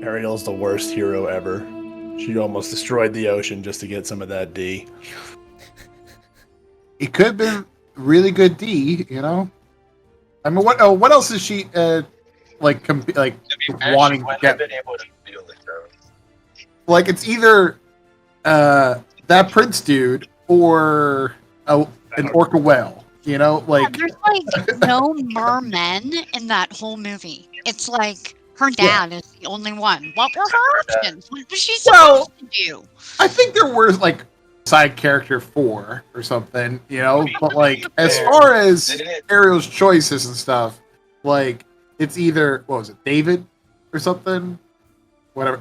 Ariel's the worst hero ever. She almost destroyed the ocean just to get some of that D. It could have been really good D, you know. I mean, what else is she like wanting to get? been able to feel the throne. Like it's either that prince dude or an orca whale. You know, like There's like no mermen in that whole movie. It's like her dad is the only one. What were her options? What was she supposed to do? I think there were like side character 4 or something, you know. But like as far as Ariel's choices and stuff, like it's either what was it, David or something, whatever,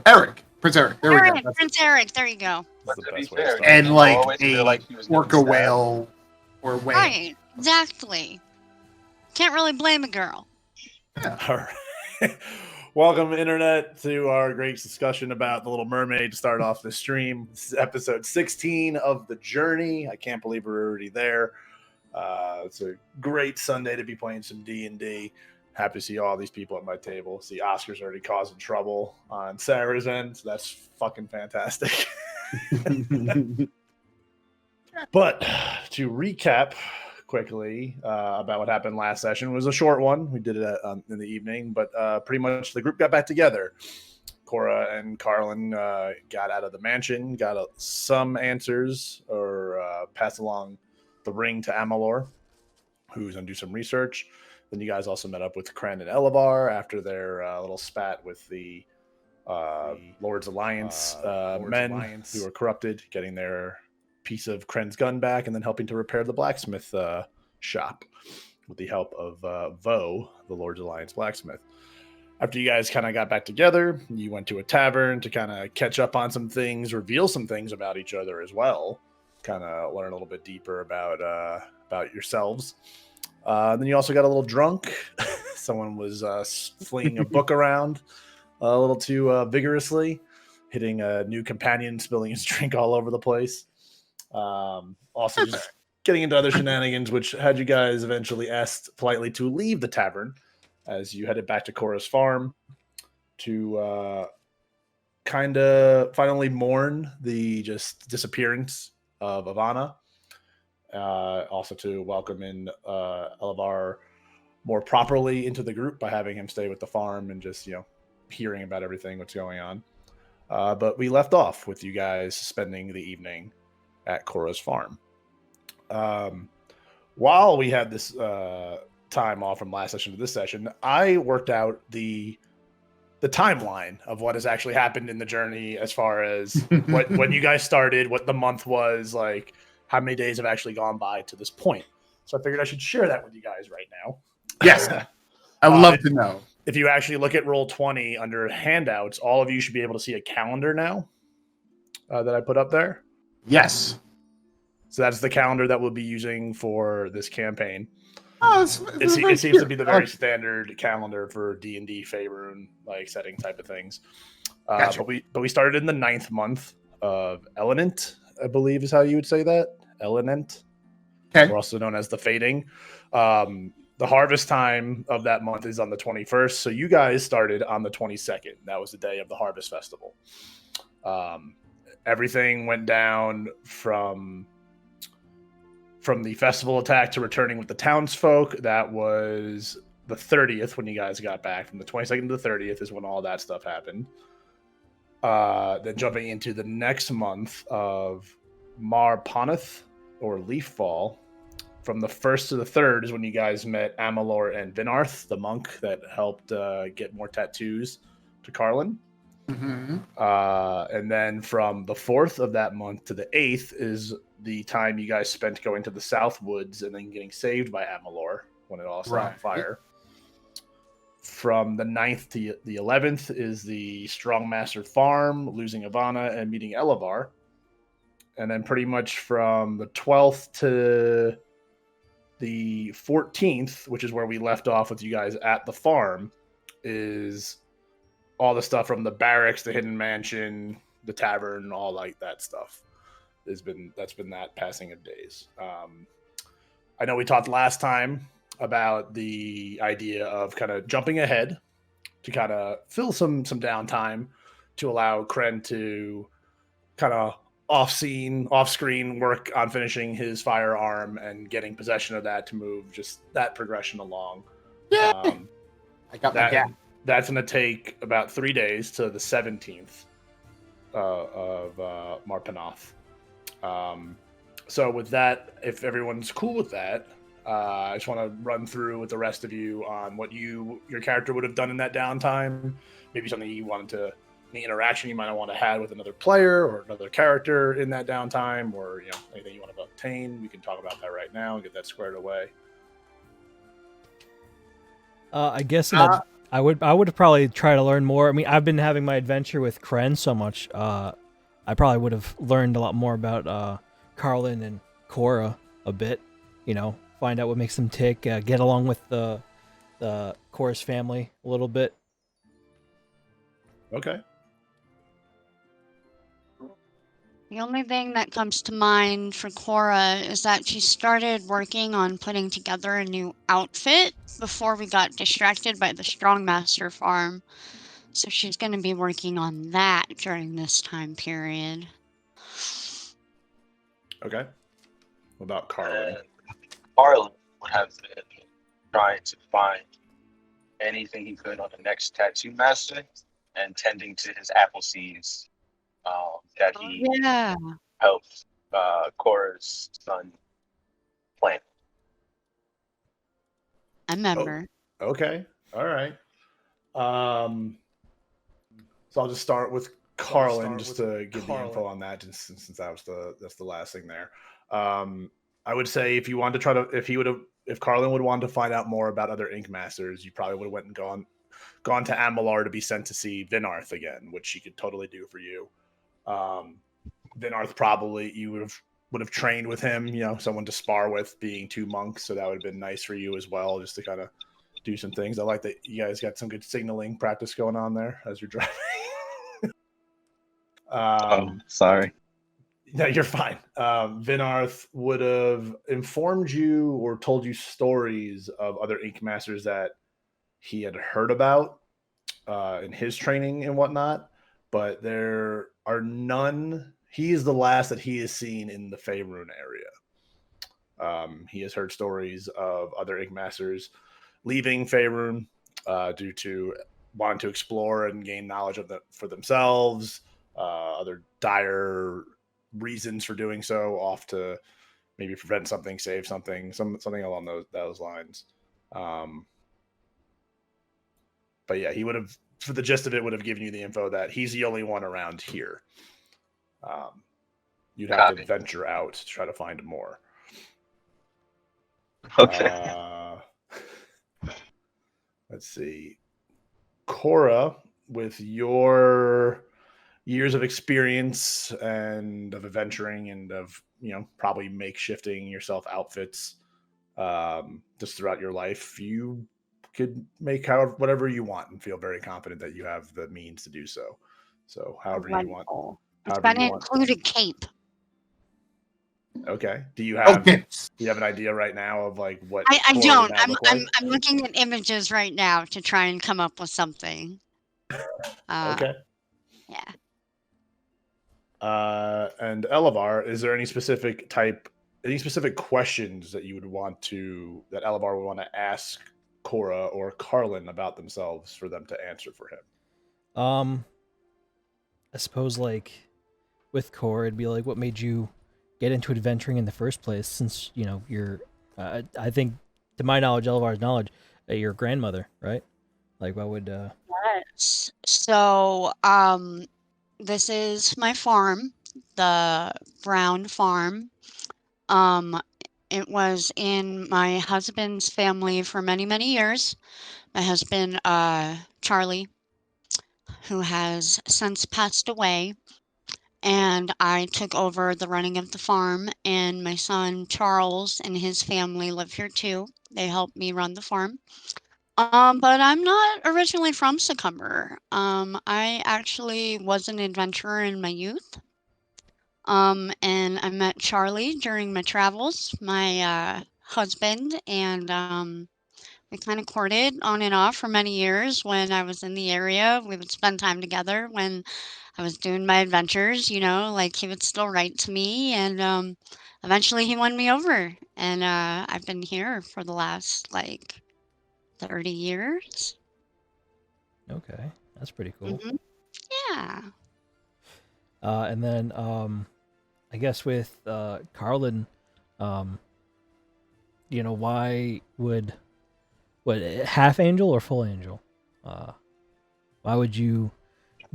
Prince Eric. There we go. Prince Eric. There you go. But to be fair, And like always feel like he was gonna orca stab. whale or whale. Right. Exactly. Can't really blame a girl. Yeah. All right. Welcome, Internet, to our great discussion about The Little Mermaid to start off the stream. This is episode 16 of The Journey. I can't believe we're already there. It's a great Sunday to be playing some D&D. Happy to see all these people at my table. See Oscar's already causing trouble on Sarah's end, so that's fucking fantastic. But to recap quickly about what happened last session, it was a short one. We did it in the evening, but pretty much the group got back together. Cora and Carlen got out of the mansion, got some answers, or passed along the ring to Amalur, who's going to do some research. Then you guys also met up with Cren and Elevar after their little spat with the Lord's Alliance men who were corrupted, getting their piece of Cren's gun back, and then helping to repair the blacksmith shop with the help of Vo, the Lord's Alliance blacksmith. After you guys kind of got back together, you went to a tavern to kind of catch up on some things, reveal some things about each other as well, kind of learn a little bit deeper about yourselves. Then you also got a little drunk. Someone was flinging a book around a little too vigorously, hitting a new companion, spilling his drink all over the place. Also just getting into other shenanigans, which had you guys eventually asked politely to leave the tavern as you headed back to Cora's farm to kind of finally mourn the just disappearance of Ivana. Also to welcome in Elevar more properly into the group by having him stay with the farm and just, hearing about everything what's going on. But we left off with you guys spending the evening at Cora's farm. While we had this time off from last session to this session, I worked out the timeline of what has actually happened in the journey as far as when you guys started, what the month was, like how many days have actually gone by to this point. So I figured I should share that with you guys right now. Yes. I would love to know. If you actually look at Roll20 under handouts, all of you should be able to see a calendar now that I put up there. Yes. So that's the calendar that we'll be using for this campaign. Oh, it seems to be the very standard calendar for D&D favor and like setting type of things. Gotcha. But we started in the 9th month of Elenant, I believe is how you would say that. Elenant. Okay. Or also known as the Fading. The harvest time of that month is on the 21st. So you guys started on the 22nd. That was the day of the harvest festival. Everything went down from the festival attack to returning with the townsfolk. That was the 30th when you guys got back. From the 22nd to the 30th is when all that stuff happened. Then jumping into the next month of Mar Poneth, or Leaf Fall. From the 1st to the 3rd is when you guys met Amalur and Vinarth, the monk that helped get more tattoos to Carlen. Mm-hmm. And then from the 4th of that month to the 8th is the time you guys spent going to the South Woods and then getting saved by Amalur when it all set on fire. From the 9th to the 11th is the Strongmaster Farm, losing Ivana and meeting Elevar. And then pretty much from the 12th to the 14th, which is where we left off with you guys at the farm, is all the stuff from the barracks, the hidden mansion, the tavern, all like that stuff. That's been that passing of days. I know we talked last time about the idea of kind of jumping ahead to kind of fill some downtime to allow Cren to kind of off screen work on finishing his firearm and getting possession of that to move just that progression along. Yeah. I got my gap. That's going to take about 3 days to the 17th of Marpanoth. So with that, if everyone's cool with that, I just want to run through with the rest of you on what your character would have done in that downtime. Maybe something you wanted to, any interaction you might have wanted to have with another player or another character in that downtime, or anything you want to obtain. We can talk about that right now and get that squared away. I guess I would probably try to learn more. I mean, I've been having my adventure with Cren so much. I probably would have learned a lot more about Carlen and Cora a bit. Find out what makes them tick. Get along with the Cora's family a little bit. Okay. The only thing that comes to mind for Cora is that she started working on putting together a new outfit before we got distracted by the Strongmaster farm. So she's going to be working on that during this time period. Okay. What about Carlen? Carlen would have been trying to find anything he could on the next tattoo master and tending to his apple seeds that he helped Cora's son plant. I remember. Oh, okay. All right. So I'll just start with Carlen just to give the info on that, just since that's the last thing there. I would say if you wanted to try to, if Carlen would want to find out more about other Ink Masters, you probably would have went and gone to Amalar to be sent to see Vinarth again, which she could totally do for you. Vinarth probably you would have trained with him, someone to spar with, being 2 monks, so that would have been nice for you as well, just to kind of do some things. I like that you guys got some good signaling practice going on there as you're driving. Sorry. No, you're fine. Vinarth would have informed you or told you stories of other Ink Masters that he had heard about in his training and whatnot, but there are none. He is the last that he has seen in the Faerun area. He has heard stories of other Ink Masters leaving Faerun due to wanting to explore and gain knowledge for themselves, other dire reasons for doing so, off to maybe prevent something, save something, something along those lines. But yeah, he would have, for the gist of it, would have given you the info that he's the only one around here. You'd have to venture out to try to find more. Okay. Let's see. Cora, with your years of experience and of adventuring and of, probably makeshifting yourself outfits just throughout your life, you could make whatever you want and feel very confident that you have the means to do so. So however you want. It's going to include a cape. Okay. Do you have an idea right now of like what? I don't. I'm looking at images right now to try and come up with something. Okay. Yeah. And Elevar, is there any specific questions that that Elevar would want to ask Cora or Carlen about themselves for them to answer for him? I suppose like with Cora, it'd be like, what made you get into adventuring in the first place? Since you're, I think, to my knowledge, Elevar's knowledge, your grandmother, right? Like, what would? Yes. So, this is my farm, the Brown Farm. It was in my husband's family for many, many years. My husband, Charlie, who has since passed away, and I took over the running of the farm, and my son Charles and his family live here too. They help me run the farm. But I'm not originally from Succumber. I actually was an adventurer in my youth. And I met Charlie during my travels, my husband, and we kind of courted on and off for many years when I was in the area. We would spend time together when I was doing my adventures, like he would still write to me. And eventually he won me over. And I've been here for the last like 30 years. Okay, that's pretty cool. Hmm. Yeah. And then I guess with Carlen, why would half angel or full angel? Why would you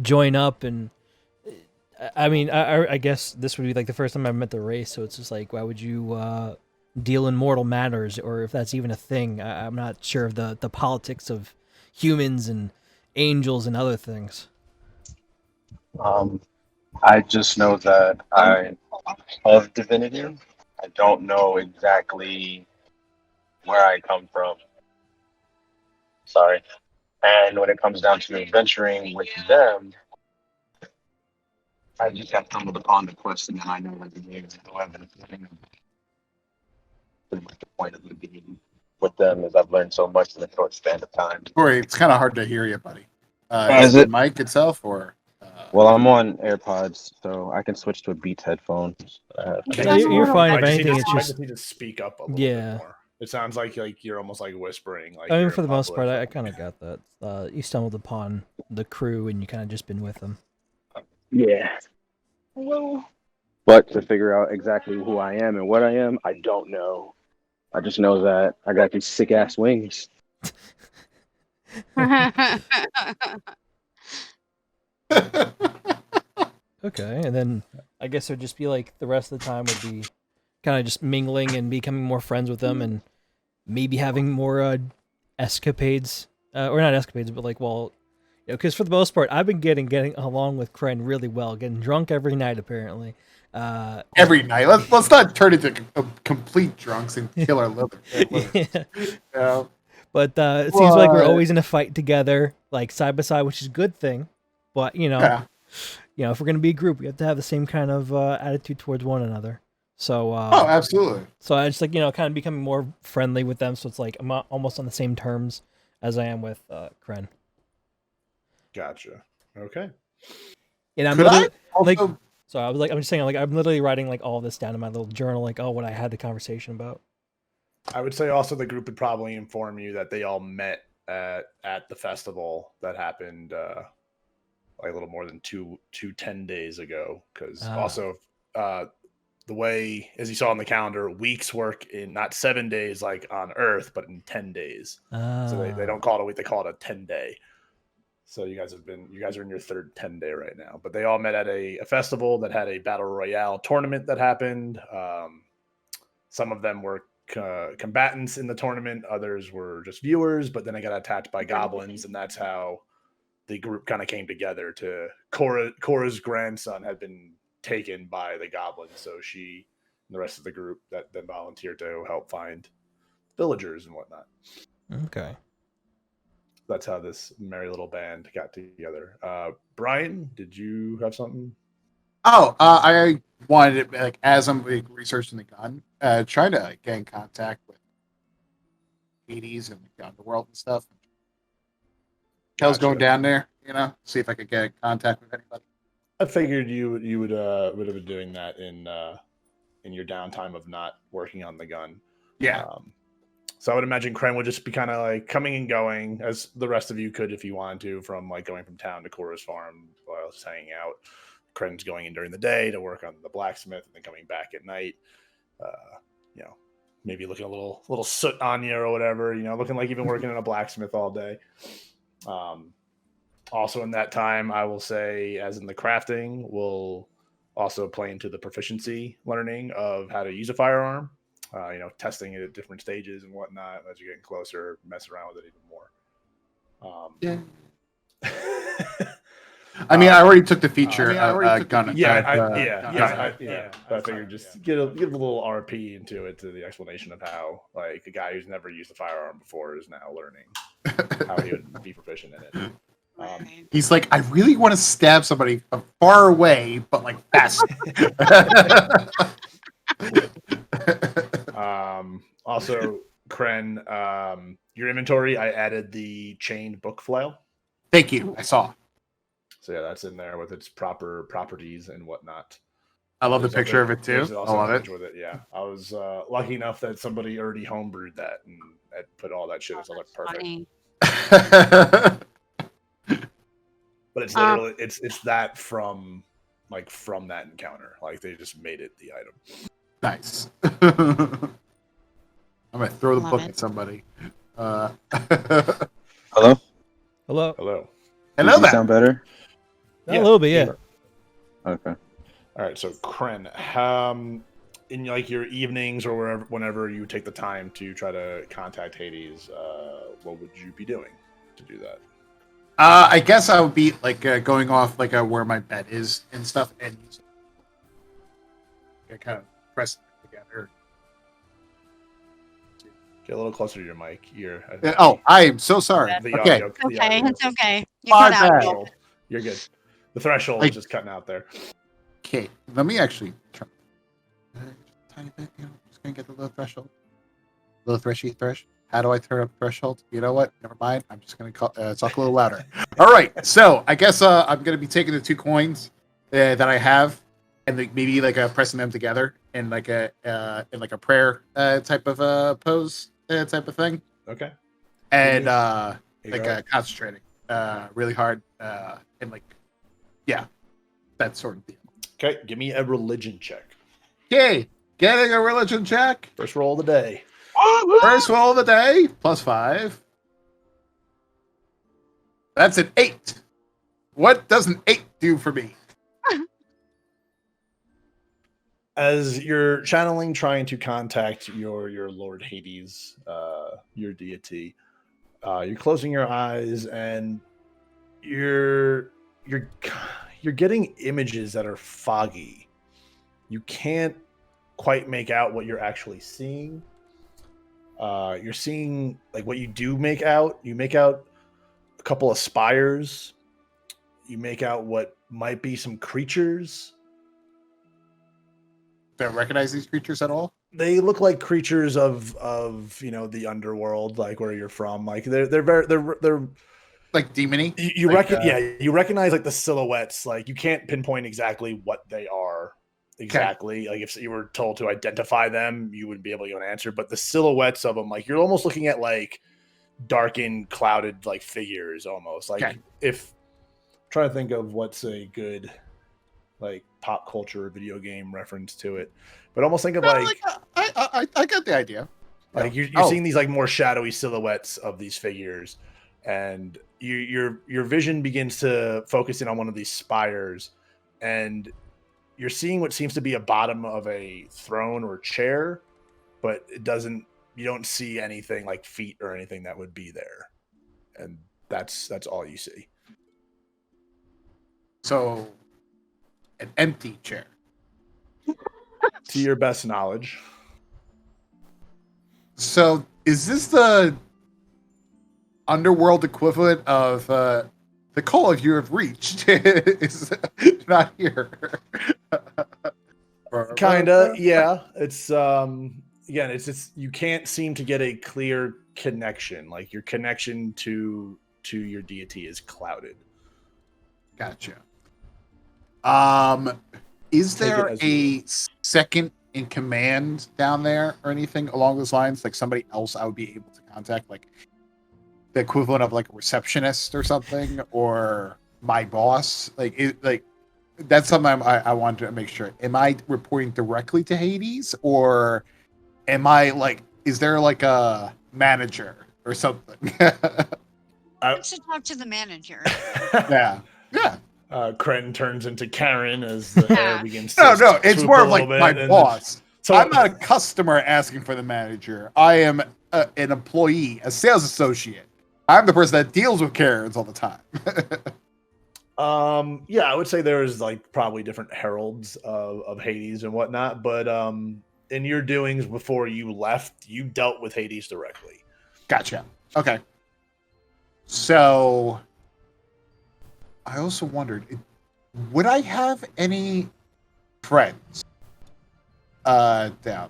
join up? And I mean, I guess this would be like the first time I met the race, so it's just like, why would you deal in mortal matters, or if that's even a thing? I'm not sure of the politics of humans and angels and other things. I just know that I love divinity. I don't know exactly where I come from. Sorry. And when it comes down to adventuring with them, I just have stumbled upon the quest, and I know that the game is pretty much the point of the game with them is I've learned so much in a short span of time. Corey, it's kind of hard to hear you, buddy. Is Is it it? the mic itself or? Well, I'm on AirPods, so I can switch to a Beats headphone. Yeah, you're fine. If anything, it's I just just need to speak up a little bit more. It sounds like you're almost like whispering. Like I mean, you're for the most part, muffled. I kind of got that. You stumbled upon the crew, and you kind of just been with them. Yeah. But to figure out exactly who I am and what I am, I don't know. I just know that I got these sick ass wings. Okay, and then I guess it would just be like the rest of the time would be kind of just mingling and becoming more friends with them, and maybe having more escapades, or not escapades, but like, well, because for the most part, I've been getting along with Cren really well, getting drunk every night apparently. Every night. Let's not turn into complete drunks and kill our liver. Yeah. But it seems like we're always in a fight together, like side by side, which is a good thing. But if we're gonna be a group, we have to have the same kind of attitude towards one another. So absolutely. So I just kind of becoming more friendly with them. So it's like I'm almost on the same terms as I am with Cren. Gotcha. Okay. And I'm I'm just saying, like, I'm literally writing like all this down in my little journal, like, what I had the conversation about. I would say also the group would probably inform you that they all met at the festival that happened like a little more than 10 days ago. Because also the way, as you saw on the calendar, weeks work in not 7 days like on Earth, but in 10 days. So they don't call it a week; they call it a 10-day. So you guys are in your third 10-day right now. But they all met at a festival that had a battle royale tournament that happened. Some of them were combatants in the tournament. Others were just viewers, but then they got attacked by goblins, and that's how the group kind of came together. Cora's grandson had been taken by the goblins, so she and the rest of the group that then volunteered to help find villagers and whatnot. Okay. That's how this merry little band got together. Brian, did you have something? I wanted to, like, as I'm researching the gun, trying to get in contact with Hades and the underworld and stuff. I was going down there, see if I could get in contact with anybody. I figured you would have been doing that in your downtime of not working on the gun. Yeah. So I would imagine Cren would just be kind of like coming and going, as the rest of you could if you wanted to, from like going from town to Cora's farm while just hanging out. Cren's going in during the day to work on the blacksmith, and then coming back at night. Maybe looking a little soot on you or whatever. Looking like you've been working in a blacksmith all day. Also in that time, I will say, as in the crafting, we'll also play into the proficiency learning of how to use a firearm. Testing it at different stages and whatnot. As you're getting closer, mess around with it even more. I mean, I already took the feature gun. I figured just give a little RP into it, to the explanation of how, like, a guy who's never used a firearm before is now learning how he would be proficient in it. He's like, I really want to stab somebody from far away, but like fast. Also, Cren, your inventory, I added the chained book flail. Thank you. I saw. So yeah, that's in there with its proper properties and whatnot. I love the picture of it too. There's I also love an it. image with it. Yeah, I was lucky enough that somebody already homebrewed that and had put all that shit. So like perfect. Funny. But it's literally it's that from that encounter. Like they just made it the item. Nice. I'm gonna throw the Love book it. at somebody. Hello? Hello. Hello. Hello Does he there. sound better? A little bit, yeah. Okay. All right. So Cren, in like your evenings or whenever you take the time to try to contact Hades, what would you be doing to do that? I guess I would be like going off like where my bed is and stuff, and kind of press it together. Get a little closer to your mic. I am so sorry. The Okay. audio. It's okay. It's okay. You My cut out. bad. Threshold. You're good. The threshold is just cutting out there. Okay, let me actually try. Tiny bit, just gonna get the little threshold. Little thresh. How do I turn up threshold? You know what? Never mind. I'm just gonna talk a little louder. All right. So I guess I'm gonna be taking the 2 coins that I have, and maybe pressing them together in like a prayer type of pose type of thing. Okay. And concentrating really hard and that sort of deal. Okay. Give me a religion check. Okay, getting a religion check. First roll of the day. First roll of the day, +5. That's an 8. What does an 8 do for me? As you're channeling, trying to contact your Lord Hades, your deity, you're closing your eyes and you're getting images that are foggy. You can't quite make out what you're actually seeing. You're seeing like what you do make out. You make out a couple of spires. You make out what might be some creatures. Do I recognize these creatures at all? They look like creatures of the underworld, like where you're from. Like they're like demony. You recognize like the silhouettes. Like you can't pinpoint exactly what they are. Exactly. Okay. Like if you were told to identify them, you would be able to give an answer. But the silhouettes of them, like you're almost looking at like darkened, clouded like figures almost. Like if I'm trying to think of what's a good like pop culture video game reference to it. But almost think of I get the idea. Like you're seeing these like more shadowy silhouettes of these figures, and your vision begins to focus in on one of these spires, and you're seeing what seems to be a bottom of a throne or chair, but you don't see anything like feet or anything that would be there. And that's all you see. So an empty chair. To your best knowledge. So is this the underworld equivalent of the call you have reached is not here? Kinda, yeah. It's again, it's just you can't seem to get a clear connection. Like your connection to your deity is clouded. Gotcha. Is there a second in command down there or anything along those lines? Like somebody else I would be able to contact, like the equivalent of like a receptionist or something, or my boss? Like that's something I wanted to make sure. Am I reporting directly to Hades, or am I like, is there like a manager or something? I should talk to the manager. Yeah. Cren turns into Karen as the hair begins to No, it's more of like my boss. So I'm not a customer asking for the manager. I am an employee, a sales associate. I'm the person that deals with Karens all the time. Yeah, I would say there's like probably different heralds of Hades and whatnot, but in your doings before you left, you dealt with Hades directly. Gotcha. Okay. So I also wondered, would I have any friends down there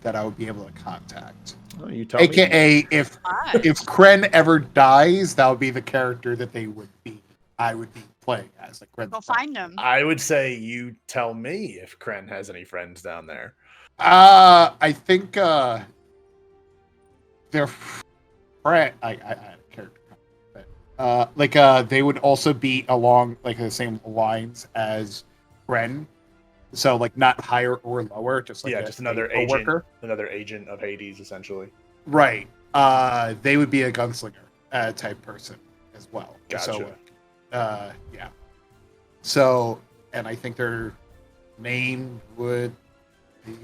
that I would be able to contact? Oh, you tell me. AKA, if Cren ever dies, that would be the character that I would be playing as. Like Cren's Go find him. I would say you tell me if Cren has any friends down there. I think they're friend. I had a character, but they would also be along like the same lines as Cren. So like not higher or lower, just like just another agent of Hades, essentially. Right. They would be a gunslinger type person as well. Gotcha. So, yeah. So, and I think their name would be.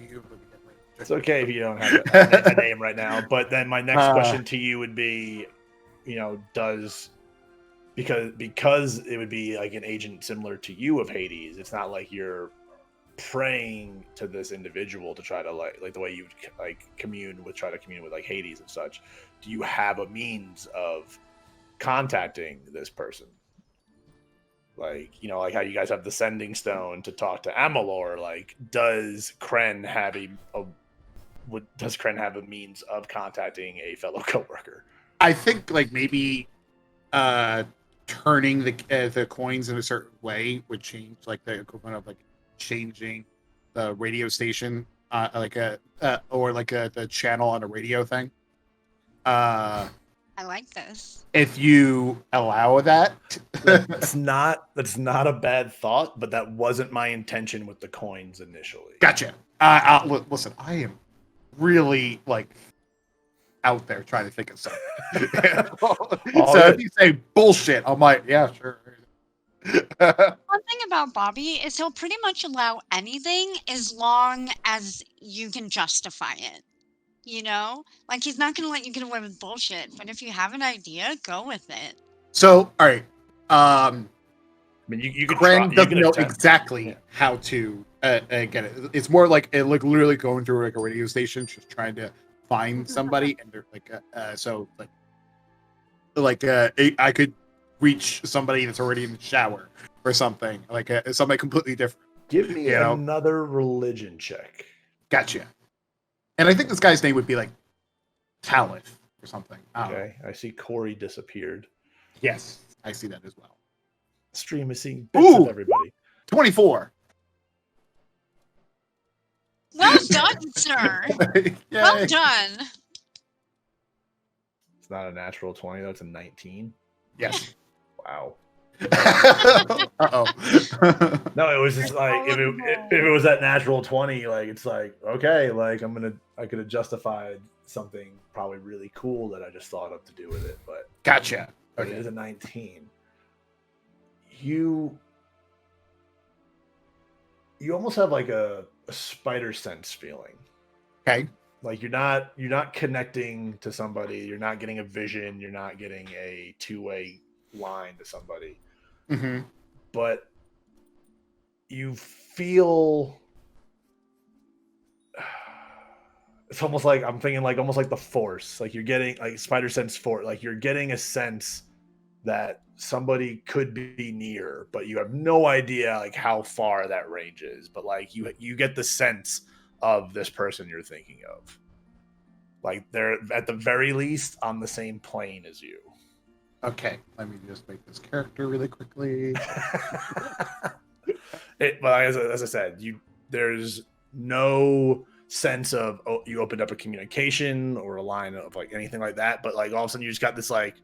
It's okay if you don't have a name right now. But then my next question to you would be, because it would be like an agent similar to you of Hades. It's not like you're praying to this individual to try to like the way you would try to commune with like Hades and such. Do you have a means of contacting this person? Like how you guys have the sending stone to talk to Amalur. Like, does Cren have a means of contacting a fellow coworker? I think like maybe turning the coins in a certain way would change like the equivalent of like changing the radio station, the channel on a radio thing. I like this. If you allow that, that's not a bad thought, but that wasn't my intention with the coins initially. Gotcha. Listen, I am really like out there trying to think of something. If you say bullshit, I'm like, yeah, sure. One thing about Bobby is he'll pretty much allow anything as long as you can justify it. Like he's not going to let you get away with bullshit, but if you have an idea, go with it. So, all right. You can Cren doesn't know exactly how to get it. It's more like literally going through like a radio station, just trying to find somebody, and they're I could reach somebody that's already in the shower or something, like somebody completely different. Give me another religion check. Gotcha. And I think this guy's name would be like Talith or something. Okay, I see Corey disappeared. Yes, I see that as well. Stream is seeing bits of everybody. 24. Well done, sir. Well done. It's not a natural 20, though. It's a 19. Yes. Wow. Uh-oh. No, it was just like if it was that natural 20, like it's like, okay, like I could have justified something probably really cool that I just thought of to do with it, but gotcha. Okay. It is a 19. You almost have like a spider sense feeling. Okay. Like you're not connecting to somebody, you're not getting a vision, you're not getting a two-way line to somebody. Mm-hmm. But you feel it's almost like I'm thinking like almost like the force. Like you're getting like spider sense force, like you're getting a sense that somebody could be near, but you have no idea like how far that range is. But like you get the sense of this person you're thinking of. Like they're at the very least on the same plane as you. Okay, let me just make this character really quickly. As I said, there's no sense of you opened up a communication or a line of like anything like that, but like all of a sudden you just got this like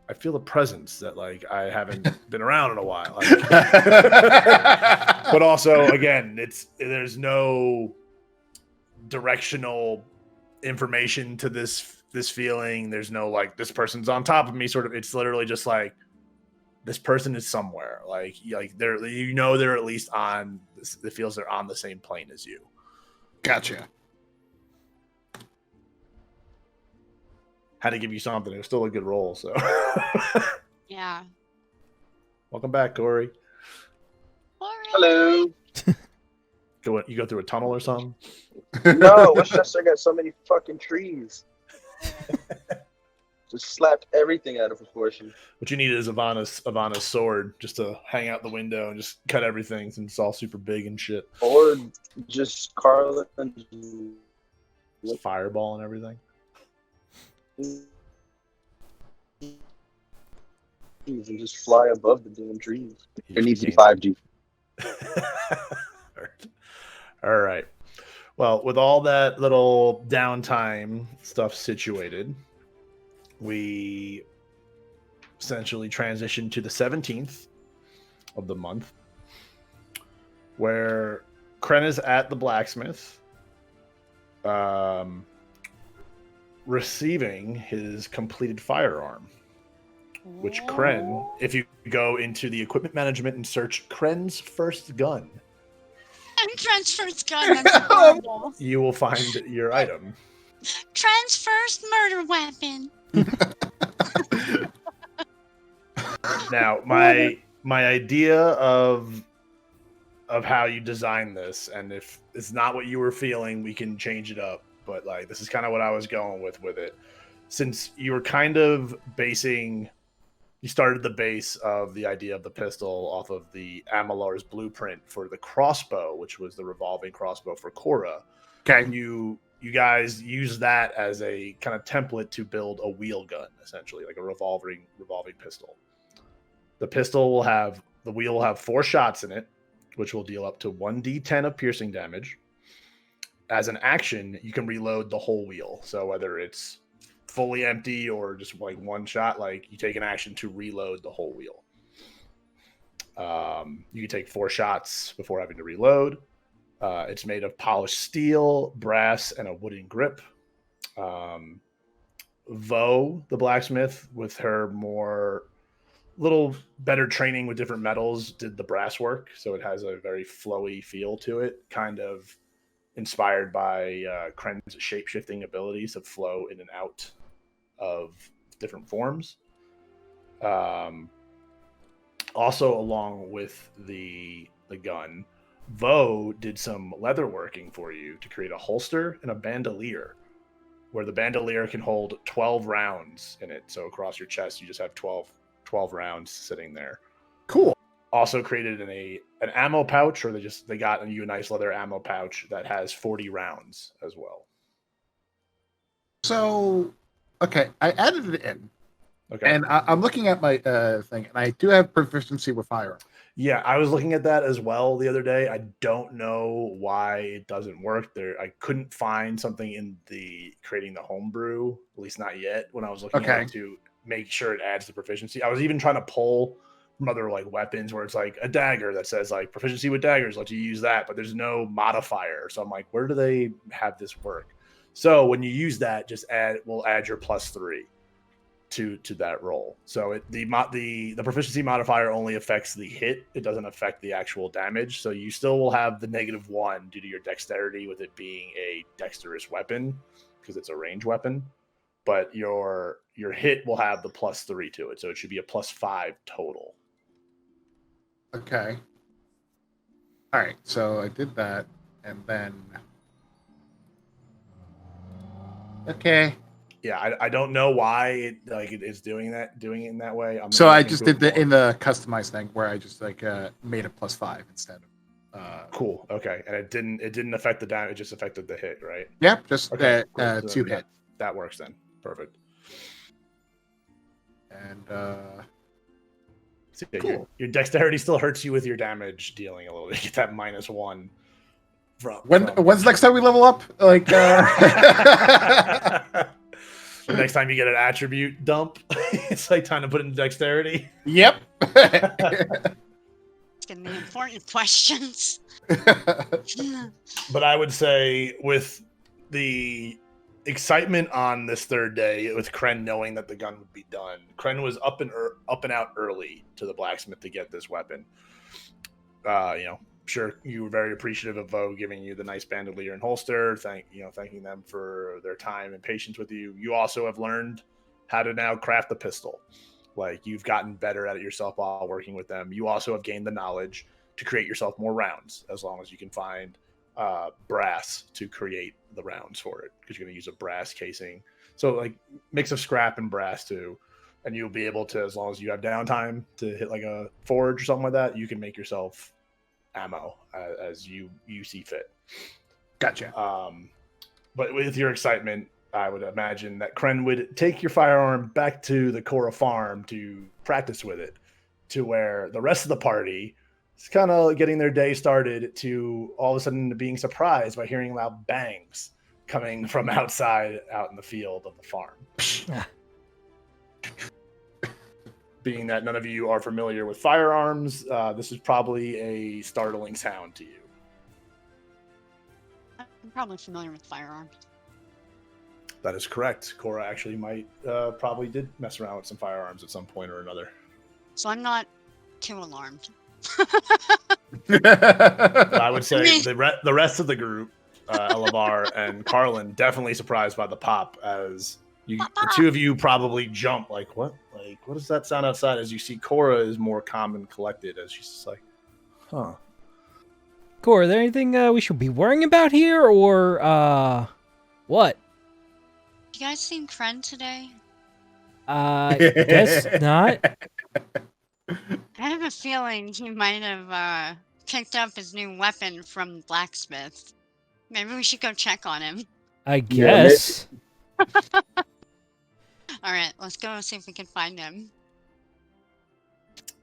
I feel a presence that like I haven't been around in a while. Like, but also again, there's no directional information to this feeling. There's no like this person's on top of me sort of. It's literally just like this person is somewhere. Like they're they're at least on. It feels they're on the same plane as you. Gotcha. Had to give you something. It was still a good roll. So yeah. Welcome back, Corey. Hello. You go through a tunnel or something? No, Westchester got so many fucking trees. Just slapped everything out of proportion. What you need is Ivana's sword just to hang out the window and just cut everything since it's all super big and shit. Or just Carlen Just fireball and everything. You can just fly above the damn trees. It needs to be 5G. All right. Well, with all that little downtime stuff situated, we essentially transition to the 17th of the month, where Cren is at the blacksmith, receiving his completed firearm. Which Cren, if you go into the equipment management and search Cren's first gun, Cren's first gun, that's horrible. you will find your item. Cren's first murder weapon. Now, my idea of how you design this, and if it's not what you were feeling, we can change it up. But like, this is kind of what I was going with it. Since you were kind of you started the base of the idea of the pistol off of the Amalar's blueprint for the crossbow, which was the revolving crossbow for Cora. Okay. You guys use that as a kind of template to build a wheel gun, essentially, like a revolving pistol. The wheel will have 4 shots in it, which will deal up to 1d10 of piercing damage. As an action, you can reload the whole wheel. So whether it's fully empty or just like one shot, like you take an action to reload the whole wheel. You can take 4 shots before having to reload. It's made of polished steel, brass, and a wooden grip. Vo, the blacksmith, with her little better training with different metals, did the brass work, so it has a very flowy feel to it, kind of inspired by Cren's shape-shifting abilities to flow in and out of different forms. Also, along with the gun, Vo did some leather working for you to create a holster and a bandolier, where the bandolier can hold 12 rounds in it. So across your chest, you just have 12 rounds sitting there. Cool. Also created an ammo pouch, or they got you a nice leather ammo pouch that has 40 rounds as well. So, okay, I added it in. Okay. And I'm looking at my thing, and I do have proficiency with firearms. Yeah, I was looking at that as well the other day. I don't know why it doesn't work there. I couldn't find something in the creating the homebrew, at least not yet, when I was looking at it to make sure it adds the proficiency. I was even trying to pull from other like weapons where it's like a dagger that says like proficiency with daggers, let you use that, but there's no modifier. So I'm like, where do they have this work? So when you use that, we'll add your +3 to that roll. So the proficiency modifier only affects the hit. It doesn't affect the actual damage. So you still will have the -1 due to your dexterity with it being a dexterous weapon because it's a range weapon. But your hit will have the +3 to it. So it should be a +5 total. Okay. All right. So I did that, and then okay. Yeah, I don't know why it's doing it in that way. So I just did in the customized thing where I just made a +5 instead of. Cool. Okay, and it didn't affect the damage; it just affected the hit, right? Yep. Just okay, cool. 2 hit. That works then. Perfect. And so cool. Your dexterity still hurts you with your damage dealing a little bit. You get that -1. When's the next time we level up? Like the next time you get an attribute dump, it's like time to put in dexterity. Yep. Asking the important questions. But I would say with the excitement on this third day, with Cren knowing that the gun would be done, Cren was up and out early to the blacksmith to get this weapon. Sure, you were very appreciative of Vo giving you the nice bandolier and holster, thanking them for their time and patience with you. You also have learned how to now craft the pistol. Like, you've gotten better at it yourself while working with them. You also have gained the knowledge to create yourself more rounds, as long as you can find brass to create the rounds for it, because you're going to use a brass casing. So, like, mix of scrap and brass too. And you'll be able to, as long as you have downtime to hit like a forge or something like that, you can make yourself ammo as you see fit. Gotcha. But with your excitement, I would imagine that Cren would take your firearm back to the Cora farm to practice with it, to where the rest of the party is kind of getting their day started to all of a sudden being surprised by hearing loud bangs coming from outside out in the field of the farm. Being that none of you are familiar with firearms, this is probably a startling sound to you. I'm probably familiar with firearms. That is correct. Cora actually might probably did mess around with some firearms at some point or another. So I'm not too alarmed. I would say the rest of the group, Elavar and Carlen, definitely surprised by the pop as the two of you probably jump like, what? Like, what does that sound outside? As you see Cora is more calm and collected as she's just like, huh. Cora, is there anything we should be worrying about here, or what? You guys seen Cren today? Guess not. I have a feeling he might have picked up his new weapon from the blacksmith. Maybe we should go check on him. I guess. All right, let's go see if we can find him.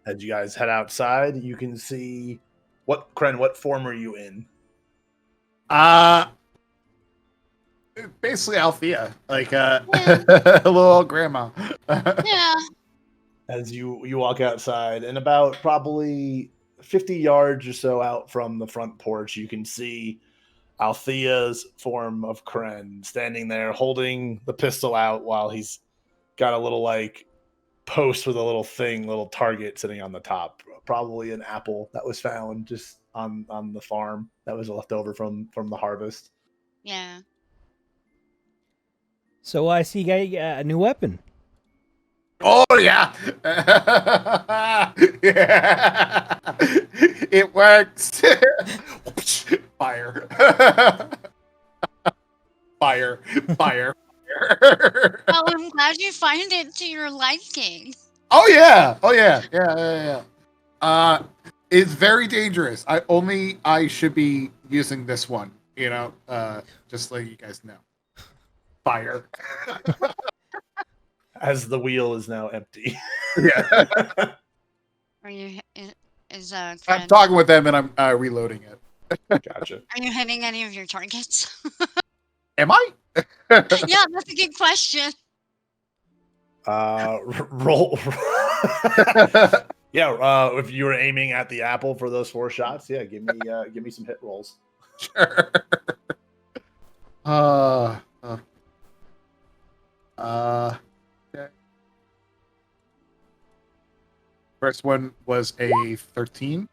As you guys head outside, you can see what form are you in? Basically Althea, like a little old grandma. Yeah. As you walk outside, and about probably 50 yards or so out from the front porch, you can see Althea's form of Cren standing there holding the pistol out while he's got a little like post with a little target sitting on the top. Probably an apple that was found just on the farm that was left over from the harvest. Yeah. So I see you got a new weapon. Oh yeah. Yeah. It works. Fire. Fire. Fire. Well, I'm glad you find it to your liking. Oh yeah. Yeah. It's very dangerous. I should be using this one, just so you guys know. Fire. As the wheel is now empty. Yeah. Are you? Is I'm Cren, talking with them and I'm reloading it. Gotcha. Are you hitting any of your targets? Am I? Yeah, that's a good question. Roll. Yeah. If you were aiming at the apple for those 4 shots, yeah, give me some hit rolls. Sure. Okay. First one was a 13.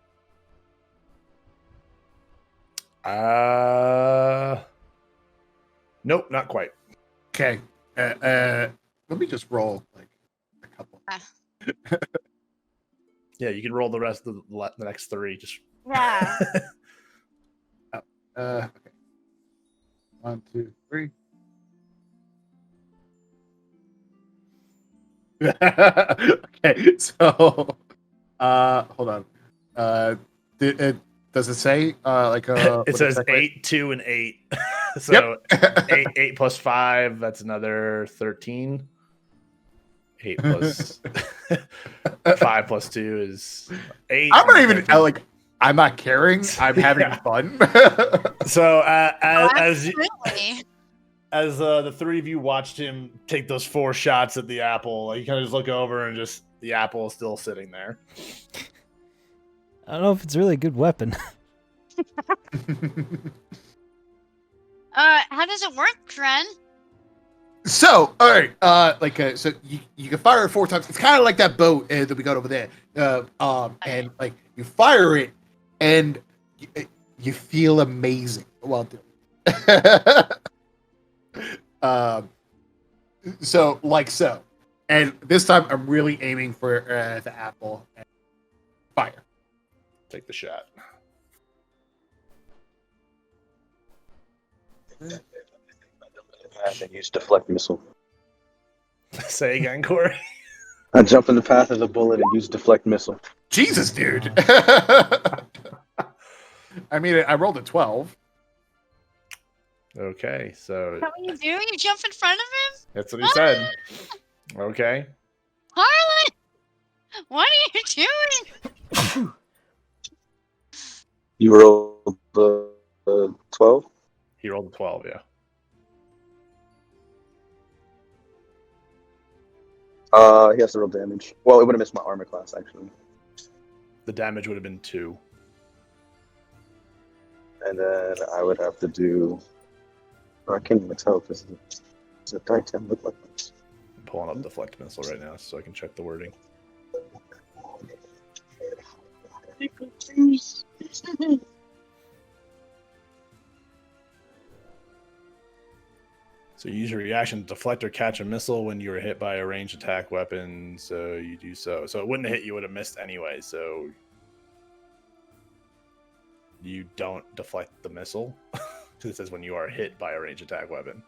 Nope, not quite. Okay. Let me just roll like a couple. Yeah, you can roll the rest of the next 3. Just Yeah. Okay. 1, 2, 3. Okay, so hold on. Does it say it says 8, 2, and 8. So Yep. 8 plus 5, that's another 13. 8 plus 5 plus 2 is 8. I'm not even I'm not caring. I'm having fun. So Absolutely. as the 3 of you watched him take those 4 shots at the apple, you kind of just look over and just the apple is still sitting there. I don't know if it's really a good weapon. How does it work, Cren? So, all right, so you can fire it 4 times. It's kind of like that boat that we got over there. And like you fire it, and you feel amazing while doing it. So, and this time I'm really aiming for the apple. And fire. Take the shot. Path and use deflect missile. Say again, Corey. I jump in the path of the bullet and use deflect missile. Jesus, dude. I mean, I rolled a 12. Okay, so What you do? You jump in front of him? that's what he said. Okay. Carlen! What are you doing? You rolled the 12? He rolled a 12, yeah. He has to roll damage. Well, it would have missed my armor class, actually. The damage would have been 2. And then I would have to do... I can't even tell because does a die 10 look like this? I'm pulling up deflect missile right now so I can check the wording. So you use your reaction to deflect or catch a missile when you are hit by a ranged attack weapon. So you do so. So it wouldn't have hit, you would have missed anyway. So you don't deflect the missile. Because it says when you are hit by a ranged attack weapon.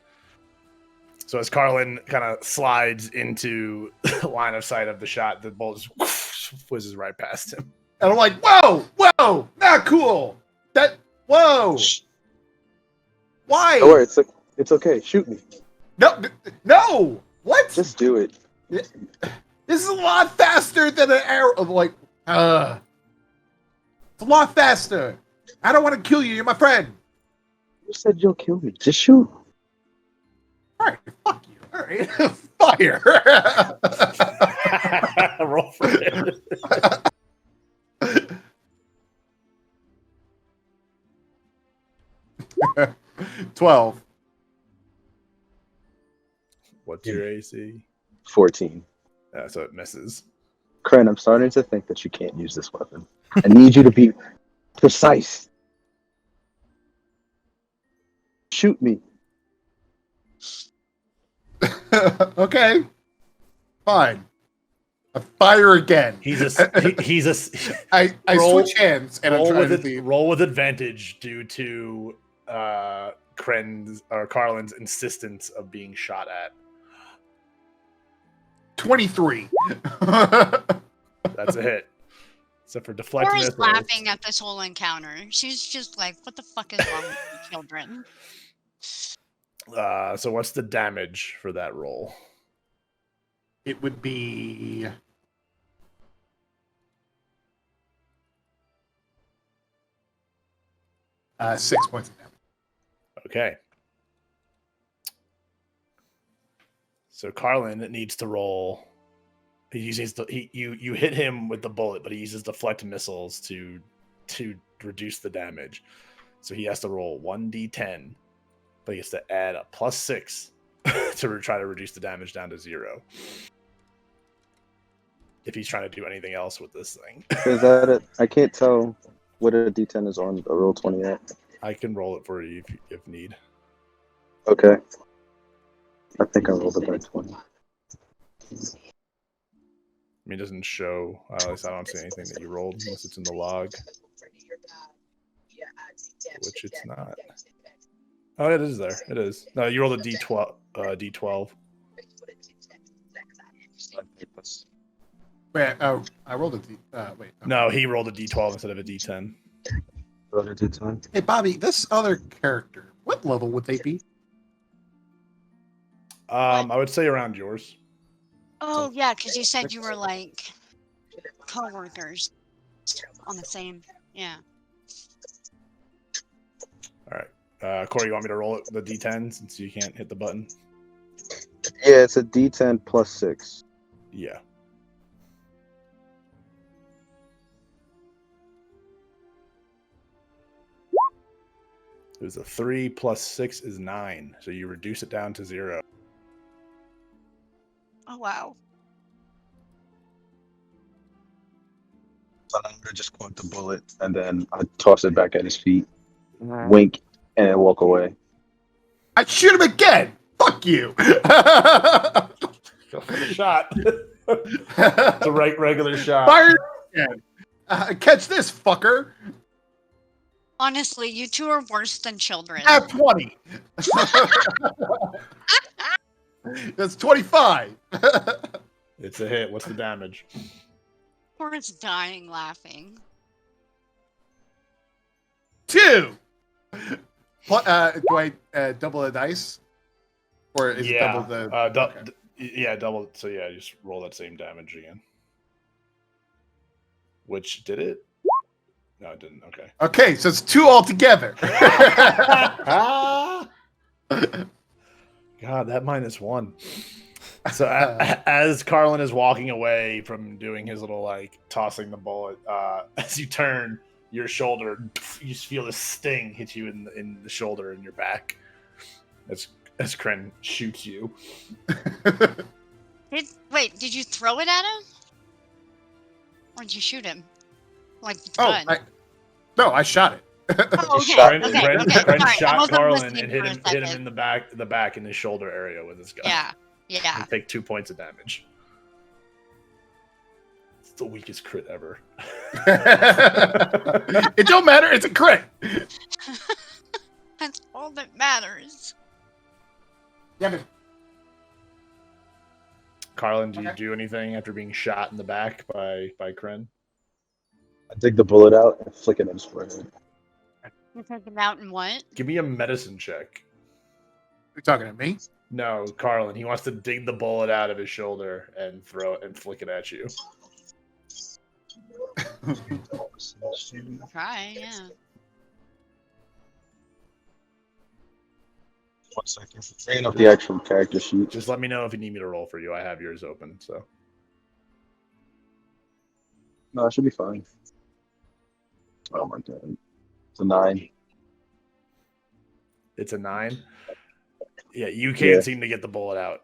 So as Carlen kind of slides into the line of sight of the shot, the bolt just whizzes right past him. And I'm like, whoa, not cool. Whoa. Why? Don't worry, it's okay. Shoot me. No. What? Just do it. This is a lot faster than an arrow. It's a lot faster. I don't want to kill you. You're my friend. You said you'll kill me. Just shoot. All right, fuck you. All right, fire. Roll for it. 12. What's your AC? 14. So it misses. Cren, I'm starting to think that you can't use this weapon. I need you to be precise. Shoot me. Okay. Fine. I fire again. He's I switch hands and I'm trying to see. roll with advantage due to Cren's or Carlen's insistence of being shot at. 23. That's a hit. Except for deflecting Cora's missiles. laughing at this whole encounter. She's just like, what the fuck is wrong with you children? So what's the damage for that roll? It would be 6 points of damage. Okay. So Carlen needs to roll. He uses you hit him with the bullet, but he uses deflect missiles to reduce the damage. So he has to roll 1d10, but he has to add a +6 to try to reduce the damage down to 0. If he's trying to do anything else with this thing. Is that it? I can't tell what a D10 is on a roll 20 at. I can roll it for you if need. Okay. I think I rolled it by 20. I mean, it doesn't show. At least I don't see anything that you rolled unless it's in the log. Which it's not. Oh, it is there. It is. No, you rolled a D12. D12. Wait, I rolled a D. Wait. No, he rolled a D12 instead of a D10. Rolled a D10. Hey, Bobby, this other character, what level would they be? I would say around yours. Oh, yeah, because you said you were like co-workers on the same. Yeah. All right. Corey, you want me to roll it the D10 since you can't hit the button? Yeah, it's a D10 plus 6. Yeah. It was a 3 plus 6 is 9. So you reduce it down to 0. Oh, wow. So I'm going to just quote the bullet, and then I toss it back at his feet, wink, and then walk away. I shoot him again! Fuck you! Go for the shot. It's a regular shot. Fire again! Catch this, fucker! Honestly, you two are worse than children. At 20! That's 25! It's a hit. What's the damage? Cora's dying laughing. 2! Do I double the dice, or is it double the? Okay. Yeah, double. So yeah, just roll that same damage again. Which did it? No, it didn't. Okay. Okay, so it's 2 altogether. God, that -1. So as Carlen is walking away from doing his little like tossing the bullet, as you turn your shoulder, you just feel this sting hit you in the shoulder and your back. As Cren shoots you. Wait, did you throw it at him? Or did you shoot him? Like the Oh, gun? No, I shot it. Oh, okay. Cren shot Carlen and hit him in the back in his shoulder area with his gun. Yeah. You take 2 points of damage. It's the weakest crit ever. It don't matter. It's a crit. That's all that matters. Yeah, but... Carlen, do you do anything after being shot in the back by Cren? I dig the bullet out and flick it in his forehead. You take it out and what? Give me a medicine check. You're talking to me? No, Carlen. He wants to dig the bullet out of his shoulder and throw it and flick it at you. Try, yeah. 1 second. Bringing up the actual character sheet. Just let me know if you need me to roll for you. I have yours open, so. No, it should be fine. Oh my god. It's a 9. It's a 9? Yeah, you can't seem to get the bullet out.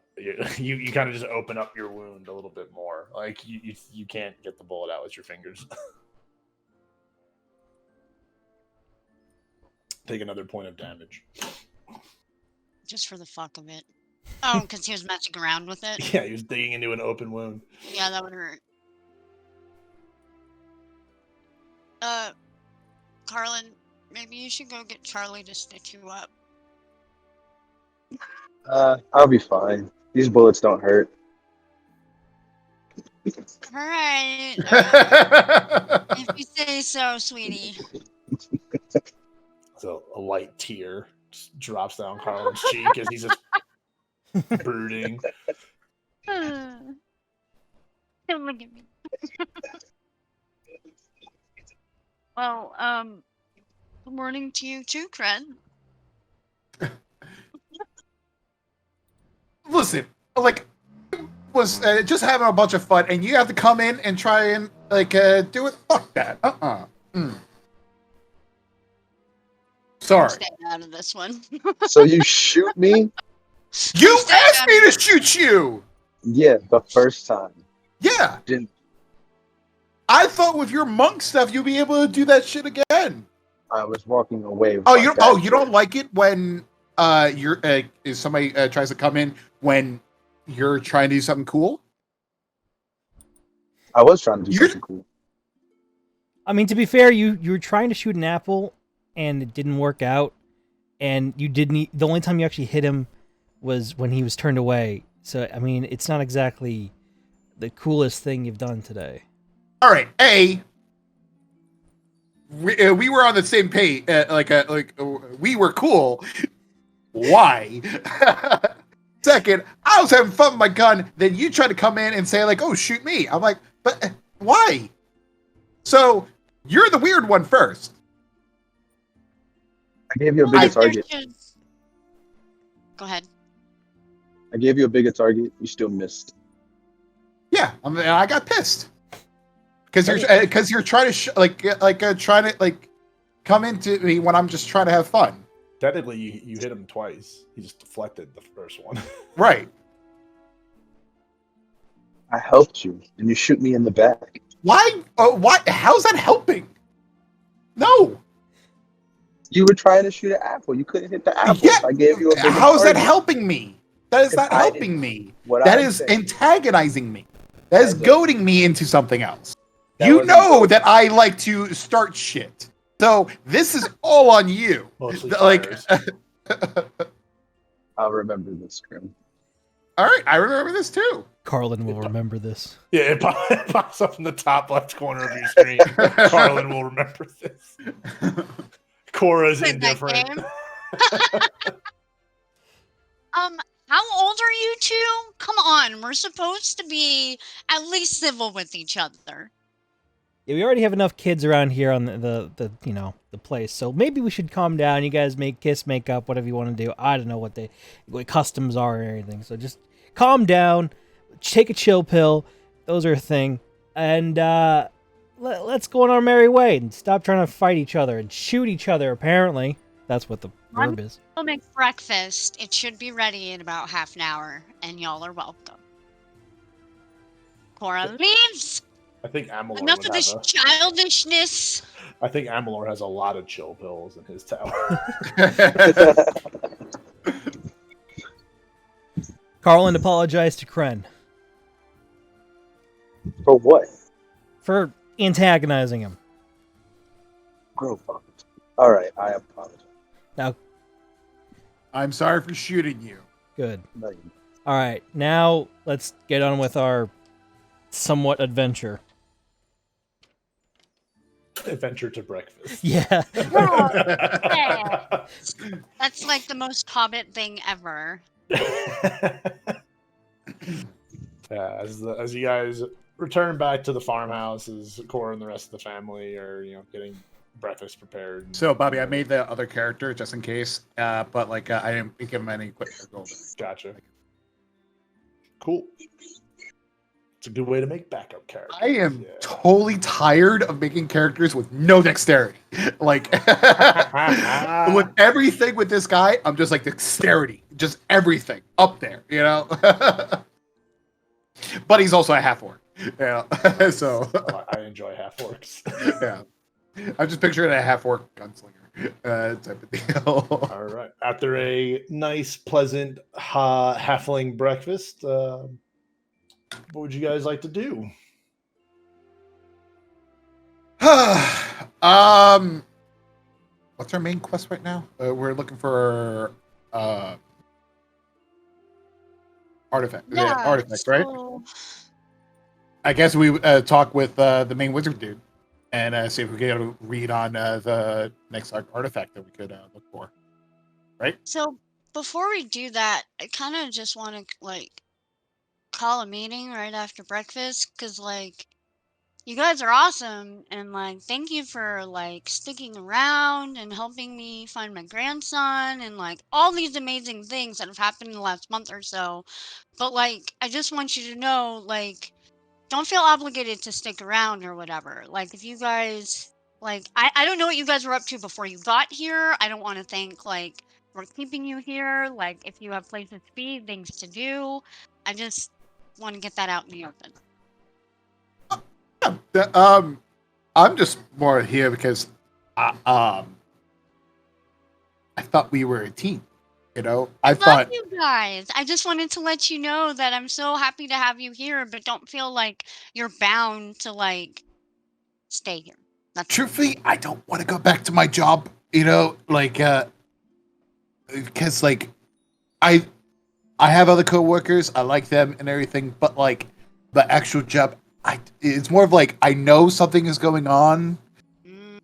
You kind of just open up your wound a little bit more. Like, you can't get the bullet out with your fingers. Take another point of damage. Just for the fuck of it. Oh, because he was messing around with it? Yeah, he was digging into an open wound. Yeah, that would hurt. Carlen, maybe you should go get Charlie to stitch you up. I'll be fine. These bullets don't hurt. Alright. If you say so, sweetie. So a light tear just drops down Carlen's cheek as he's just brooding. Don't look at me. Well, good morning to you too, Cren. Listen, like, was just having a bunch of fun, and you have to come in and try and like do it. Fuck that. Sorry. I'm staying out of this one. So you shoot me? You asked me to shoot you. Yeah, the first time. Yeah. Didn't. I thought with your monk stuff you'd be able to do that shit again. I was walking away. You don't like it when if somebody tries to come in when you're trying to do something cool? I was trying to do something cool. I mean, to be fair, you were trying to shoot an apple and it didn't work out, and you didn't. The only time you actually hit him was when he was turned away. So I mean, it's not exactly the coolest thing you've done today. All right, we were on the same page. We were cool. Why? Second, I was having fun with my gun. Then you try to come in and say like, "Oh, shoot me." I'm like, but why? So you're the weird one first. I gave you a bigger target. Go ahead. I gave you a bigger target. You still missed. Yeah, I got pissed because you're trying to trying to come into me when I'm just trying to have fun. Technically, you hit him twice. He just deflected the first one. Right. I helped you, and you shoot me in the back. Why? Why? How's that helping? No. You were trying to shoot an apple. You couldn't hit the apple. Yeah. I gave you a bigger How is that target. helping me? That is not helping me. That is antagonizing me. That is goading me into something else. You know that I like to start shit. So this is all on you. I'll remember this, Cren. All right, I remember this too. Carlen will remember this. Yeah, it pops up in the top left corner of your screen. Carlen will remember this. Cora's indifferent. How old are you two? Come on, we're supposed to be at least civil with each other. Yeah, we already have enough kids around here on the the place, so maybe we should calm down. You guys make up, whatever you want to do. I don't know what customs are or anything, so just calm down, take a chill pill. Those are a thing, and let's go on our merry way and stop trying to fight each other and shoot each other. Apparently, that's what the verb is. We'll make breakfast. It should be ready in about half an hour, and y'all are welcome. Cora leaves. I think Amalur Enough would of this have childishness. I think Amalur has a lot of chill pills in his tower. Carlen apologized to Cren For what? for antagonizing him. Grow fuck. All right, I apologize. Now, I'm sorry for shooting you. good. No, you- All right, now let's get on with our somewhat adventure. Adventure to breakfast. Yeah. That's like the most Hobbit thing ever. As you guys return back to the farmhouse, as Cora and the rest of the family are, getting breakfast prepared. So, Bobby, I made the other character just in case, but I didn't give him any quick gold. Gotcha. Cool. It's a good way to make backup characters. I am totally tired of making characters with no dexterity. Like, with everything with this guy, I'm just like dexterity, just everything up there, But he's also a half orc, so I enjoy half orcs. yeah. I'm just picturing a half orc gunslinger type of deal. All right. After a nice, pleasant halfling breakfast, what would you guys like to do? What's our main quest right now? We're looking for artifact. Artifact, right? I guess we talk with the main wizard dude and see if we can get a read on the next artifact that we could look for. Right? So before we do that, I kind of just want to call a meeting right after breakfast because you guys are awesome and thank you for sticking around and helping me find my grandson and all these amazing things that have happened in the last month or so. But I just want you to know don't feel obligated to stick around or whatever. If you guys I don't know what you guys were up to before you got here. I don't want to think we're keeping you here. If you have places to be, things to do. I just want to get that out in the open. I'm just more here because I thought we were a team. I thought you guys. I just wanted to let you know that I'm so happy to have you here, but don't feel like you're bound to stay here. Truthfully, I don't want to go back to my job. Because I have other coworkers, I like them and everything, but the actual job, it's more of I know something is going on,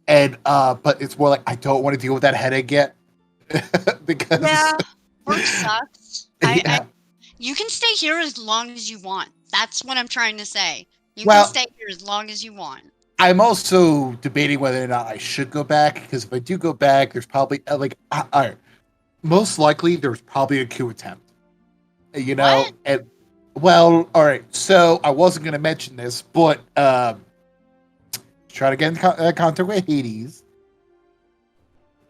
and but it's more I don't want to deal with that headache yet. Because work sucks. Yeah. You can stay here as long as you want. That's what I'm trying to say. You Well, can stay here as long as you want. I'm also debating whether or not I should go back, because if I do go back, there's probably most likely there's probably a coup attempt. What? And well, all right. So I wasn't going to mention this, but try to get in contact with Hades,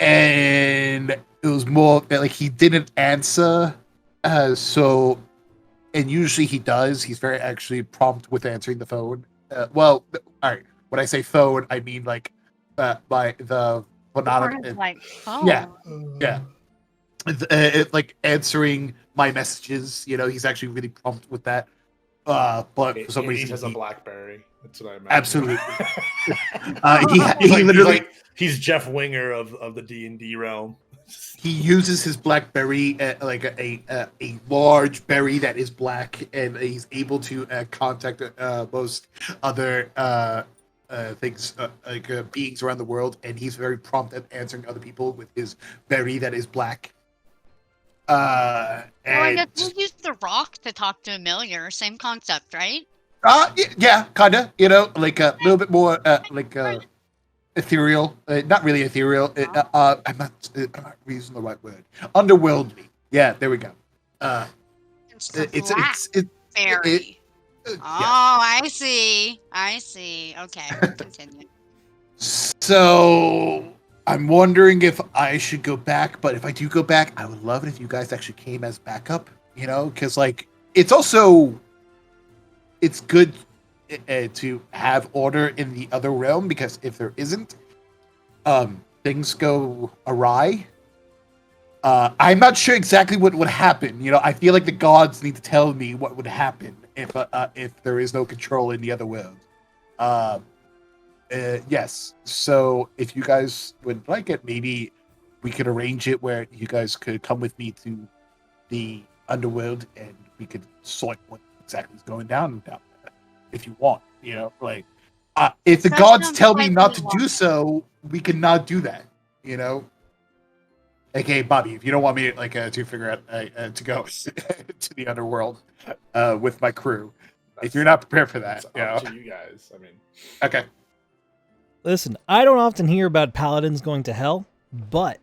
and it was more that he didn't answer. So, and usually he does. He's very actually prompt with answering the phone. Well, all right. When I say phone, I mean by the phone. Yeah. Answering my messages. He's actually really prompt with that. But for some reason, he has a BlackBerry. That's what I imagine. Absolutely. He literally he's Jeff Winger of the D&D realm. He uses his BlackBerry a large berry that is black, and he's able to contact most other things beings around the world, and he's very prompt at answering other people with his berry that is black. Well, I And guess we'll use the rock to talk to Amelia. Same concept, right? yeah, kinda. You know, like a little bit more ethereal. Not really ethereal. I'm not using the right word. Underworldly. Yeah, there we go. It's the It's black fairy. yes. I see. Okay, continue. So I'm wondering if I should go back, but if I do go back, I would love it if you guys actually came as backup, you know, because like it's good to have order in the other realm, because if there isn't, things go awry. I'm not sure exactly what would happen. You know, I feel like the gods need to tell me what would happen if there is no control in the other world. Yes. So if you guys would like it, maybe we could arrange it where you guys could come with me to the underworld, and we could sort what exactly is going down there, if you want. You know, like if the gods tell me not to do so, we cannot do that. You know. Okay, Bobby, if you don't want me to figure out to go to the underworld with my crew, if you're not prepared for that, up to you guys. I mean, okay. Listen, I don't often hear about paladins going to hell, but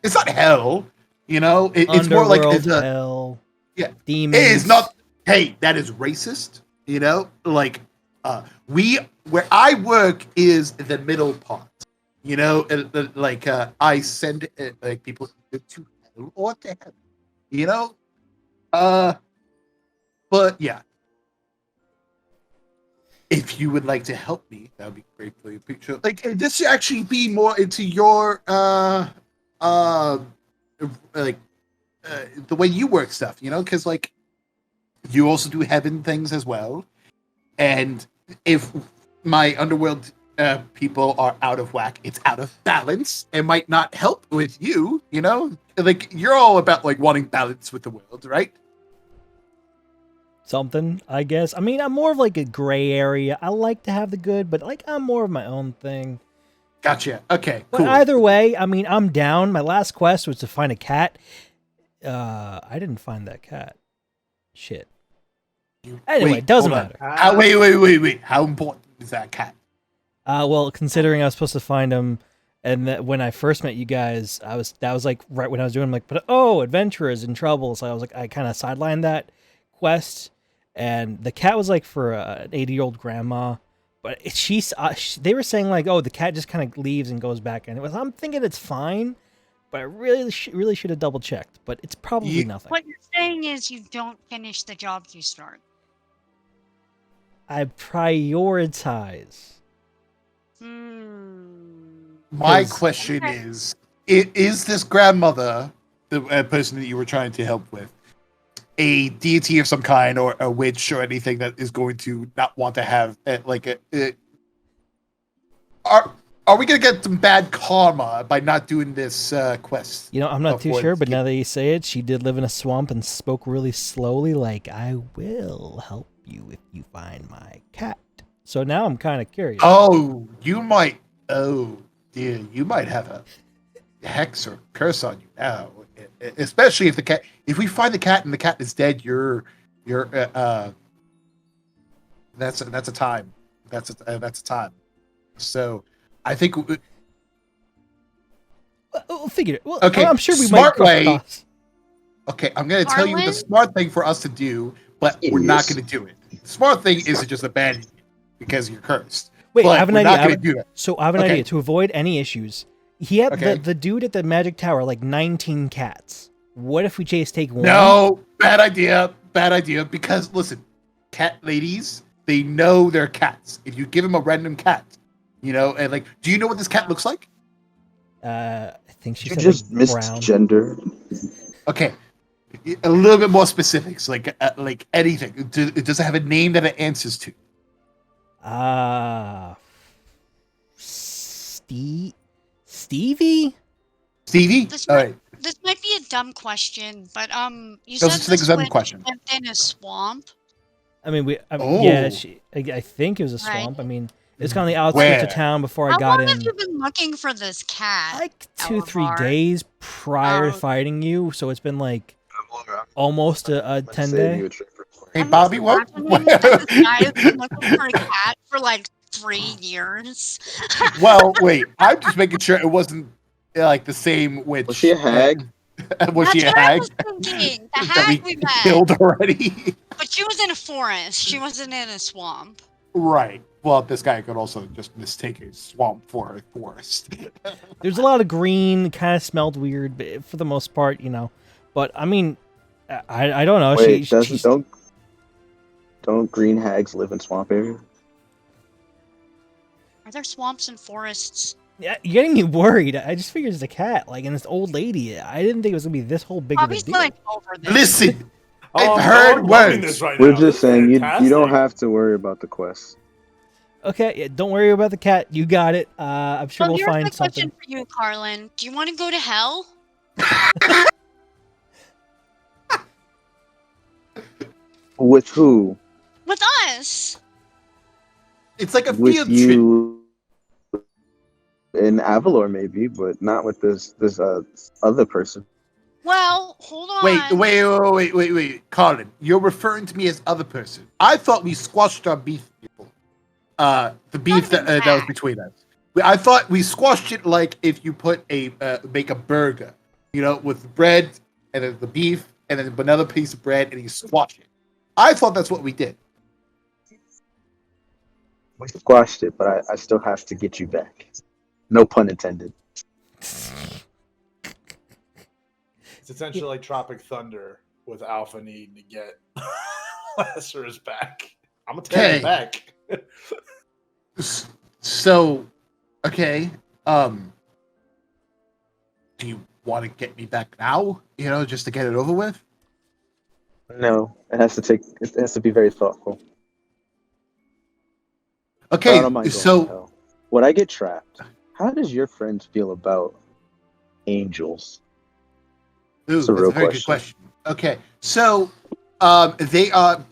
it's not hell. You know, it's more like it's hell. Yeah, demons. It is not. Hey, that is racist. You know, like where I work is the middle part. You know, like I send like people to hell or to heaven. You know, but yeah, if you would like to help me, that would be gratefully appreciated. Like this should actually be more into your the way you work stuff. You know, because like you also do heaven things as well, and if my underworld people are out of whack, it's out of balance, it might not help with you, you know? Like, you're all about, like, wanting balance with the world, right? Something, I guess. I mean, I'm more of, like, a gray area. I like to have the good, but, like, I'm more of my own thing. Gotcha. Okay, but cool. Either way, I mean, I'm down. My last quest was to find a cat. I didn't find that cat. Shit. Anyway, it doesn't matter. Wait. How important is that cat? Well, considering I was supposed to find him, and that when I first met you guys, that was like right when I was doing, like, but adventurer's in trouble. So I was like, I kind of sidelined that quest, and the cat was like for an 80-year-old grandma, but they were saying like, the cat just kind of leaves and goes back, and I'm thinking it's fine, but I really should have double checked, but it's probably nothing. What you're saying is you don't finish the jobs you start. I prioritize. My question is this grandmother, the person that you were trying to help with, a deity of some kind, or a witch, or anything that is going to not want to have are we going to get some bad karma by not doing this quest? You know, I'm not too sure, but now that you say it, she did live in a swamp and spoke really slowly, like, I will help you if you find my cat. So now I'm kind of curious. Oh, you might have a hex or curse on you now, especially if we find the cat and the cat is dead, that's a time. That's a time. So I think we'll figure it. Well, okay, I'm sure we smart might way. Okay, I'm going to tell you the smart thing for us to do, but we're not going to do it. The smart thing is to just abandon you because you're cursed. Wait, but I have an idea. Not going to do that. So I have an idea to avoid any issues. He had the dude at the magic tower, like 19 cats. What if we just take one? No, bad idea. Because listen, cat ladies, they know they're cats. If you give them a random cat, you know, and like, do you know what this cat looks like? I think she You said just like brown. misgender. Okay, a little bit more specifics, like anything. Does it have a name that it answers to? Stevie? Stevie? All right. This might be a dumb question, but you Doesn't said think this it's a dumb question. lived in a swamp. I mean, I think it was a swamp. I mean, It's kind of the outskirts of Where? town before I How got long have in. you been looking for this cat? Like 2-3 Elevar? days prior to Oh. fighting you, so it's been like almost a 10-day. Hey, I'm Bobby, just what? imagining that this guy has been looking for a cat for like 3 years. Well, wait. I'm just making sure it wasn't like the same witch. Was she a hag? Was she That's a what I hag? was thinking. The That we hag we met. killed already? But she was in a forest. She wasn't in a swamp. Right. Well, this guy could also just mistake a swamp for a forest. There's a lot of green, kind of smelled weird, but for the most part, But I mean, I don't know. Wait, she's, don't green hags live in swamp areas? Are there swamps and forests? yeah, you're getting me worried. I just figured it's a cat, like, and this old lady. I didn't think it was gonna be this whole big of a Bobby's deal. like over this. Listen, Oh, I've I'm heard loving words. this right We're now. just This is saying you fantastic. don't have to worry about the quest. Okay, yeah, don't worry about the cat. You got it. I'm sure So we'll here's my find question something. for you, Carlen. Do you want to go to hell? With who? With us? It's like a With field trip. you in Avalor, maybe, but not with this other person. Well, hold on. Wait, Carlen, you're referring to me as other person. I thought we squashed our beef people. The beef that was between us. I thought we squashed it like if you put make a burger, with bread and then the beef and then another piece of bread and you squash it. I thought that's what we did. We squashed it, but I still have to get you back. No pun intended. It's essentially like Tropic Thunder with Alpha needing to get Lazarus back. I'm gonna take him back. So, okay. Do you want to get me back now? Just to get it over with? No, it has to be very thoughtful. Okay, I don't mind going to hell. When I get trapped, how does your friends feel about angels? Ooh, That's a real very good question. Okay, so they are.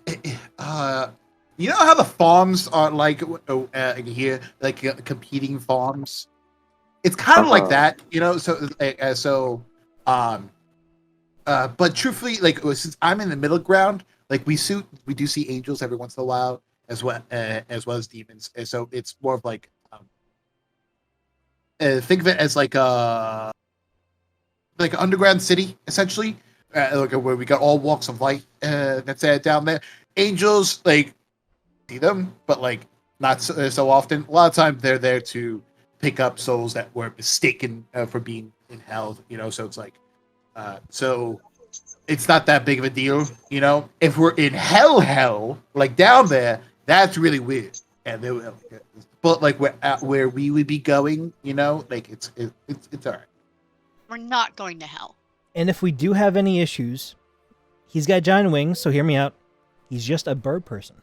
You know how the farms are like here, like competing farms. It's kind of like that, but truthfully, like since I'm in the middle ground, like we do see angels every once in a while, as well as demons. And so it's more of like think of it as like an underground city, essentially, where we got all walks of life that's down there. Angels, like, see them, but like not so often. A lot of times they're there to pick up souls that were mistaken for being in hell. So it's like, so it's not that big of a deal. If we're in hell, like down there, that's really weird. And but like where we would be going, like it's all right. We're not going to hell. And if we do have any issues, he's got giant wings, so hear me out. He's just a bird person.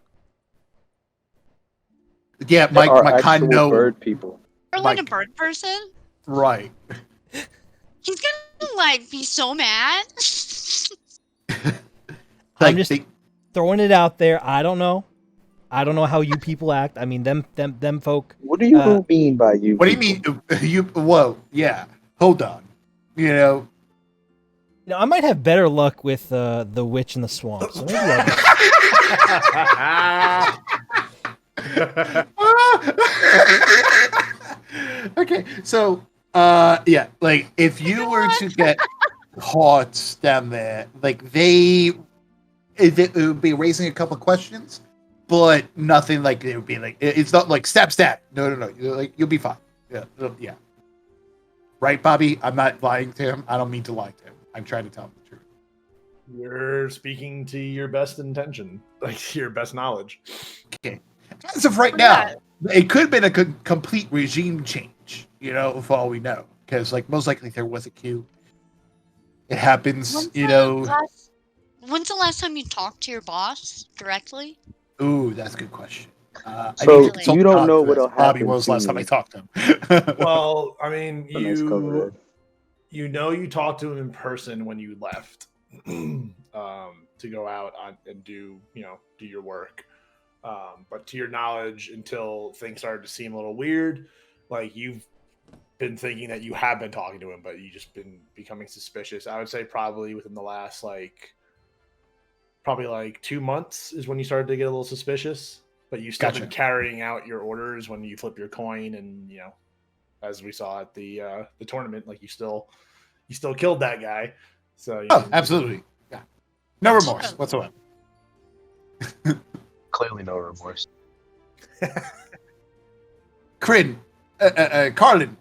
Yeah, There my are kind actual know. bird people. We're like a bird person? Right. He's gonna like be so mad. I'm just throwing it out there. I don't know how you people act. I mean, them folk. What do you mean by you? What do you mean? Whoa, yeah. Hold on. I might have better luck with the witch in the swamp. So maybe Okay, so yeah, like if you were to get caught down there, like it would be raising a couple of questions, but nothing like it would be like it's not like stab. No. You'll be fine. Yeah. Right, Bobby? I'm not lying to him. I don't mean to lie to him. I'm trying to tell him the truth. You're speaking to your best intention, like your best knowledge. Okay. As of right now, it could have been a complete regime change, for all we know. Because, like, most likely there was a queue. It happens, When's the last time you talked to your boss directly? Ooh, that's a good question. So you don't know what'll happen. Bobby, when was the last time I talked to him? Well, I mean, Nice you talked to him in person when you left to go out and do your work. But to your knowledge, until things started to seem a little weird, like you've been thinking that you have been talking to him, but you just been becoming suspicious. I would say probably within the last probably 2 months is when you started to get a little suspicious. But you've still been carrying out your orders when you flip your coin, and as we saw at the tournament, like you still killed that guy. So absolutely, yeah, no remorse whatsoever. Clearly, no remorse. Cren, Carlen,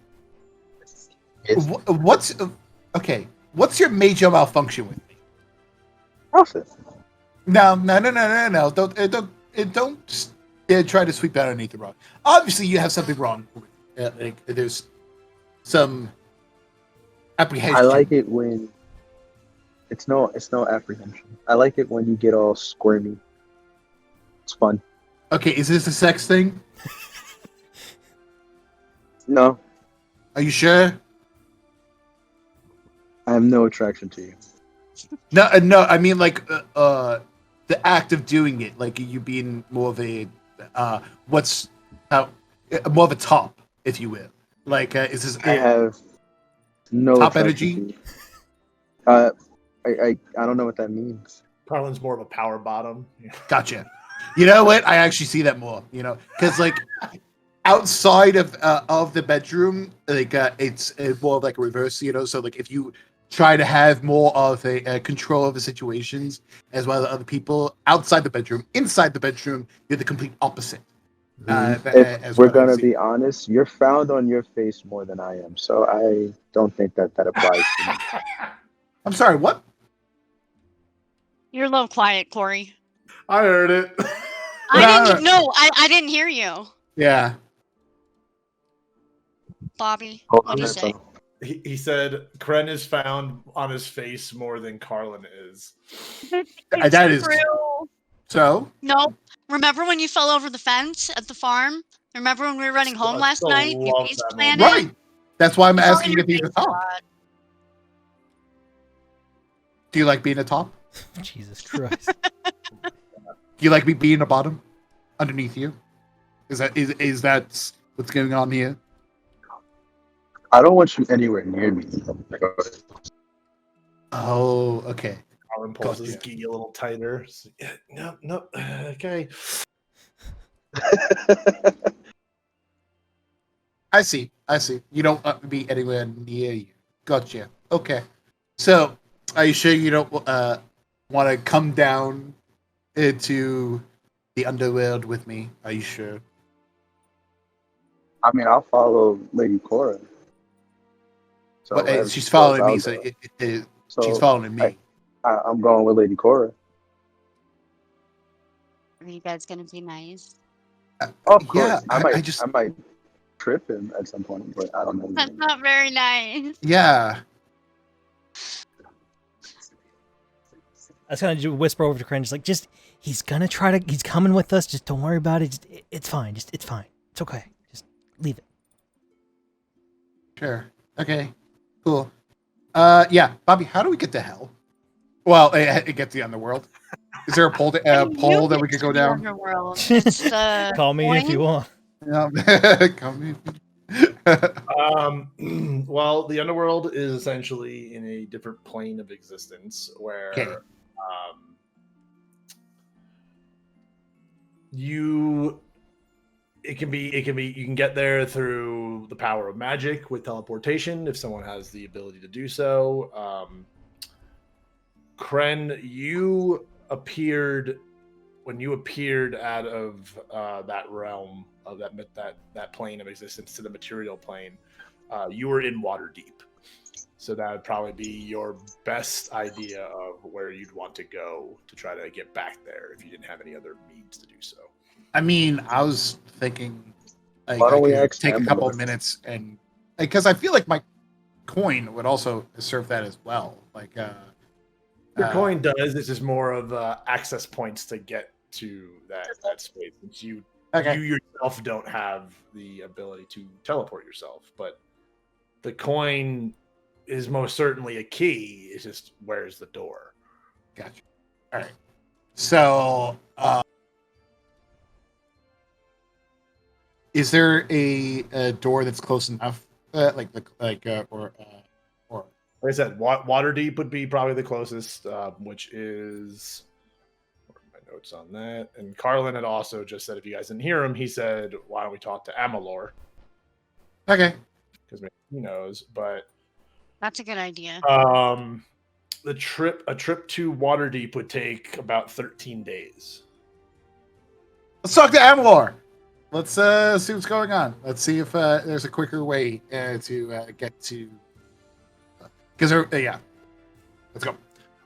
Yes. What's your major malfunction with me? Profit. No. Don't try to sweep that underneath the rug. Obviously, you have something wrong. There's some apprehension. I like it when it's no apprehension. I like it when you get all squirmy. It's fun. Okay, is this a sex thing? No, Are you sure? I have no attraction to you. No. I mean, the act of doing it, like you being more of a more of a top, if you will. Like, is this? I have no top attraction energy. to you. I don't know what that means. Carlin's more of a power bottom. Gotcha. You know what? I actually see that more. Because outside of the bedroom, it's more like a reverse. So if you try to have more of a control of the situations as well as other people outside the bedroom, inside the bedroom, you're the complete opposite. If we're gonna be honest, you're found on your face more than I am, so I don't think that applies to me. I'm sorry. What? You're a little quiet, Corey. I heard it. I didn't hear you. Yeah. Bobby, Hold what do you on, say? He said Cren is found on his face more than Carlen is. That is true. So? No. Remember when you fell over the fence at the farm? Remember when we were running home last night? You love face that planted? Right. That's why I'm You fell asking on if he's your a face a top. lot. Do you like being a top? Jesus Christ. Do you like me being a bottom? Underneath you? Is that what's going on here? I don't want you anywhere near me. Oh, okay. Carlen pulls his Gotcha. gi a little tighter. No, okay. I see. You don't want to be anywhere near you. Gotcha. Okay. So, are you sure you don't want to come down into the underworld with me? Are you sure? I mean, I'll follow Lady Cora. So But wherever she's she following me, goes, so I'll go. she's following me. I'm going with Lady Cora. Are you guys gonna be nice? Of course, Yeah, I just might trip him at some point, but I don't know. That's not very nice. yeah. I was gonna whisper over to Cren, he's coming with us. Just don't worry about it. It's fine. It's fine. It's okay. Just leave it. Sure. Okay. Cool. Yeah, Bobby, how do we get to hell? Well, it gets the underworld. Is there a pole that we could go down? Underworld. It's the Call me if you want. Call me. Well, the underworld is essentially in a different plane of existence where you can get there through the power of magic with teleportation if someone has the ability to do so. Cren, you appeared out of that realm of that plane of existence to the material plane. You were in Waterdeep, so that would probably be your best idea of where you'd want to go to try to get back there if you didn't have any other means to do so. I mean, I was thinking Why don't we take a couple of minutes and because I feel like my coin would also serve that as well. Like your coin does. It's just more of access points to get to that space. Since you yourself don't have the ability to teleport yourself, but the coin is most certainly a key. It's just where's the door? Gotcha. All right. So Is there a door that's close enough? Or Like I said, Waterdeep would be probably the closest, which is what are my notes on that. And Carlen had also just said, if you guys didn't hear him, he said, "Why don't we talk to Amalor?" okay. Because maybe he knows. But That's a good idea. a trip to Waterdeep would take about 13 days. Let's talk to Amalor. Let's see what's going on. Let's see if there's a quicker way to get to. Because let's go.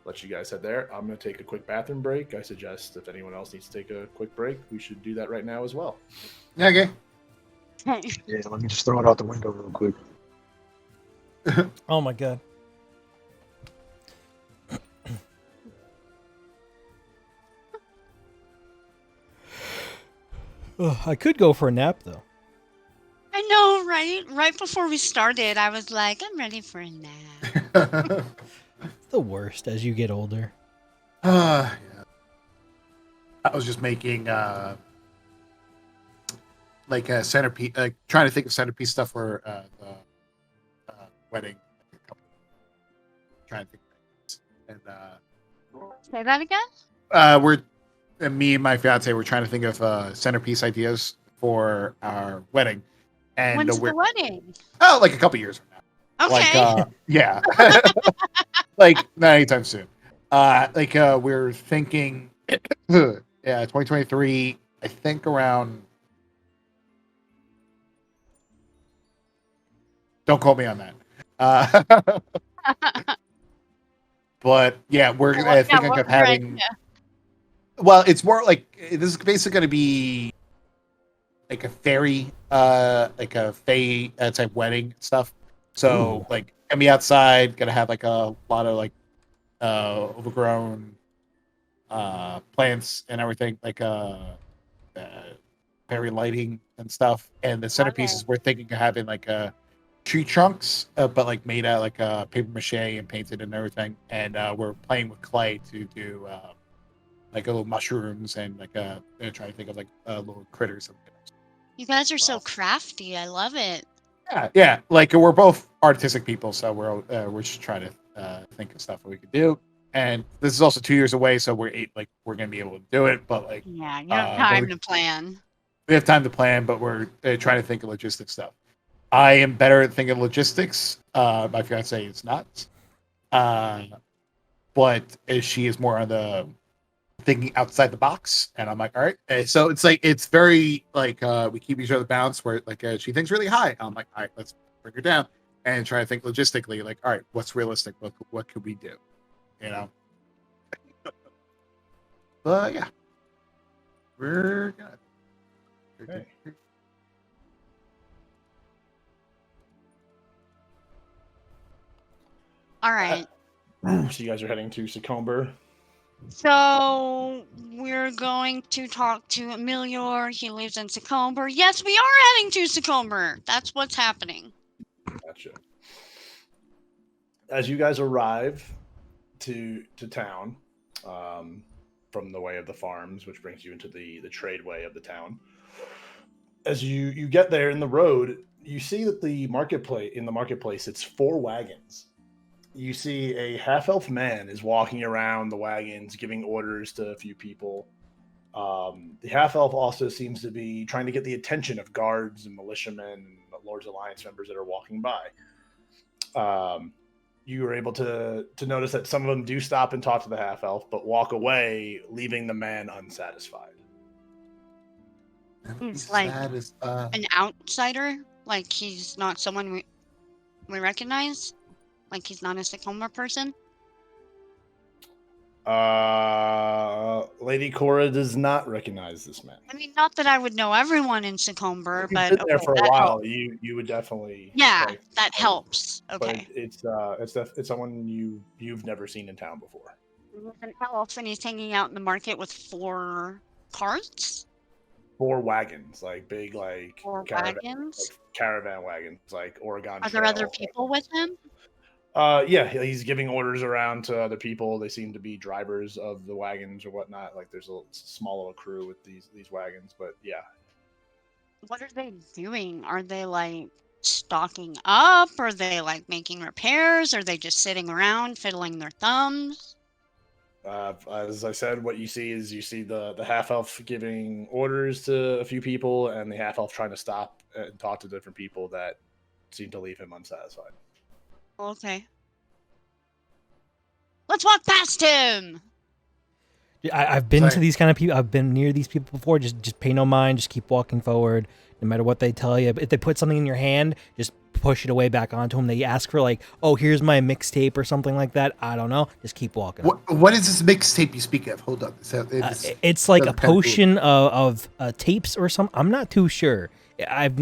Let you guys head there. I'm going to take a quick bathroom break. I suggest if anyone else needs to take a quick break, we should do that right now as well. Yeah, okay. Yeah, let me just throw it out the window real quick. Oh my god. Ugh, I could go for a nap though. I know, right? Right before we started, I was like, I'm ready for a nap. It's the worst as you get older. Yeah. I was just making like a centerpiece, trying to think of centerpiece stuff for the wedding. Trying to think, and Say that again? me and my fiance were trying to think of centerpiece ideas for our wedding. And When's the wedding? Oh, like a couple years from now. Okay. Like, yeah. Like, not anytime soon. We're thinking, yeah, 2023, I think around. Don't quote me on that. But yeah, we're thinking of having. Well, it's more like this is basically going to be like a fairy, like a fae type wedding stuff. So like, gonna be outside, gonna have like a lot of like overgrown plants and everything, like fairy lighting and stuff. And the centerpieces we're thinking of having like tree trunks, but like made out like paper mache and painted and everything. And we're playing with clay to do like little mushrooms and like trying to think of like little critters. You guys are so crafty. I love it. Yeah. Like we're both artistic people, so we're just trying to think of stuff that we could do. And this is also 2 years away, so we're gonna be able to do it. But like, yeah, you have time to plan. We have time to plan, but we're trying to think of logistic stuff. I am better at thinking logistics. My fiance is not, but she is more on the thinking outside the box, and I'm like, all right. So it's like it's very like we keep each other balanced. Where like she thinks really high, I'm like, all right, let's bring her down and try to think logistically. Like, all right, what's realistic? What could we do? You know. But yeah, we're good. Okay. All right. So you guys are heading to Succomber. So we're going to talk to Emilior. He lives in Succomber. Yes, we are heading to Succomber. That's what's happening. Gotcha. As you guys arrive to town from the way of the farms, which brings you into the trade way of the town, as you get there in the road, you see that the marketplace it's 4 wagons. You see a half-elf man is walking around the wagons, giving orders to a few people. The half-elf also seems to be trying to get the attention of guards and militiamen and Lord's Alliance members that are walking by. You are able to notice that some of them do stop and talk to the half-elf, but walk away, leaving the man unsatisfied. He's like an outsider. Like he's not someone we recognize. Like he's not a Succomber person. Lady Cora does not recognize this man. I mean, not that I would know everyone in Succomber, but been there for a while. Helps. You would definitely. Yeah, that helps. Okay. But it's someone you've never seen in town before. He's an elf, and he's hanging out in the market with 4 carts. 4 wagons, like big, like 4 caravan, wagons. like caravan wagons, like Oregon. Are there other people with him? Yeah, he's giving orders around to other people. They seem to be drivers of the wagons or whatnot. Like there's a small little crew with these wagons, but yeah. what are they doing? Are they like stocking up? Are they like making repairs? Are they just sitting around fiddling their thumbs? As I said, what you see is the half elf giving orders to a few people, and the half elf trying to stop and talk to different people that seem to leave him unsatisfied. Okay. Let's walk past him. I've been to these kind of people. I've been near these people before. Just pay no mind. Just keep walking forward, no matter what they tell you. If they put something in your hand, just push it away back onto them. They ask for like, oh, here's my mixtape or something like that. I don't know. Just keep walking. What is this mixtape you speak of? Hold up. It's like a potion of tapes or something. I'm not too sure. I've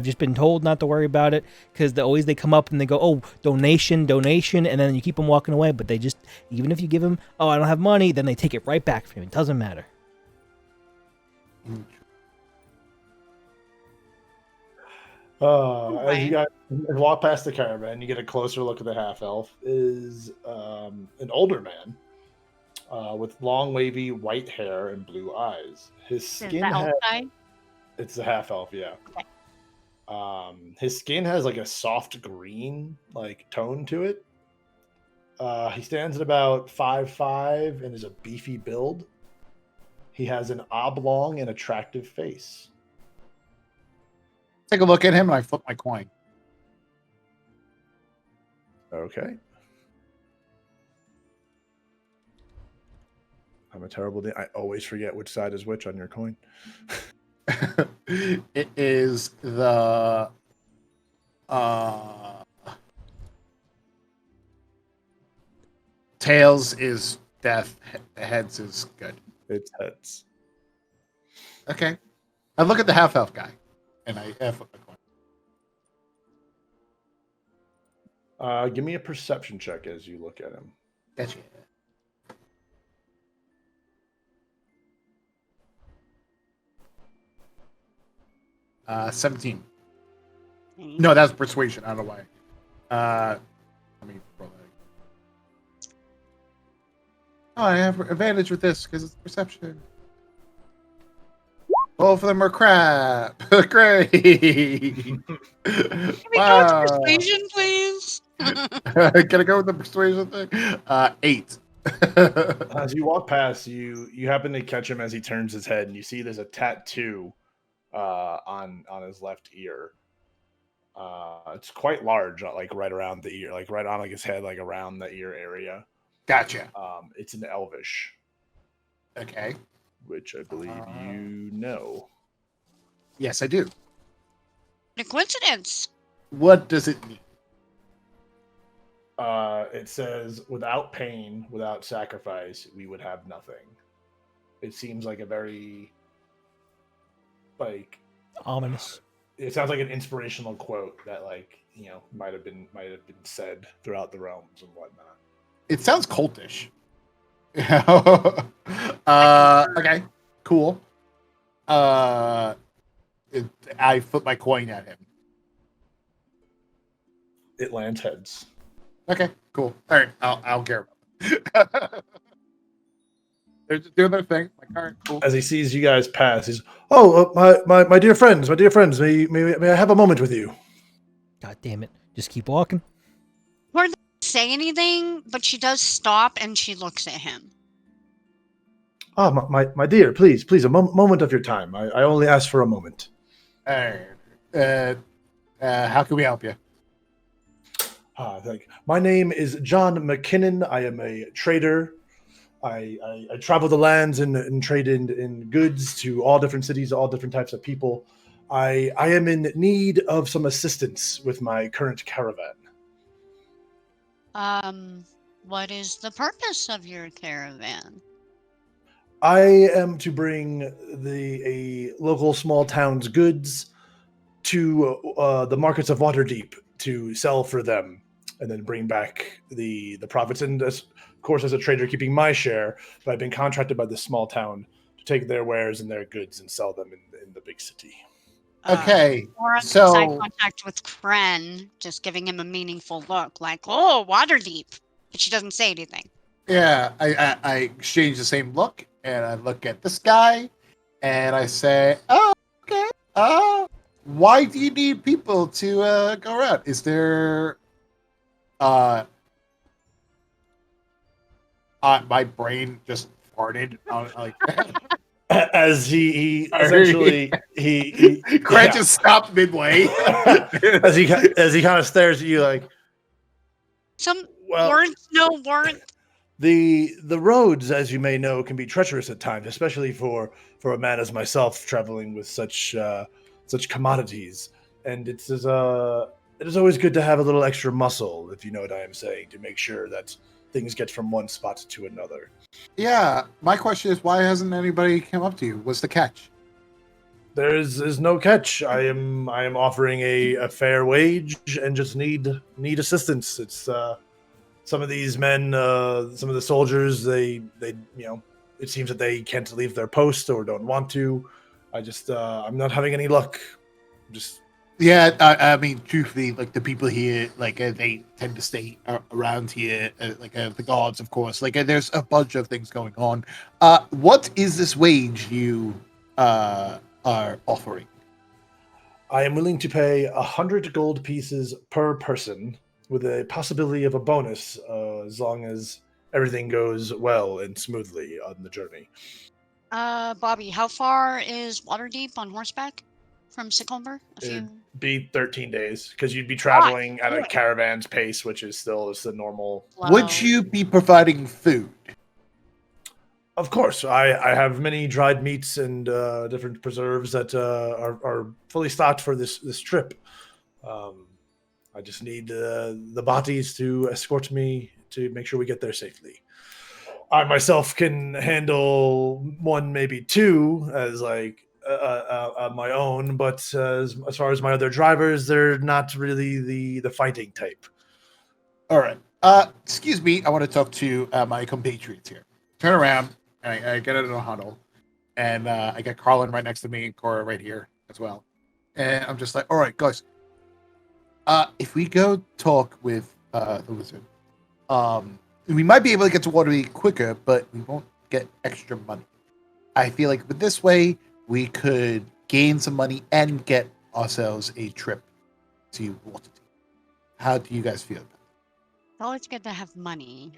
just been told not to worry about it because they come up and they go, oh, donation, and then you keep them walking away. But they just, even if you give them, oh, I don't have money, then they take it right back from you. It doesn't matter. As you guys walk past the caravan, you get a closer look at the half elf. Is an older man with long, wavy white hair and blue eyes. His skin it's a half elf, yeah. Okay. His skin has like a soft green like tone to it. He stands at about 5'5" and is a beefy build. He has an oblong and attractive face. Take a look at him and I flip my coin. Okay. I'm a terrible I always forget which side is which on your coin. It is the tails is death, heads is good. It's heads. Okay. I look at the half elf guy and I flip my coin. Give me a perception check as you look at him. Gotcha. 17. No, that's persuasion. I don't know why. Let me roll that. Oh, I have advantage with this because it's perception. Both of them are crap. Great. Can we go with persuasion, please? Can I go with the persuasion thing? 8. As you walk past, you happen to catch him as he turns his head, and you see there's a tattoo on his left ear. It's quite large, like right around the ear, like right on like his head, like around the ear area. Gotcha. It's an Elvish. Okay. Which I believe you know. Yes, I do. A coincidence. What does it mean? It says, without pain, without sacrifice, we would have nothing. It seems like a very like ominous. It sounds like an inspirational quote that, like, you know, might have been said throughout the realms and whatnot. It sounds cultish. Okay, cool. I flip my coin at him. It lands heads. Okay, cool. All right, I'll care about it. They're just doing their thing. Like, all right, cool. As he sees you guys pass, he's, my dear friends, may I have a moment with you? God damn it! Just keep walking. Or they say anything, but she does stop and she looks at him. My dear, please, a moment of your time. I only ask for a moment. All right. How can we help you? My name is John McKinnon. I am a trader. I travel the lands and trade in goods to all different cities, all different types of people. I am in need of some assistance with my current caravan. What is the purpose of your caravan? I am to bring a local small town's goods to the markets of Waterdeep to sell for them, and then bring back the profits. And of course, as a trader, keeping my share, but I've been contracted by this small town to take their wares and their goods and sell them in the big city. Okay, or so eye contact with Cren, just giving him a meaningful look, like, "Oh, Waterdeep," but she doesn't say anything. Yeah, I exchange the same look, and I look at this guy, and I say, "Oh, okay, Why do you need people to go around? Is there my brain just farted. Like as he essentially he Cren just stopped midway. as he kind of stares at you like, Some well, warrants, no warrant. the roads, as you may know, can be treacherous at times, especially for a man as myself traveling with such commodities. And it is always good to have a little extra muscle, if you know what I am saying, to make sure that things get from one spot to another. Yeah, my question is, why hasn't anybody come up to you? What's the catch? There is no catch. I am offering a fair wage and just need assistance. It's some of these men, some of the soldiers, they it seems that they can't leave their post or don't want to. I'm not having any luck. Yeah, I mean, truthfully, like the people here, like they tend to stay around here, the guards, of course. Like there's a bunch of things going on. What is this wage you are offering? I am willing to pay 100 gold pieces per person, with a possibility of a bonus as long as everything goes well and smoothly on the journey. Bobby, how far is Waterdeep on horseback from Sycamore? It'd be 13 days because you'd be traveling at a really? caravan's pace, which is still the normal. Would you be providing food? Of course, I have many dried meats and different preserves that are fully stocked for this trip. I just need the bodies to escort me to make sure we get there safely. I myself can handle one, maybe two, as like my own, but as far as my other drivers, they're not really the fighting type. All right. Excuse me. I want to talk to my compatriots here. Turn around. And I get into a huddle, and I got Carlen right next to me and Cora right here as well. And I'm just like, all right, guys. If we go talk with the wizard, we might be able to get to Waterdeep quicker, but we won't get extra money. I feel like with this way, we could gain some money and get ourselves a trip to Waterdeep. How do you guys feel about it? It's always good to have money.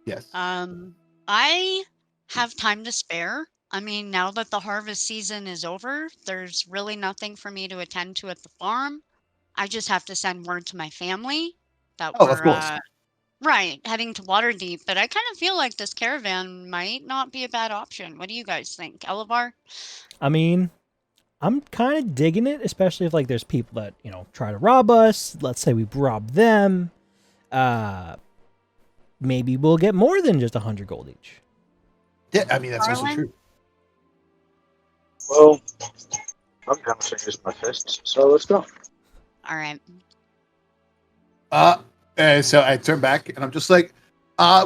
Yes. I have time to spare. I mean, now that the harvest season is over, there's really nothing for me to attend to at the farm. I just have to send word to my family that of course. Heading to Waterdeep. But I kind of feel like this caravan might not be a bad option. What do you guys think, Elevar? I mean, I'm kind of digging it, especially if like there's people that try to rob us. Let's say we rob them. Maybe we'll get more than just 100 gold each. Yeah, I mean that's also true. Well, I'm gonna use my fists, so let's go. All right. So I turn back and I'm just like,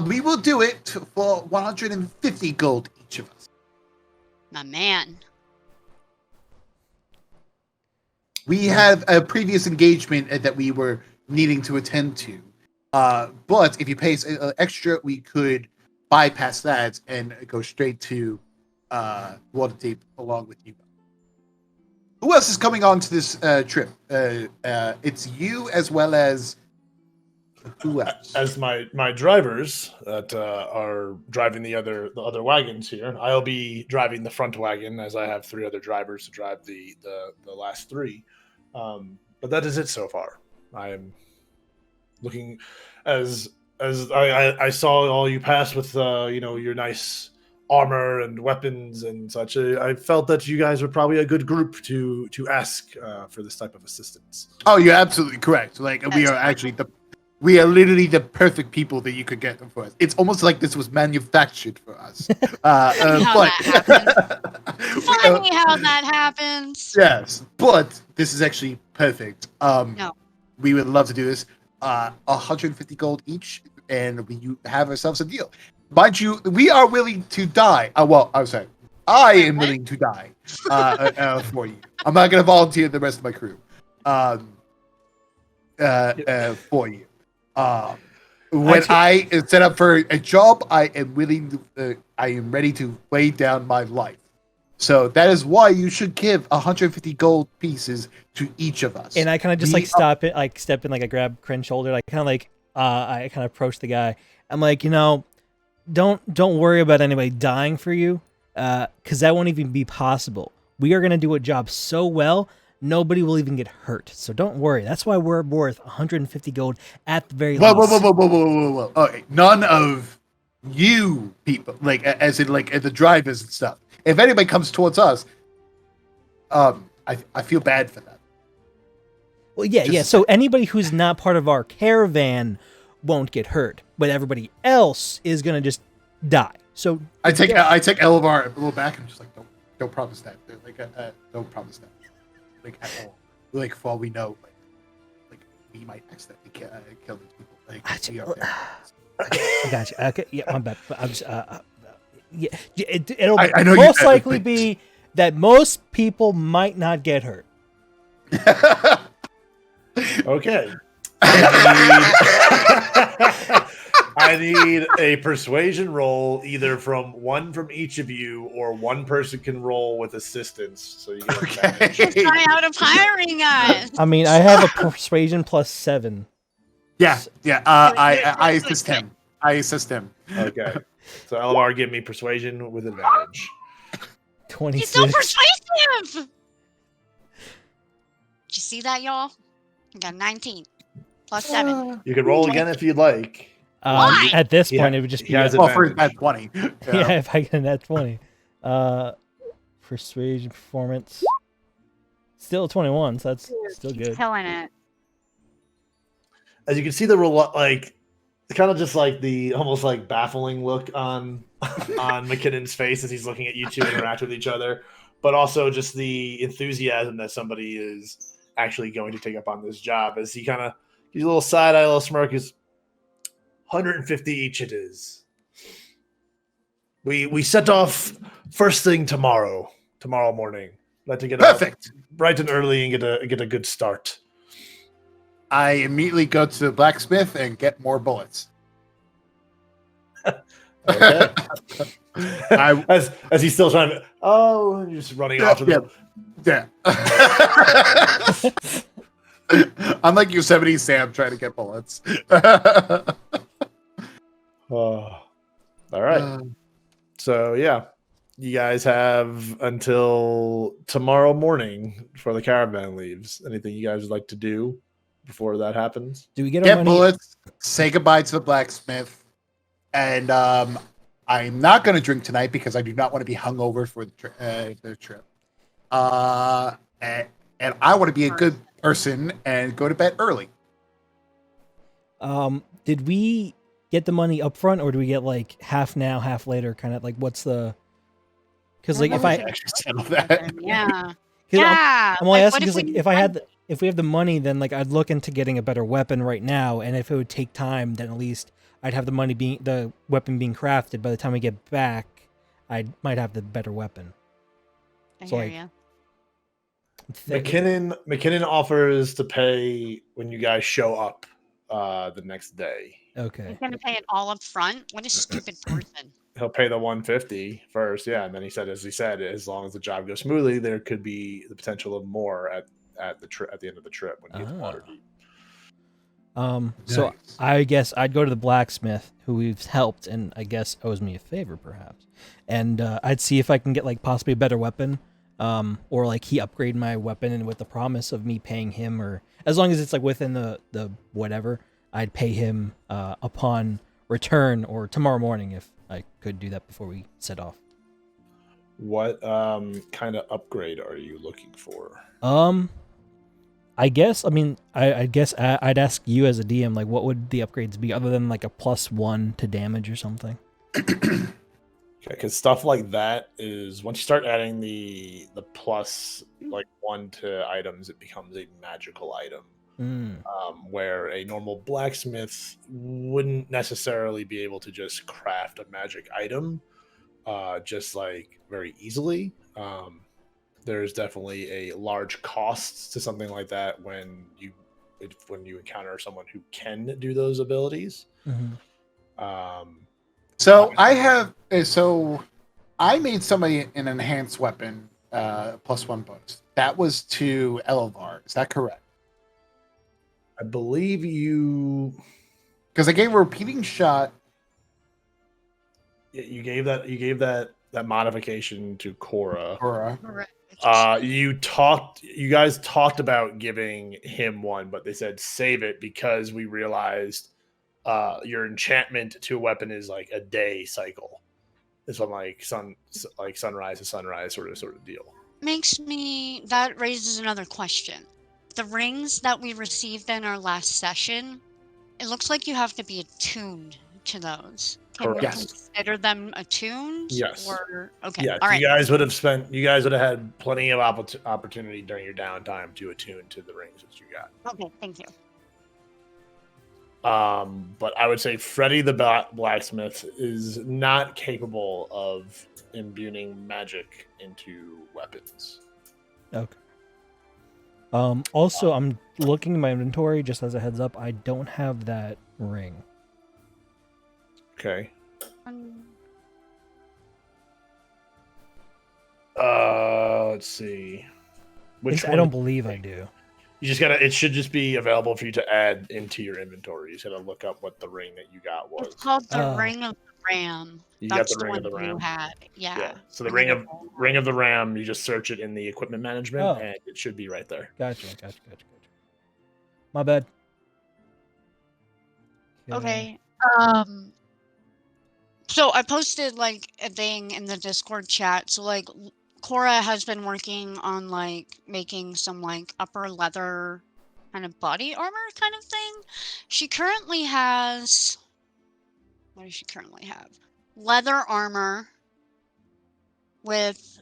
we will do it for 150 gold each of us. My man. We have a previous engagement that we were needing to attend to. But if you pay extra, we could bypass that and go straight to Waterdeep along with you. Who else is coming on to this trip? It's you as well as who else? As my drivers that are driving the other wagons here. I'll be driving the front wagon as I have 3 other drivers to drive the last 3. But that is it so far. I am looking as I saw all you pass with your nice armor and weapons and such. I felt that you guys were probably a good group to ask for this type of assistance. Oh, you're absolutely correct. Like we are literally the perfect people that you could get for us. It's almost like this was manufactured for us. Funny how that happens. Yes, but this is actually perfect. No. We would love to do this. 150 gold each, and we have ourselves a deal. Mind you, we are willing to die. Well, I'm sorry. I am willing to die for you. I'm not going to volunteer the rest of my crew for you. When I set up for a job, I am willing to. I am ready to lay down my life So that is why you should give 150 gold pieces to each of us. And I kind of just step in, like I grab Cren's shoulder, like kind of I kind of approach the guy. I'm like, don't worry about anybody dying for you, because that won't even be possible. We are gonna do a job so well, nobody will even get hurt. So don't worry. That's why we're worth 150 gold at the very least. Whoa. Okay, none of you people, like as in like the drivers and stuff. If anybody comes towards us, I feel bad for them. Well, yeah. So anybody who's not part of our caravan won't get hurt, but everybody else is gonna just die. So I take Elvar a little back and I'm just like, don't promise that. Like, don't promise that. Like at all. Like for all we know, like we might accidentally kill these people. Like we are I got you. Okay, yeah, I'm bad. I'm just, yeah, it'll I know most likely be that most people might not get hurt. Okay. I need a persuasion roll, either from each of you, or one person can roll with assistance. So you get okay. Try out of hiring us. I mean, I have a persuasion +7. Yeah. I assist him. Okay. So Elvar, give me persuasion with advantage. 26. He's so persuasive. Did you see that, y'all? I got 19 +7. You can roll again if you'd like. Why? At this point, it would just be for that 20. Yeah, if I get that 20. Persuasion, performance. Still 21, so that's still good. Killing it. As you can see, the kind of just like the almost like baffling look on McKinnon's face as he's looking at you two interact with each other, but also just the enthusiasm that somebody is actually going to take up on this job. As he kind of gives a little side eye, a little smirk, is 150 each. It is. We set off first thing tomorrow morning. Like to get perfect, bright and early and get a good start. I immediately go to the blacksmith and get more bullets. Okay. As he's still trying to, you're just running off. Yeah. I'm like Yosemite Sam trying to get bullets. All right. So yeah, you guys have until tomorrow morning before the caravan leaves. Anything you guys would like to do before that happens? Do we get money? Bullets? Say goodbye to the blacksmith, and I'm not going to drink tonight because I do not want to be hungover for the trip. And I want to be a good person and go to bed early. Did we get the money up front, or do we get like half now, half later? Kind of like what's the? Because like if I actually settle that, yeah. I'm only asking because like if we have the money, then like I'd look into getting a better weapon right now, and if it would take time, then at least I'd have the weapon being crafted. By the time we get back, I might have the better weapon. I hear you. McKinnon offers to pay when you guys show up the next day. Okay. He's gonna pay it all up front. What a stupid person. He'll pay the 150 first, yeah, and then he said, as long as the job goes smoothly, there could be the potential of more at the end of the trip when you get the water deep. So I guess I'd go to the blacksmith who we've helped and I guess owes me a favor perhaps. And I'd see if I can get like possibly a better weapon. Or like he upgrade my weapon and with the promise of me paying him, or as long as it's like within the whatever, I'd pay him upon return or tomorrow morning if I could do that before we set off. What kind of upgrade are you looking for? I guess I'd ask you as a DM, like what would the upgrades be other than like a +1 to damage or something? Okay, because stuff like that is once you start adding the plus like 1 to items, it becomes a magical item. Where a normal blacksmith wouldn't necessarily be able to just craft a magic item just like very easily. There's definitely a large cost to something like that when you encounter someone who can do those abilities. So I have I made somebody an enhanced weapon, +1 bonus. That was to Elevar. Is that correct? I believe you. Because I gave a repeating shot. You gave that modification to Cora. Cora. You guys talked about giving him one, but they said save it because we realized your enchantment to a weapon is like a day cycle. It's from like sunrise to sunrise sort of deal. That raises another question. The rings that we received in our last session, it looks like you have to be attuned to those. Can we consider them attuned? Yes. Okay. Yeah. All right. You guys would have had plenty of opportunity during your downtime to attune to the rings that you got. Okay. Thank you. But I would say Freddy the blacksmith is not capable of imbuing magic into weapons. Okay. Also, I'm looking in my inventory just as a heads up. I don't have that ring. Okay. Let's see. I don't believe I do. You just gotta. It should just be available for you to add into your inventory. You just gotta look up what the ring that you got was. It's called the Ring of the Ram. That's the ring of the ram. You had. Yeah. So the ring of the ram. You just search it in the equipment management, and it should be right there. Gotcha. My bad. Okay. So I posted like a thing in the Discord chat. So like Cora has been working on like making some like upper leather kind of body armor kind of thing. She currently has, what does she currently have? Leather armor with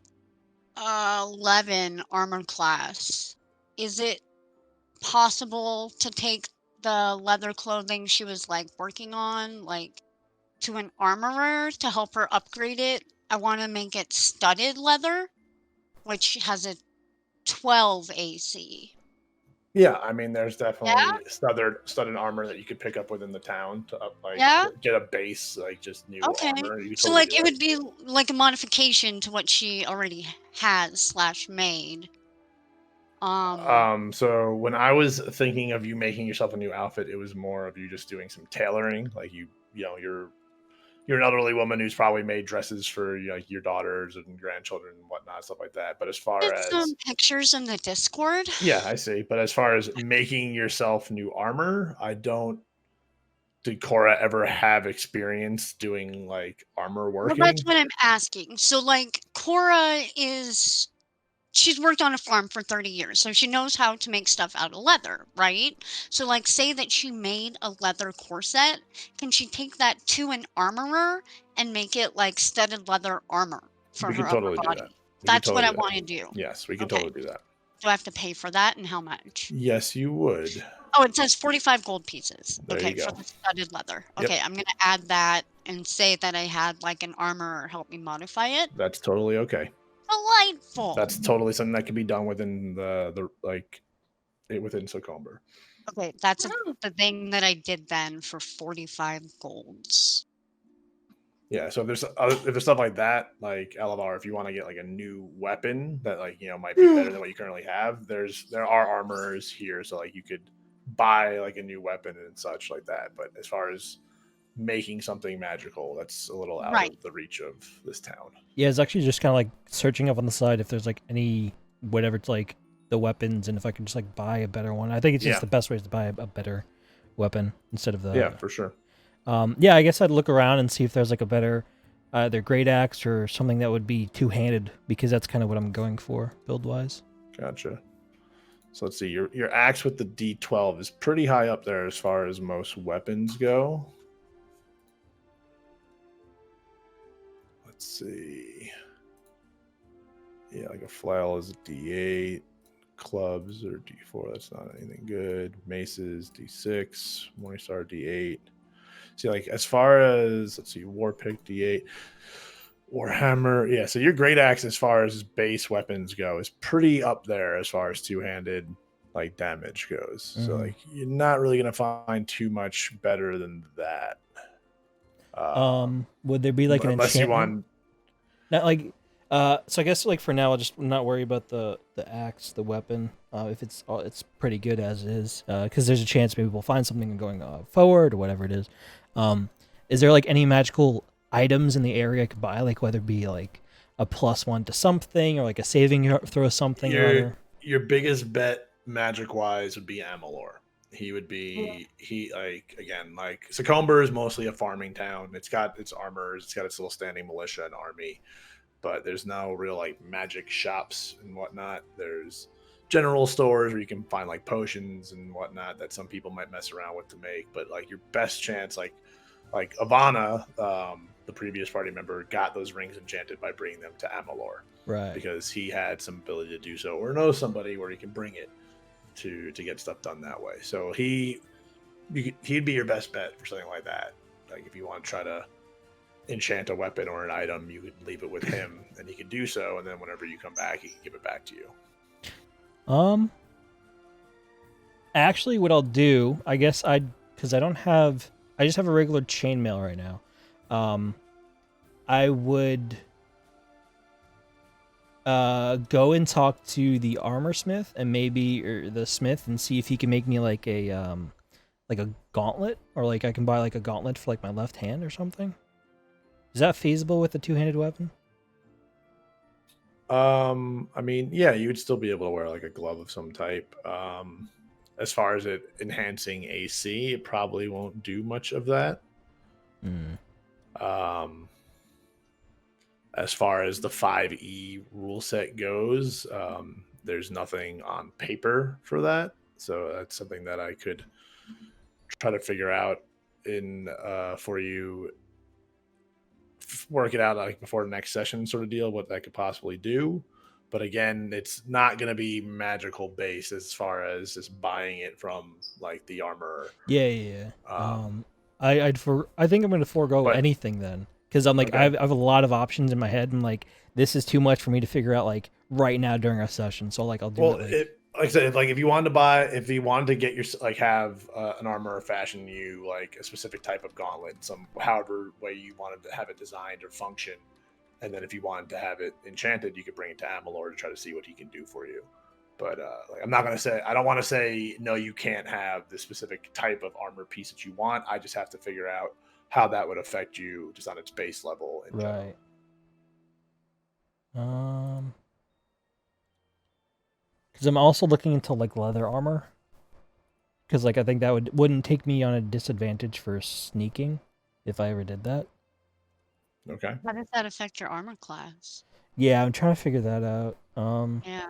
11 armor class. Is it possible to take the leather clothing she was like working on like to an armorer to help her upgrade it? I want to make it studded leather, which has a 12 AC. Yeah, I mean, there's definitely studded armor that you could pick up within the town to get a base, like just new armor. So like it would be like a modification to what she already has / made. So when I was thinking of you making yourself a new outfit, it was more of you just doing some tailoring. Like you're an elderly woman who's probably made dresses for your daughters and grandchildren and whatnot, stuff like that. But as far as some pictures in the Discord, yeah, I see. But as far as making yourself new armor, did Cora ever have experience doing like armor working? Well, that's what I'm asking. So like Cora she's worked on a farm for 30 years, so she knows how to make stuff out of leather, right? So like say that she made a leather corset, can she take that to an armorer and make it like studded leather armor for her upper body? That's what I want to do. Yes, we can totally do that. Do I have to pay for that, and how much? Yes, you would. Oh, it says 45 gold pieces. There you go. For the studded leather. Okay, I'm going to add that and say that I had like an armorer help me modify it. That's totally okay. Delightful. That's totally something that can be done within within Socomber. Okay, that's the thing that I did then for 45 golds. Yeah, so if there's stuff like that, like Elevar, if you want to get like a new weapon that might be better than what you currently have, there are armorers here, so like you could buy like a new weapon and such like that. But as far as making something magical, that's a little out of the reach of this town. Yeah, it's actually just kind of like searching up on the side if there's like any whatever it's like the weapons, and if I can just like buy a better one. I think it's just the best way is to buy a better weapon instead of the. Yeah, for sure. I guess I'd look around and see if there's like a better either great axe or something that would be two-handed, because that's kind of what I'm going for build wise. Gotcha. So let's see, your axe with the D12 is pretty high up there as far as most weapons go. Let's see. Yeah, like a flail is a D8. Clubs are D4. That's not anything good. Maces, D6. Morningstar, D8. See, like as far as, let's see, War Pick, D8. Warhammer. Yeah, so your great axe as far as base weapons go is pretty up there as far as two-handed like damage goes. Mm-hmm. So like you're not really going to find too much better than that. Would there be like an unless enchantment? Not like, so I guess like for now, I'll just not worry about the axe, the weapon. If it's pretty good as is, because there's a chance maybe we'll find something going forward or whatever it is. Is there like any magical items in the area I could buy, like whether it be like a +1 to something or like a saving throw something or other? Your biggest bet magic wise would be Amalur. He like again like Sacomber is mostly a farming town. It's got its armors, it's got its little standing militia and army, but there's no real like magic shops and whatnot. There's general stores where you can find like potions and whatnot that some people might mess around with to make. But like your best chance, like Ivana, the previous party member, got those rings enchanted by bringing them to Amalur, Right. because he had some ability to do so, or knows somebody where he can bring it to get stuff done that way. So he'd be your best bet for something like that. Like if you want to try to enchant a weapon or an item, you could leave it with him, and he can do so, and then whenever you come back, he can give it back to you. Actually, what I'll do, I guess because I just have a regular chainmail right now. I would go and talk to the armor smith and or the smith and see if he can make me like a gauntlet, or like I can buy like a gauntlet for like my left hand or something. Is that feasible with a two-handed weapon? I mean, yeah, you would still be able to wear like a glove of some type. As far as it enhancing AC, it probably won't do much of that. As far as the 5e rule set goes, there's nothing on paper for that, so that's something that I could try to figure out for you, work it out like before the next session sort of deal, what that could possibly do. But again, it's not going to be magical based as far as just buying it from like the armor. Yeah. I think I'm going to forego anything then, because I'm like, okay. I have a lot of options in my head, and like this is too much for me to figure out like right now during our session. So like I'll do it. Like I said, like if you wanted to get your like have an armor or fashion you like a specific type of gauntlet, however way you wanted to have it designed or function, and then if you wanted to have it enchanted, you could bring it to Amalur to try to see what he can do for you. But like I don't want to say no, you can't have the specific type of armor piece that you want. I just have to figure out how that would affect you just on its base level. Right. Because I'm also looking into like leather armor. Because like I think that wouldn't take me on a disadvantage for sneaking if I ever did that. Okay. How does that affect your armor class? Yeah, I'm trying to figure that out. Yeah.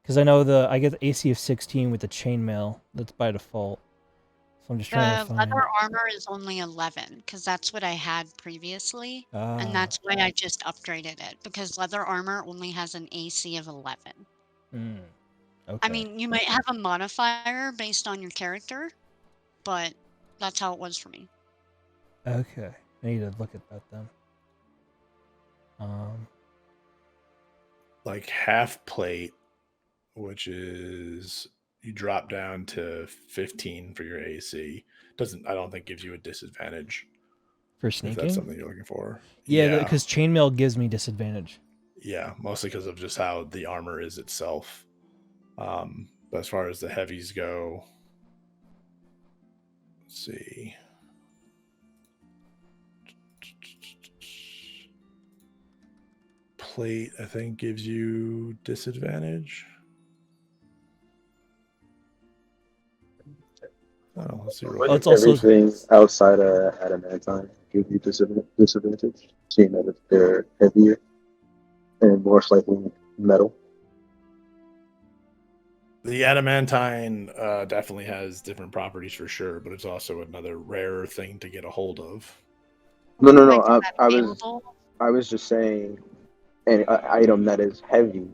Because I know I get the AC of 16 with the chainmail. That's by default. So I'm just trying to find. Leather armor is only 11, because that's what I had previously, and that's why I just upgraded it, because leather armor only has an AC of 11. Okay. I mean, you might have a modifier based on your character, but that's how it was for me. Okay. I need to look at that then. Like half plate, which is you drop down to 15 for your AC. I don't think gives you a disadvantage for sneaking. If that's something you're looking for. Yeah, because chainmail gives me disadvantage. Yeah, mostly because of just how the armor is itself. But as far as the heavies go, let's see. Plate, I think, gives you disadvantage. Oh, let's see. Well, it's everything outside of adamantine gives you disadvantage, seeing that if they're heavier and more likely metal. The adamantine definitely has different properties for sure, but it's also another rarer thing to get a hold of. No. I was just saying an item that is heavy.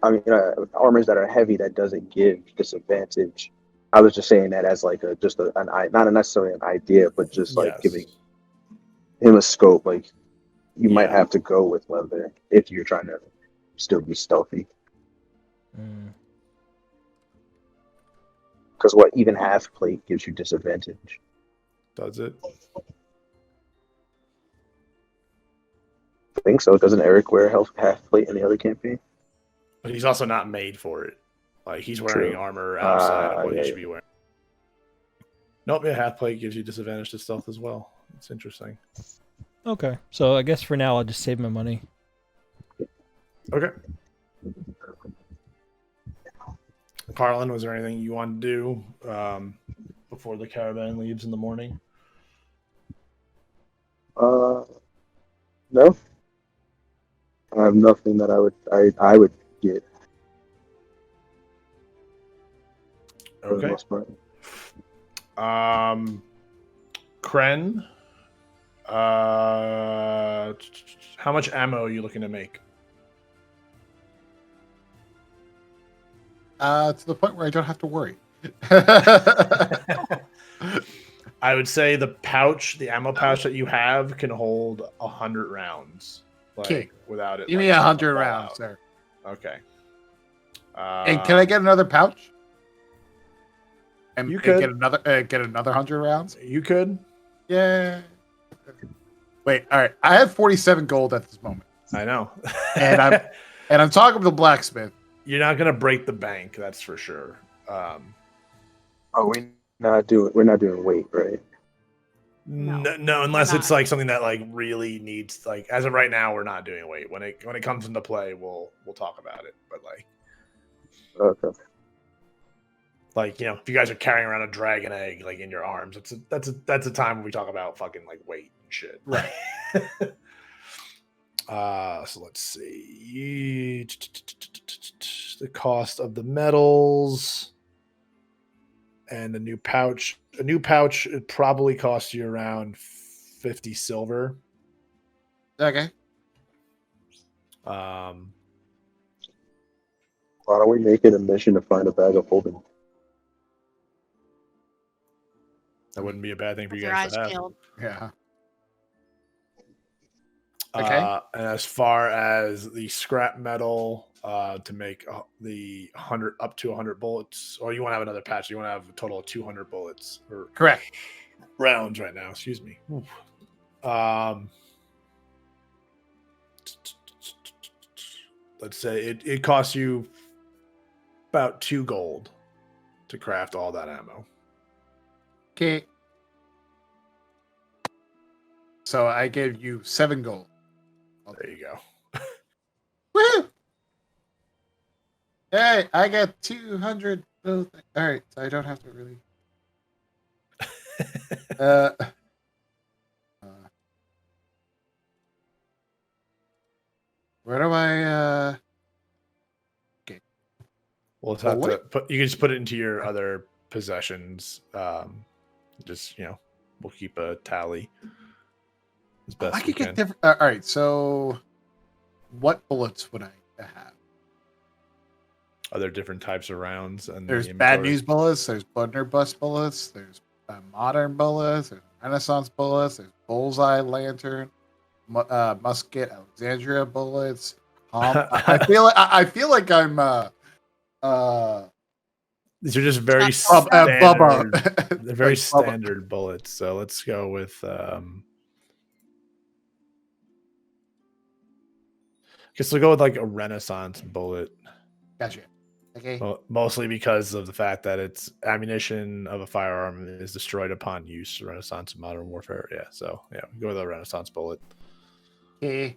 I mean, armors that are heavy that doesn't give disadvantage. I was just saying that as like not necessarily an idea, but just like giving him a scope. Like you might have to go with leather if you're trying to still be stealthy. Because even half plate gives you disadvantage. Does it? think so. Doesn't Eric wear a half plate in the other campaign? But he's also not made for it. Like, he's wearing armor outside of what he should be wearing. Nope, yeah, half plate gives you disadvantage to stealth as well. It's interesting. Okay, so I guess for now I'll just save my money. Okay. Carlen, was there anything you wanted to do before the caravan leaves in the morning? No. I have nothing that I would get. Okay. Cren, how much ammo are you looking to make? To the point where I don't have to worry. I would say the ammo pouch that you have can hold 100 rounds. Like, without it. Give me 100 rounds, sir. Okay. And can I get another pouch? And you could get another 100 rounds. You could. Yeah. Wait. All right. I have 47 gold at this moment. I know. and I'm talking to the blacksmith. You're not gonna break the bank, that's for sure. We're not doing weight, right? No, unless it's like something that like really needs, like, as of right now, we're not doing weight. When it comes into play, we'll talk about it. But like, okay. Like, if you guys are carrying around a dragon egg like in your arms, that's a time when we talk about fucking like weight and shit. Right. So let's see. The cost of the metals and a new pouch. A new pouch, it probably costs you around 50 silver. Okay. Why don't we make it a mission to find a bag of holding? That wouldn't be a bad thing for you guys to have. Yeah. Okay. And as far as the scrap metal to make the 100 up to 100 bullets, or you want to have another patch? You want to have a total of 200 bullets, or correct rounds right now? Excuse me. Let's say it costs you about 2 gold to craft all that ammo. Okay. So I gave you 7 gold. There you go. Woo! Hey, I got 200. All right, so I don't have to really. Where do I? Okay. We'll have to put. You can just put it into your other possessions. Just we'll keep a tally. As best I could get different. All right, so what bullets would I have? Are there different types of rounds? And there's bad news bullets. There's blunderbuss bullets. There's modern bullets. There's Renaissance bullets. There's bullseye lantern, musket, Alexandria bullets. I feel like I'm. These are just very standard. They're very standard bullets. So let's go with. Guess we'll go with like a Renaissance bullet. Gotcha. Okay. Well, mostly because of the fact that its ammunition of a firearm is destroyed upon use. Renaissance and modern warfare. Yeah. So we go with a Renaissance bullet. Okay.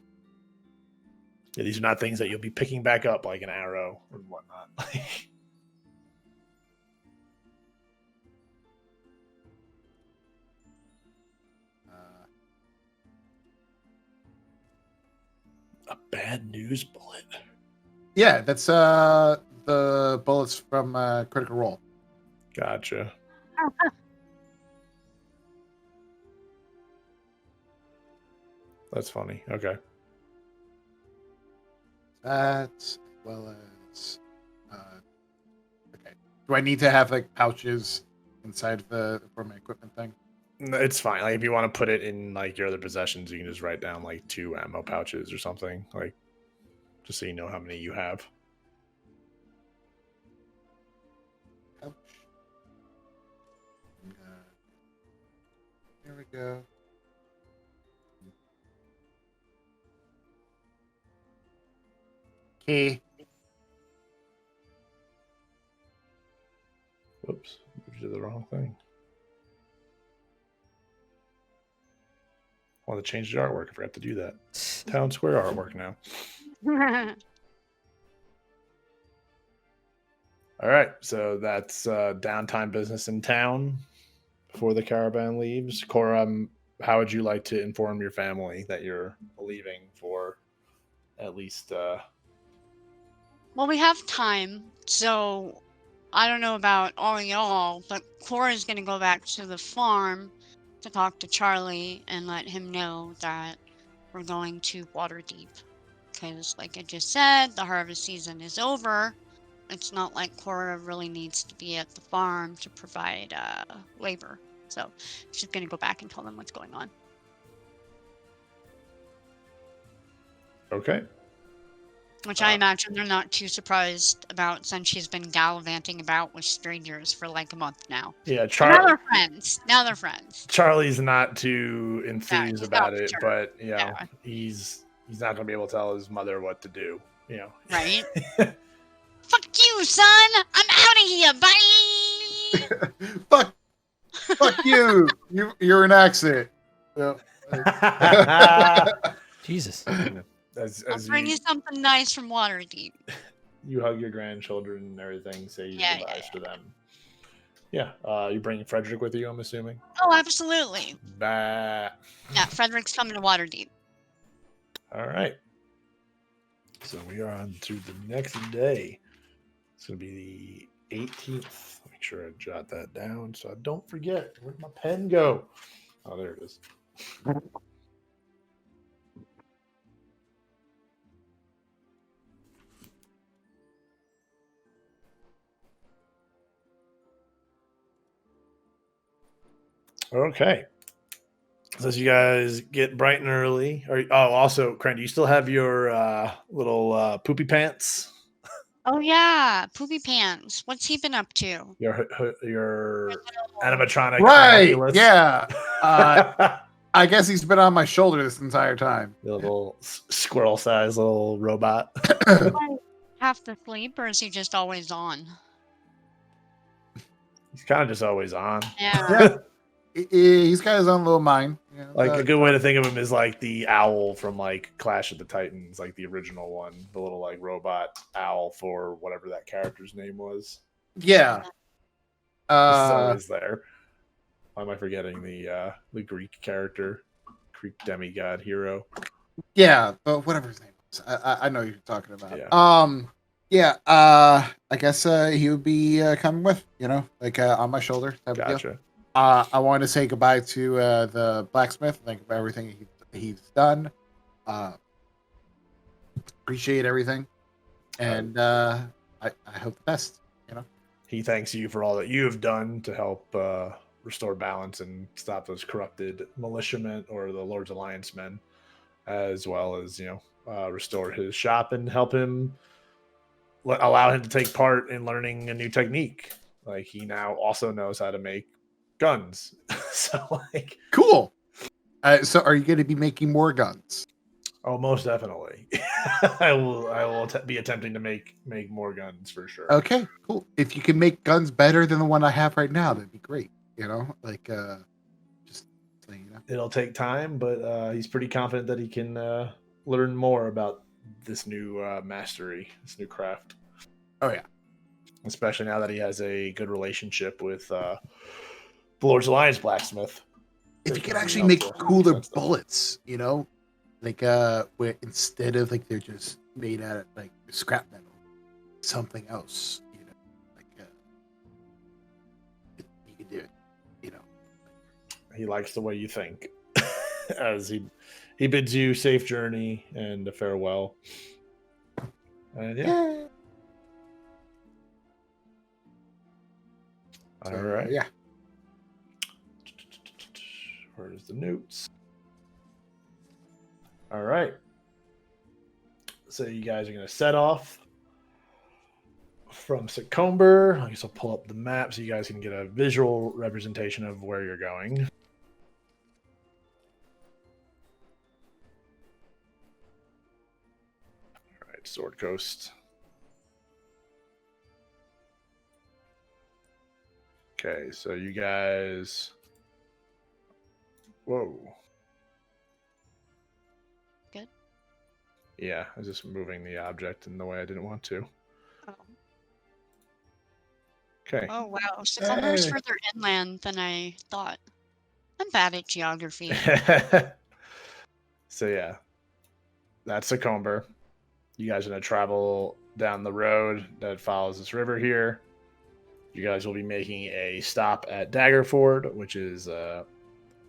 Yeah, these are not things that you'll be picking back up like an arrow and whatnot. A bad news bullet. Yeah, that's the bullets from Critical Role. Gotcha. That's funny. Okay. That's well as okay. Do I need to have like pouches inside for my equipment thing? It's fine. Like if you want to put it in like your other possessions, you can just write down like 2 ammo pouches or something, like just so you know how many you have. Ouch. There we go. Okay. Whoops, we did the wrong thing. I want to change the artwork. I forgot to do that. Town Square artwork now. All right, so that's downtime business in town before the caravan leaves. Cora, how would you like to inform your family that you're leaving for at least? Well, we have time, so I don't know about all y'all, but Cora's gonna go back to the farm to talk to Charlie and let him know that we're going to Waterdeep. Because, like I just said, the harvest season is over. It's not like Cora really needs to be at the farm to provide labor. So she's going to go back and tell them what's going on. Okay. Which I imagine they're not too surprised about, since she's been gallivanting about with strangers for like a month now. Yeah, Now they're friends. Now they're friends. Charlie's not too enthused about it, sure. but he's not going to be able to tell his mother what to do. Right? Fuck you, son! I'm out of here. Bye. Fuck you. You're an accident. Jesus. I'll bring you something nice from Waterdeep. You hug your grandchildren and everything, say your goodbyes to them. Yeah. You bring Frederick with you, I'm assuming? Oh, absolutely. Bah. Yeah, Frederick's coming to Waterdeep. All right. So we are on to the next day. It's going to be the 18th. Make sure I jot that down so I don't forget. Where'd my pen go? Oh, there it is. Okay. So as you guys get bright and early, also, Cren, do you still have your little poopy pants? Oh yeah, Poopy Pants. What's he been up to? Your animatronic, right? Oculus? Yeah. I guess he's been on my shoulder this entire time. The little squirrel-sized little robot. Half the sleep, or is he just always on? He's kind of just always on. Yeah. He's got his own little mind. Like a good way to think of him is like the owl from like Clash of the Titans, like the original one, the little like robot owl for whatever that character's name was. Yeah. He's always there. Why am I forgetting the Greek character, Greek demigod hero? Yeah, but whatever his name is, I know what you're talking about. Yeah. I guess he would be coming with, like on my shoulder. Gotcha. I want to say goodbye to the blacksmith. Thank you for everything he's done. Appreciate everything, and I hope the best. He thanks you for all that you have done to help restore balance and stop those corrupted militiamen or the Lord's Alliance men, as well as restore his shop and help him allow him to take part in learning a new technique. Like he now also knows how to make guns. So like cool. So are you going to be making more guns? Oh, most definitely. I will be attempting to make more guns for sure. Okay, cool. If you can make guns better than the one I have right now, that'd be great. Just so you know. It'll take time, but he's pretty confident that he can learn more about this new mastery, this new craft. Oh yeah. Especially now that he has a good relationship with the Lord's Alliance blacksmith. If you could actually make cooler bullets, where instead of like they're just made out of like scrap metal, something else, you can do it, He likes the way you think. As he bids you safe journey and a farewell. And yeah. All right. Yeah. Where's the notes? All right. So you guys are going to set off from Succumber. I guess I'll pull up the map so you guys can get a visual representation of where you're going. All right. right, Sword Coast. Okay, so you guys. Whoa. Good. Yeah, I was just moving the object in the way I didn't want to. Oh. Okay. Oh wow, Sycamores further inland than I thought. I'm bad at geography. So yeah, that's Sycamore. You guys are gonna travel down the road that follows this river here. You guys will be making a stop at Daggerford, which is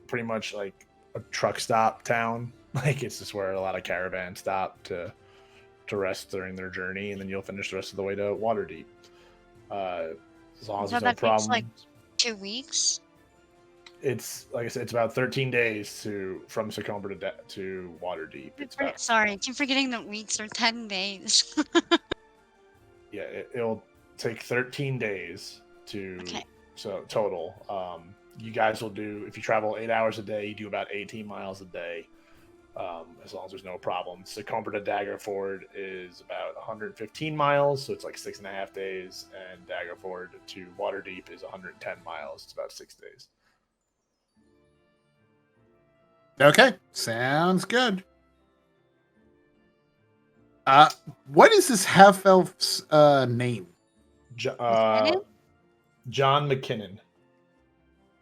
pretty much like a truck stop town. Like it's just where a lot of caravans stop to rest during their journey, and then you'll finish the rest of the way to Waterdeep. As long as So there's no that takes problem. like 2 weeks. It's like I said, it's about 13 days from Sycamore to Waterdeep. It's about, Sorry, I keep forgetting that weeks are 10 days. yeah, it'll take 13 days to so total. You guys will do, if you travel 8 hours a day, you do about 18 miles a day. As long as there's no problem. Sycamore to Daggerford is about 115 miles, so it's like 6.5 days, and Daggerford to Waterdeep is 110 miles. It's about 6 days. Okay, sounds good. What is this half elf's name? John McKinnon.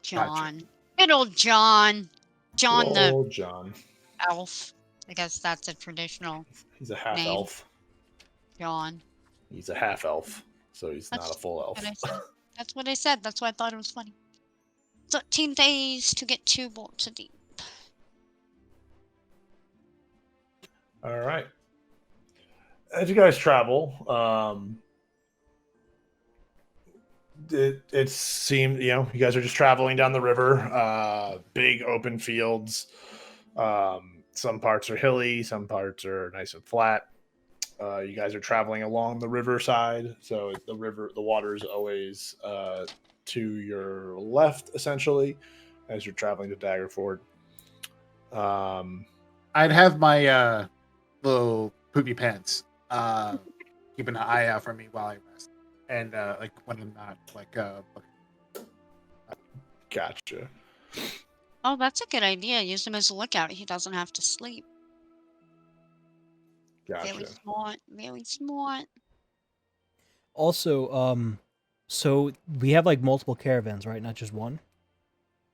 John. Gotcha. Good old John. John the John. Elf. I guess that's a traditional He's a half name. Elf. John. He's a half elf, so he's not a full elf. That's what I said. That's why I thought it was funny. 13 days to get to Waterdeep. All right. As you guys travel, it seemed, you guys are just traveling down the river, big open fields. Some parts are hilly, some parts are nice and flat. You guys are traveling along the riverside, so the water is always to your left, essentially, as you're traveling to Daggerford. I'd have my little poopy pants keeping an eye out for me while I rest, and like when I'm not like Gotcha. Oh, that's a good idea. Use him as a lookout. He doesn't have to sleep. Gotcha. Very smart. Very smart. Also, so we have like multiple caravans, right? Not just one.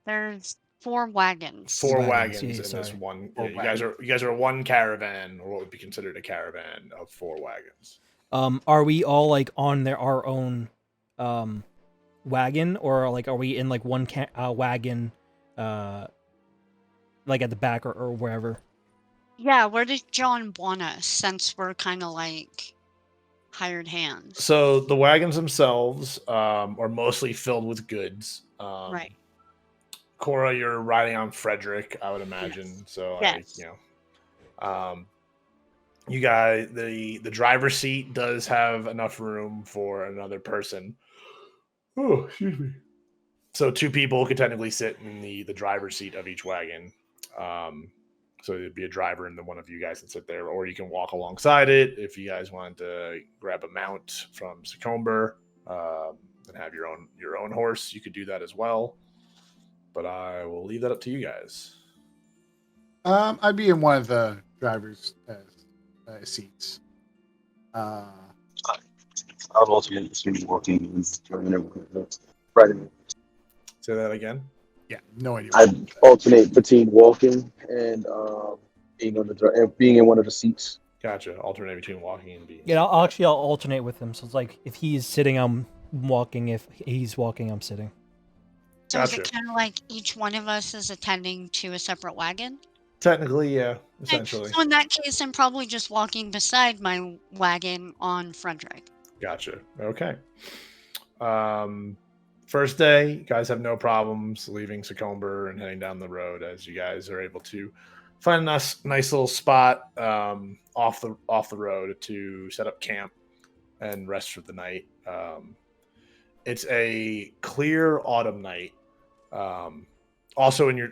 There's 4 wagons. 4 wagons yeah, in sorry. this one. Four Yeah, you guys are one caravan, or what would be considered a caravan of 4 wagons. Are we all like on our own wagon, or like are we in like one wagon, like at the back or wherever? Yeah, where does John want us, since we're kind of like hired hands? So the wagons themselves are mostly filled with goods. Right. Cora, you're riding on Frederick, I would imagine. Yes. So, Yes. you guys, the driver's seat does have enough room for another person. Oh, excuse me. So 2 people could technically sit in the driver's seat of each wagon. So it'd be a driver and then one of you guys can sit there, or you can walk alongside it if you guys want to grab a mount from Sycamore and have your own horse. You could do that as well. But I will leave that up to you guys. I'd be in one of the driver's seats. I'll alternate between walking and riding. Say that again. Yeah, no idea. I'd alternate between walking and being in one of the seats. Gotcha. Alternate between walking and being. Yeah, I'll alternate with him. So it's like if he's sitting, I'm walking. If he's walking, I'm sitting. So Gotcha. is it kind of like each one of us is attending to a separate wagon? Technically, yeah, essentially. So in that case, I'm probably just walking beside my wagon on Frederick. Gotcha. Okay. First day, you guys have no problems leaving Sycamore and heading down the road, as you guys are able to find a nice little spot off the road to set up camp and rest for the night. It's a clear autumn night. Also in your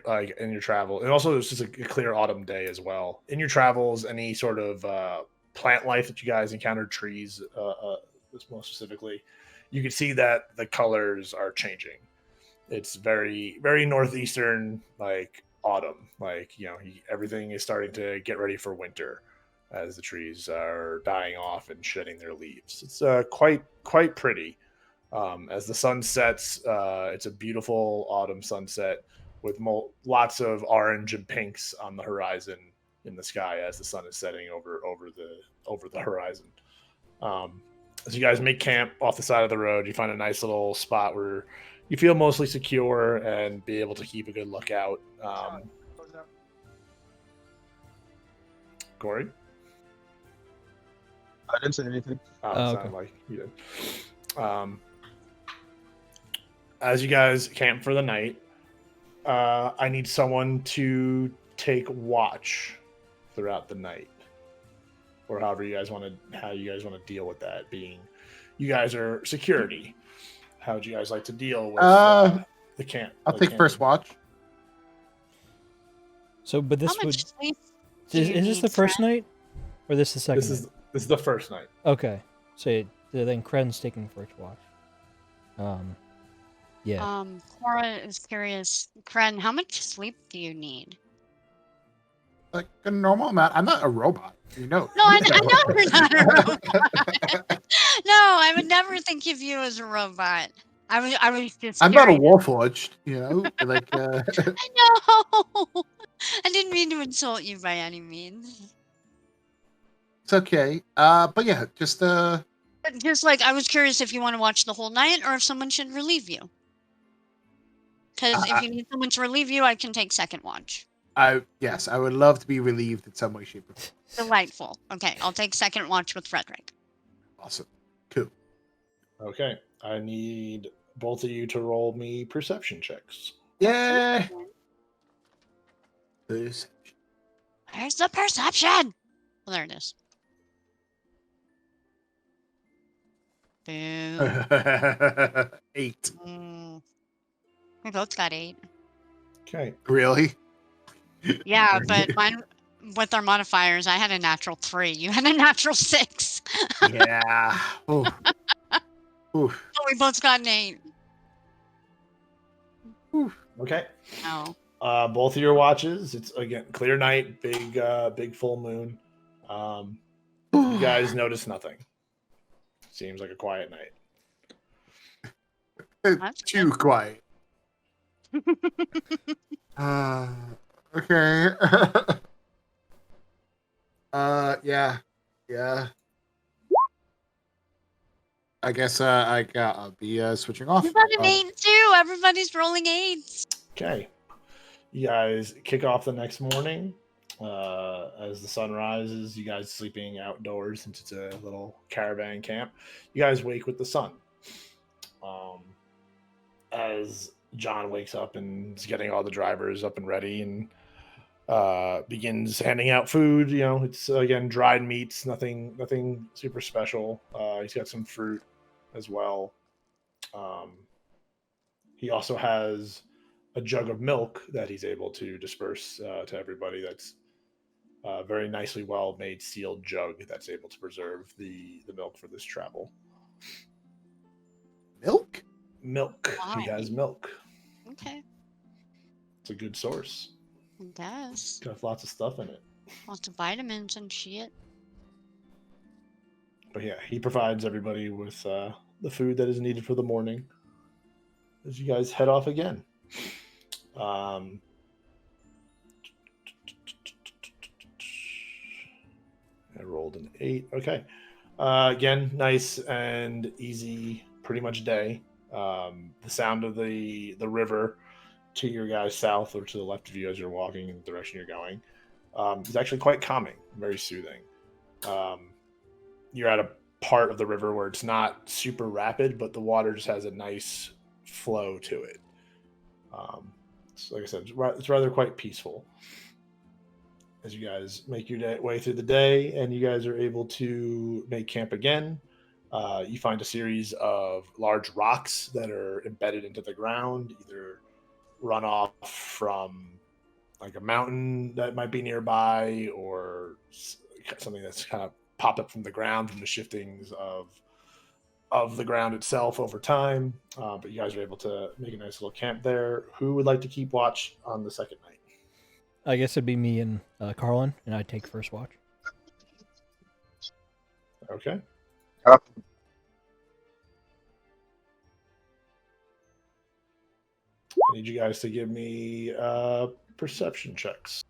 travel, and also it's just a clear autumn day as well. In your travels, any sort of plant life that you guys encountered, trees more specifically, you can see that the colors are changing. It's very, very northeastern, like autumn. Like, everything is starting to get ready for winter as the trees are dying off and shedding their leaves. It's quite pretty. As the sun sets, it's a beautiful autumn sunset with lots of orange and pinks on the horizon in the sky as the sun is setting over the horizon. As you guys make camp off the side of the road, you find a nice little spot where you feel mostly secure and be able to keep a good lookout. Corey? I didn't say anything. Oh, sounded like you did. As you guys camp for the night, I need someone to take watch throughout the night, or how you guys want to deal with that. Being, you guys are security. How would you guys like to deal with the camp? I'll take first watch. So, but this How much would sleep is this the first night, or this the second? This is the first night. Okay, so then Cren's taking first watch. Yeah. Cora is curious. Cren, how much sleep do you need? Like a normal amount. I'm not a robot. No, I know you're not a robot. No, I would never think of you as a robot. I was just. I'm not a Warforged, Like. I know. I didn't mean to insult you by any means. It's okay. But yeah, just like, I was curious if you want to watch the whole night or if someone should relieve you. Because if you need someone to relieve you, I can take second watch. Yes, I would love to be relieved in some way, shape, or form. Delightful. Okay, I'll take second watch with Frederick. Awesome. Cool. Okay, I need both of you to roll me perception checks. Yeah. Perception. Where's the perception? Well, there it is. Boom. 8. We both got 8. Okay. Really? Yeah, but mine with our modifiers, I had a natural 3. You had a natural 6. Yeah. Ooh. Ooh. So we both got an 8. Okay. No. Both of your watches. It's again clear night, big full moon. You guys notice nothing. Seems like a quiet night. It's too quiet. Okay. Yeah. I guess I'll be switching off. You got an 8 too. Everybody's rolling 8s. Okay. You guys kick off the next morning. As the sun rises, you guys sleeping outdoors since it's a little caravan camp. You guys wake with the sun. As John wakes up and is getting all the drivers up and ready and begins handing out food. It's again dried meats, nothing super special. He's got some fruit as well. He also has a jug of milk that he's able to disperse to everybody. That's a very nicely well made sealed jug that's able to preserve the milk for this travel. Milk? Milk. Why? He has milk. Okay. It's a good source. It does. Got lots of stuff in it. Lots of vitamins and shit. But yeah, he provides everybody with the food that is needed for the morning as you guys head off again. I rolled an 8. Okay. Again, nice and easy, pretty much day. The sound of the river to your guys south or to the left of you as you're walking in the direction you're going is actually quite calming, very soothing. You're at a part of the river where it's not super rapid, but the water just has a nice flow to it. So like I said, it's rather quite peaceful as you guys make your way through the day, and you guys are able to make camp again. You find a series of large rocks that are embedded into the ground, either run off from like a mountain that might be nearby or something that's kind of popped up from the ground from the shiftings of the ground itself over time. But you guys are able to make a nice little camp there. Who would like to keep watch on the second night? I guess it'd be me and Carlen, and I'd take first watch. Okay. Uh, I need you guys to give me perception checks.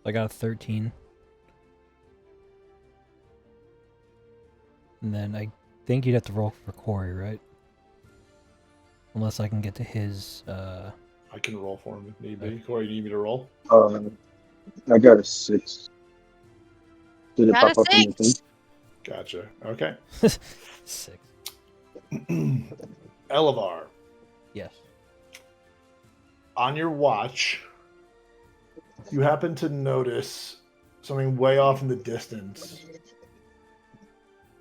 I got a 13. And then I think you'd have to roll for Corey, right? Unless I can get to his... I can roll for him if need be. Corey, do you need me to roll? I got a 6. Did it Got pop a up in the thing? 6. Gotcha. Okay. 6. Elevar, Yes. on your watch, you happen to notice something way off in the distance.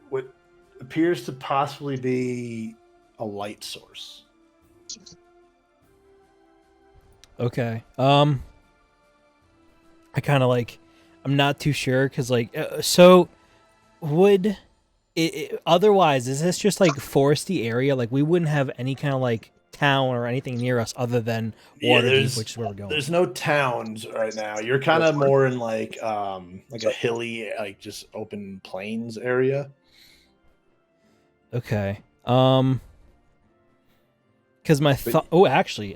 What appears to possibly be a light source. Okay. I kind of like... I'm not too sure, because, like... so, would... otherwise, is this just, like, foresty area? Like, we wouldn't have any kind of, like, town or anything near us other than Waterdeep, which is where we're going. There's no towns right now. You're kind of more in like a hilly, like just open plains area. Okay. Because my thought... Oh, actually.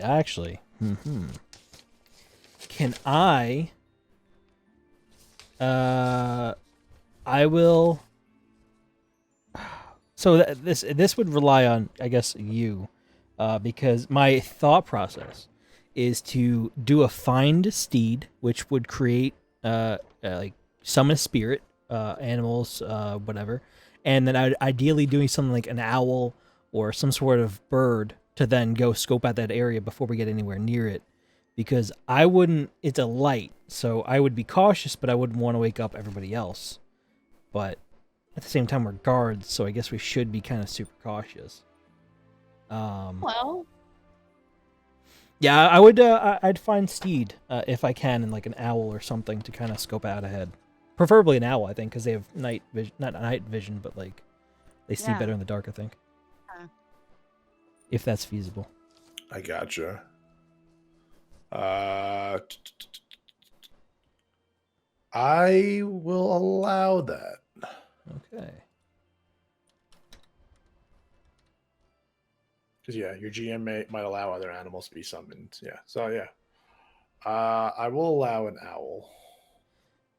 Can I... I will... So this would rely on, I guess, you. Because my thought process is to do a find steed, which would create, like, summon a spirit, animals, whatever. And then I'd ideally doing something like an owl or some sort of bird to then go scope out that area before we get anywhere near it. Because I wouldn't, it's a light, so I would be cautious, but I wouldn't want to wake up everybody else. But at the same time, we're guards, so I guess we should be kind of super cautious. Well, Yeah, I would, I'd find steed, if I can, and like an owl or something to kind of scope out ahead. Preferably an owl, I think, because they have night vision, not night vision, but like, they see better in the dark, I think. If that's feasible. I gotcha. I will allow that. Okay. Because your GM might allow other animals to be summoned. Yeah. So I will allow an owl.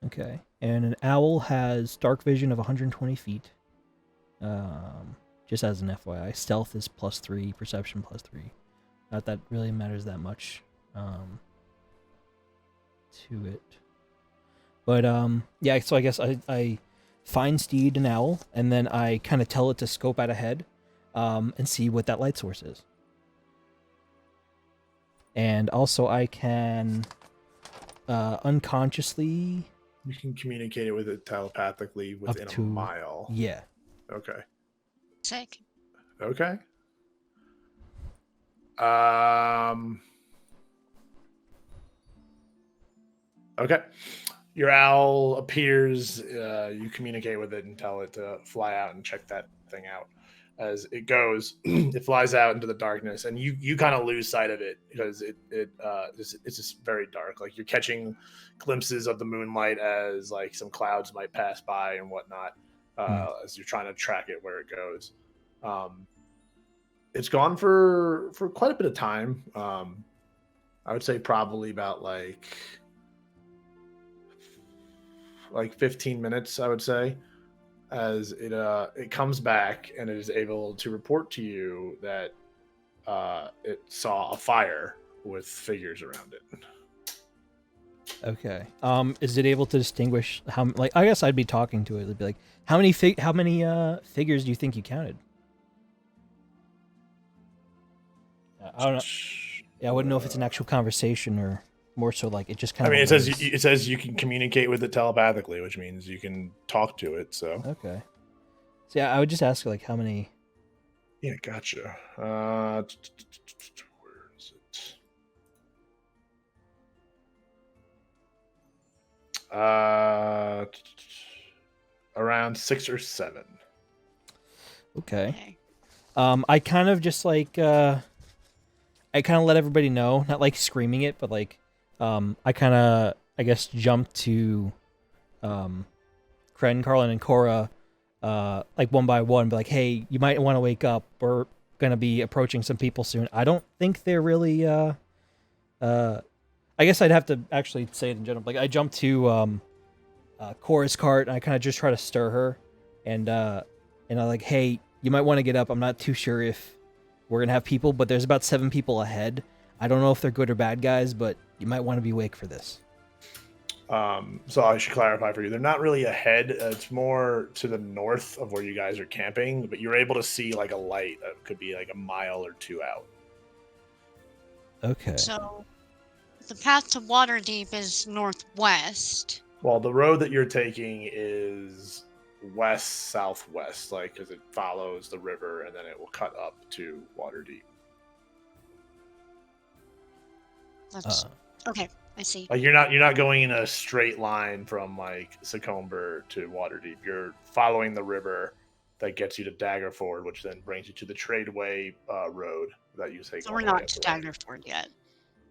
Okay. And an owl has dark vision of 120 feet. Just as an FYI, stealth is +3, perception +3. Not that really matters that much to it. But yeah, so I guess I find steed and owl, and then I kind of tell it to scope out ahead and see what that light source is. And also I can unconsciously... You can communicate it with it telepathically within a mile. Yeah. Okay. sick. Okay. Okay. Your owl appears. You communicate with it and tell it to fly out and check that thing out. As it goes, it flies out into the darkness, and you kind of lose sight of it because it's just very dark. Like you're catching glimpses of the moonlight as like some clouds might pass by and whatnot as you're trying to track it where it goes. It's gone for quite a bit of time. I would say probably about like 15 minutes, I would say, as it comes back and it is able to report to you that it saw a fire with figures around it. Okay. Is it able to distinguish how? Like, I guess I'd be talking to it. It'd be like, how many figures do you think you counted? I don't know. Yeah, I wouldn't know if it's an actual conversation or more so like it just kind of. I mean, it says you can communicate with it telepathically, which means you can talk to it. So okay. So yeah, I would just ask like how many. Yeah, gotcha. Where is it? Around 6 or 7. Okay. I kind of just like I kind of let everybody know, not like screaming it, but like I kind of I guess jumped to Cren, Carlen, and Cora like one by one, be like, hey, you might want to wake up. We're gonna be approaching some people soon. I don't think they're really I guess I'd have to actually say it in general. Like I jumped to Cora's cart and I kind of just try to stir her, and I'm like, hey, you might want to get up. I'm not too sure if we're gonna have people, but there's about 7 people ahead. I don't know if they're good or bad guys, but you might want to be awake for this. So I should clarify for you. They're not really ahead. It's more to the north of where you guys are camping, but you're able to see like a light that could be like a mile or 2 out. Okay. So the path to Waterdeep is northwest. Well, the road that you're taking is west-southwest, like, because it follows the river and then it will cut up to Waterdeep. That's okay. I see. Like you're not going in a straight line from like Succumber to Waterdeep. You're following the river that gets you to Daggerford, which then brings you to the Tradeway road that you take. So we're not to Daggerford yet.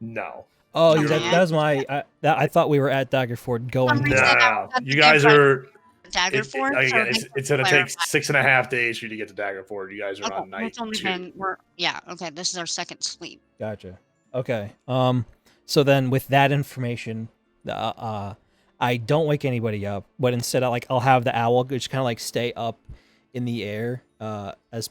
No. Oh, Okay. that was my. I thought we were at Daggerford going. No, you guys are. Daggerford. It's going to take 6.5 days for you to get to Daggerford. You guys are on night 2. Okay. This is our second sleep. Gotcha. Okay. So then, with that information, I don't wake anybody up, but instead, I'll have the owl just kind of like stay up in the air, as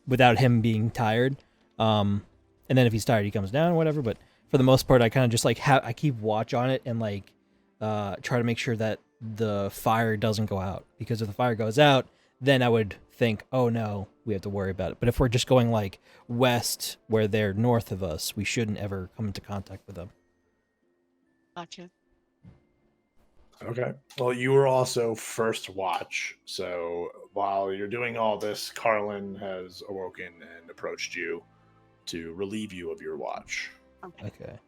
without him being tired. And then if he's tired, he comes down or whatever. But for the most part, I kind of just like I keep watch on it and like try to make sure that the fire doesn't go out, because if the fire goes out, then I would think, oh no, we have to worry about it. But if we're just going like west where they're north of us, we shouldn't ever come into contact with them. Gotcha. Okay. Well, you were also first watch. So while you're doing all this, Carlen has awoken and approached you to relieve you of your watch. Okay.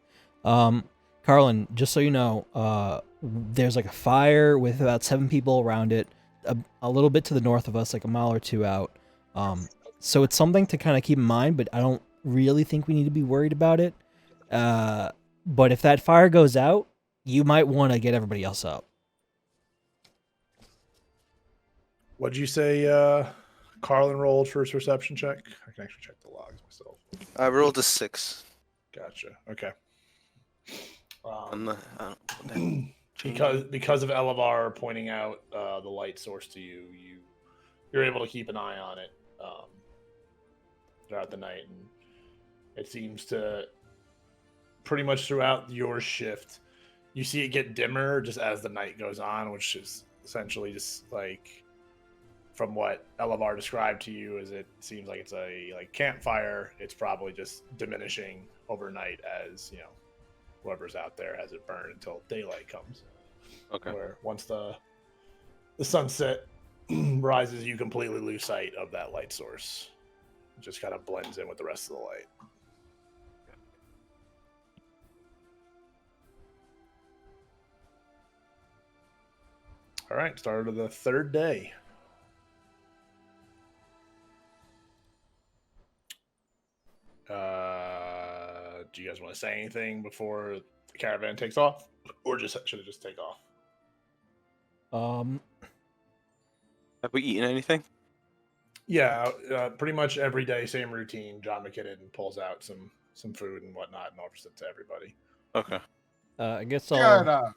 Carlen, just so you know, there's like a fire with about 7 people around it, a little bit to the north of us, like a mile or 2 out. So it's something to kind of keep in mind, but I don't really think we need to be worried about it. But if that fire goes out, you might want to get everybody else up. What'd you say, Carlen rolled first perception check? I can actually check the logs myself. I rolled a 6. Gotcha. Okay. Because of Elevar pointing out the light source to you, you're able to keep an eye on it throughout the night, and it seems to pretty much throughout your shift, you see it get dimmer just as the night goes on, which is essentially just like from what Elevar described to you, is it seems like it's a like campfire. It's probably just diminishing overnight as whoever's out there has it burned until daylight comes. Okay. Where once the sunset rises, you completely lose sight of that light source. It just kind of blends in with the rest of the light. All right, start of the third day. Do you guys want to say anything before the caravan takes off, or should it just take off? Have we eaten anything? Yeah, pretty much every day, same routine. John McKinnon pulls out some food and whatnot and offers it to everybody. Okay. I guess I'll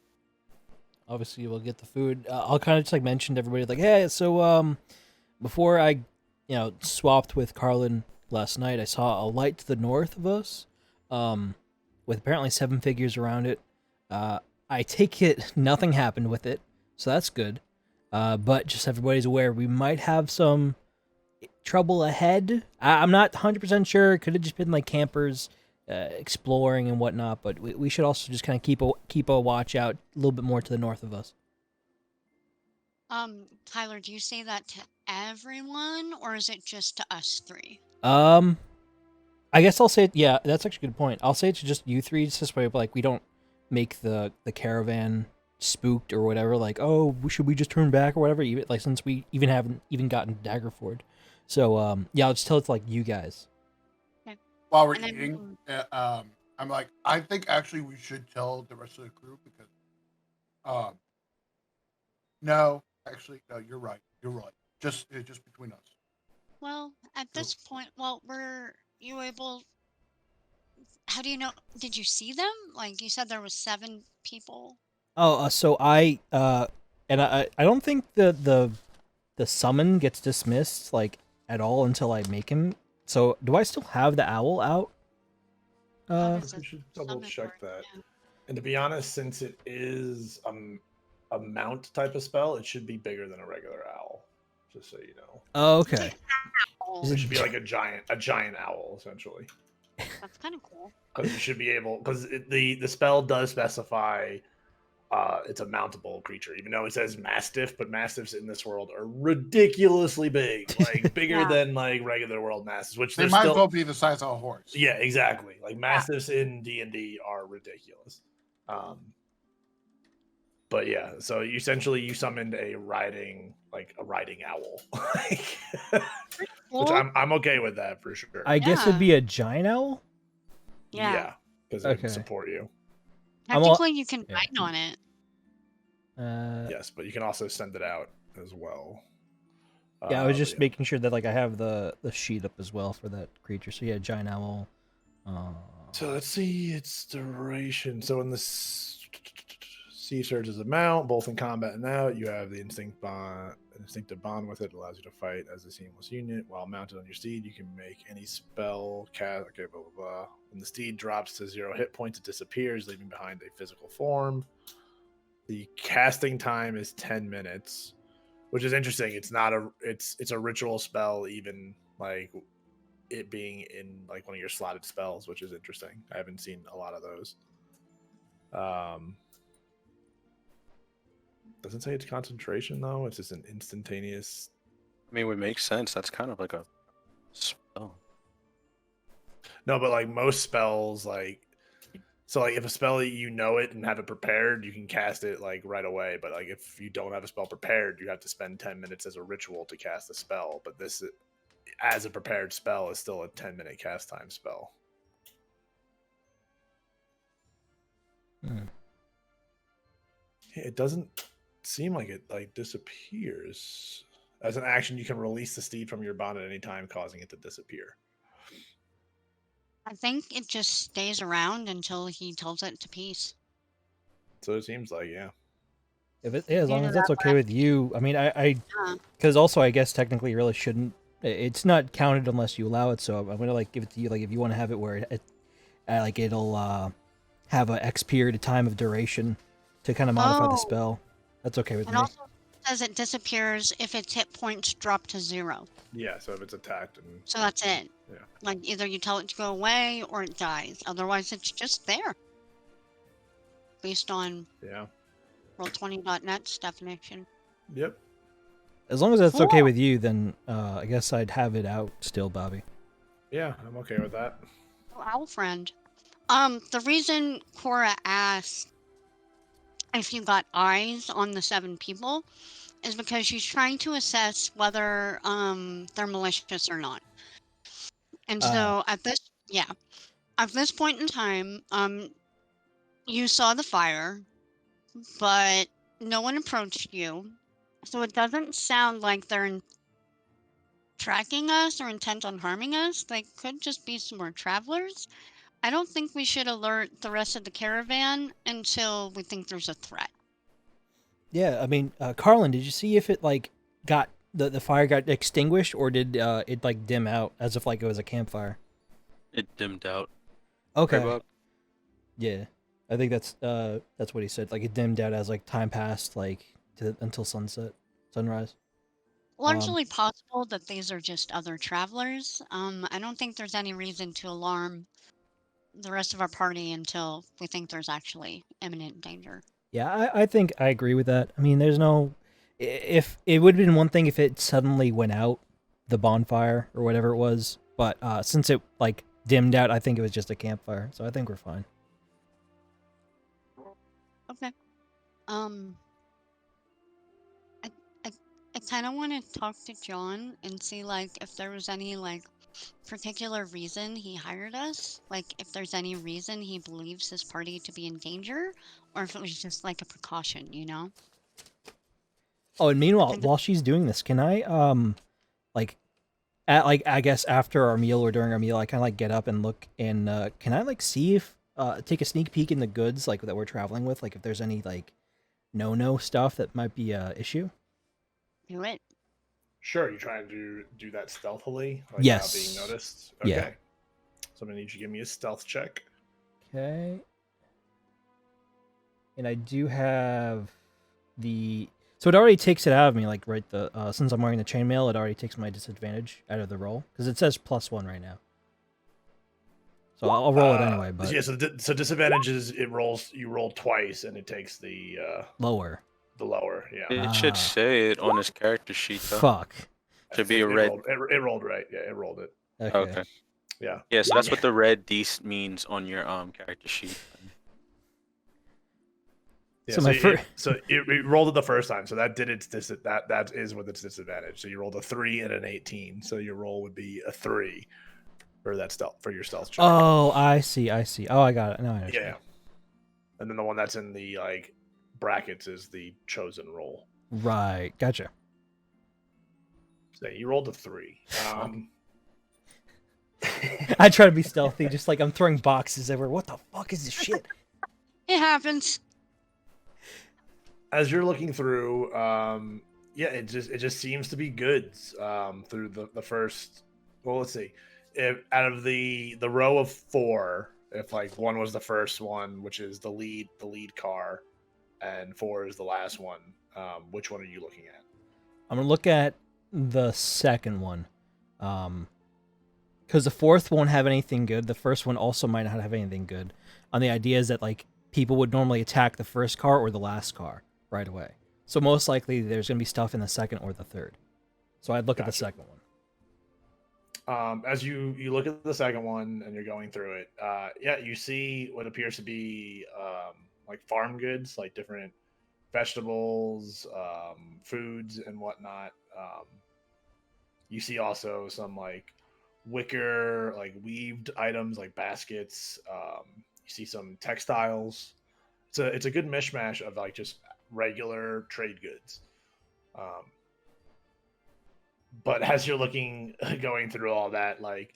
obviously we'll get the food. I'll kind of just like mention to everybody like, hey, so before I swapped with Carlen last night, I saw a light to the north of us, with apparently 7 figures around it. I take it nothing happened with it, so that's good. But just everybody's aware, we might have some trouble ahead. I'm not 100% sure. Could have just been like campers exploring and whatnot, but we should also just kind of keep a watch out a little bit more to the north of us. Tyler, do you say that to everyone, or is it just to us 3? I guess I'll say it. Yeah, that's actually a good point. I'll say it to just you 3, just this way, like we don't make the caravan spooked or whatever, like, oh, should we just turn back or whatever, even like since we even haven't even gotten Daggerford. So yeah, I'll just tell it to like you guys. Okay. While we're And then- eating, I'm like, I think actually we should tell the rest of the group because, no, actually, no, you're right. You're right. Just between us. Well, at this point, were you able? How do you know? Did you see them? Like you said, there was 7 people. Oh, so and I don't think the summon gets dismissed like at all until I make him. So do I still have the owl out? We should double check that. Yeah. And to be honest, since it is a mount type of spell, it should be bigger than a regular owl. Just so you know. Oh, okay. It should be like a giant owl, essentially. That's kind of cool. Because you should be able, because the spell does specify it's a mountable creature, even though it says mastiff, but mastiffs in this world are ridiculously big, like bigger than like regular world mastiffs, which they might both be the size of a horse. Yeah, exactly. Like mastiffs in D&D are ridiculous. But yeah, so you summoned a riding owl, which I'm okay with that for sure. I guess it'd be a giant owl. Yeah, because it can support you. Technically, you can ride on it. Yes, but you can also send it out as well. Yeah, I was just making sure that like I have the sheet up as well for that creature. So yeah, giant owl. So let's see its duration. So in the sea surge is a mount, both in combat and out. You have the instinctive bond with it. Allows you to fight as a seamless unit. While mounted on your steed, you can make any spell cast. Okay, blah blah blah. When the steed drops to 0 hit points, it disappears, leaving behind a physical form. The casting time is 10 minutes, which is interesting. It's not it's a ritual spell, even like it being in like one of your slotted spells, which is interesting. I haven't seen a lot of those. Doesn't say it's concentration though. It's just an instantaneous. I mean, it would make sense. That's kind of like a spell. No, but like most spells, like if a spell you know it and have it prepared, you can cast it like right away. But like if you don't have a spell prepared, you have to spend 10 minutes as a ritual to cast a spell. But this, as a prepared spell, is still a 10-minute cast time spell. It doesn't seem like it like disappears. As an action, you can release the steed from your bond at any time, causing it to disappear. I think it just stays around until he tells it to peace. So it seems like, yeah. As long as that's okay with you. I mean, because also I guess technically you really shouldn't. It's not counted unless you allow it. So I'm gonna like give it to you. Like if you want to have it where it'll have a X period of time of duration to kind of modify the spell. That's okay with me. It also says it disappears if its hit points drop to 0. Yeah, so if it's attacked. So that's it. Yeah. Like either you tell it to go away or it dies. Otherwise, it's just there. Based on Roll20.net's definition. Yep. As long as that's okay with you, then I guess I'd have it out still, Bobby. Yeah, I'm okay with that. Oh, owl friend. The reason Cora asked if you got eyes on the 7 people is because she's trying to assess whether they're malicious or not. And so at this point in time, you saw the fire, but no one approached you. So it doesn't sound like they're tracking us or intent on harming us. They could just be some more travelers. I don't think we should alert the rest of the caravan until we think there's a threat. Yeah, I mean, Carlen, did you see if it like got the fire got extinguished, or did it like dim out as if like it was a campfire? It dimmed out. Okay. Yeah, I think that's what he said. Like it dimmed out as like time passed, like until sunrise. Largely possible that these are just other travelers. I don't think there's any reason to alarm the rest of our party until we think there's actually imminent danger. Yeah, I think I agree with that. I mean, there's no... If it would have been one thing if it suddenly went out, the bonfire or whatever it was, but since it like dimmed out, I think it was just a campfire, so I think we're fine. Okay. Um, I, I, I kind of want to talk to John and see like if there was any like particular reason he hired us, like if there's any reason he believes his party to be in danger, or if it was just like a precaution, you know? Oh, and meanwhile, Kind of. while she's doing this, can I like I guess after our meal or during our meal, I kind of like get up and look and can I like see if take a sneak peek in the goods like that we're traveling with, like if there's any like no stuff that might be a issue. Do it. Sure, you trying to do that stealthily, like Yes. without being noticed. Yeah. Okay. So I'm gonna need you to give me a stealth check. Okay. And I do have the so it already takes it out of me, like right the since I'm wearing the chainmail, it already takes my disadvantage out of the roll because it says +1 right now. So I'll roll it anyway. But yeah, so disadvantage is you roll twice and it takes the lower. The lower, yeah. It should say it on his character sheet though. Fuck. Should be a red. It rolled right. Yeah, it rolled it. Okay. Yeah. Yeah, so that's what the red D means on your character sheet. Yeah, so so it rolled it the first time, so that did its that is with its disadvantage. So you rolled a 3 and an 18, so your roll would be a 3 for that for your stealth check. Oh, I see. Oh, I got it. Now I understand. Yeah. And then the one that's in the like brackets is the chosen roll. Right. Gotcha. So you rolled a 3. I try to be stealthy, just like I'm throwing boxes everywhere. What the fuck is this shit? It happens. As you're looking through, yeah, it just seems to be goods through the first. Well, let's see. If out of the row of 4, if like 1 was the first one, which is the lead car, and 4 is the last one, which one are you looking at? I'm gonna look at the second one, because the fourth won't have anything good. The first one also might not have anything good. On the idea is that like people would normally attack the first car or the last car right away. So most likely there's gonna be stuff in the second or the third. So I'd look at the second one. As you look at the second one and you're going through it, yeah, you see what appears to be like farm goods, like different vegetables, foods, and whatnot. You see also some like wicker, like weaved items, like baskets. You see some textiles. It's a good mishmash of like just regular trade goods. But as you're going through all that, like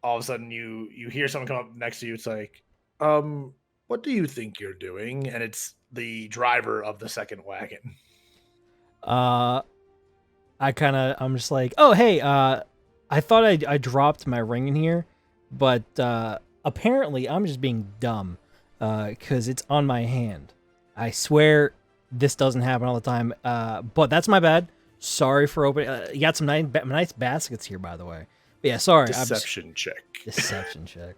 all of a sudden you hear someone come up next to you. It's like, what do you think you're doing? And it's the driver of the second wagon. I'm just like, oh hey, I thought I dropped my ring in here, but apparently I'm just being dumb, because it's on my hand. I swear this doesn't happen all the time, but that's my bad. Sorry for opening. You got some nice baskets here, by the way. But yeah, sorry. Deception check. Deception check.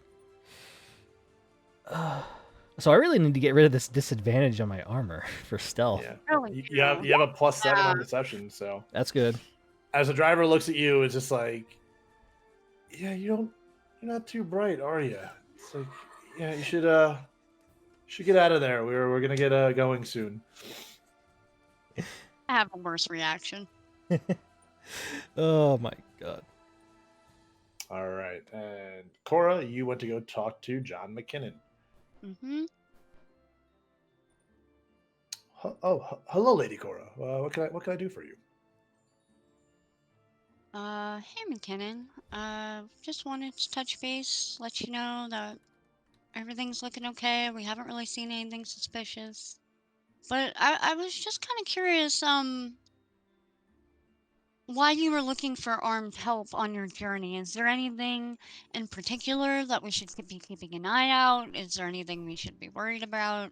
So I really need to get rid of this disadvantage on my armor for stealth. Yeah. Really You have a +7 on deception, so That's good. as the driver looks at you, it's just like, yeah, you're not too bright, are you? It's like, yeah, you should get out of there. We're gonna get going soon. I have a worse reaction. Oh my god. All right, and Cora, you went to go talk to John McKinnon. Mm-hmm. Hello, Lady Cora. What can I do for you? Hey McKinnon. Just wanted to touch base, let you know that everything's looking okay. We haven't really seen anything suspicious. But I was just kind of curious, why you were looking for armed help on your journey. Is there anything in particular that we should be keeping an eye out? Is there anything we should be worried about?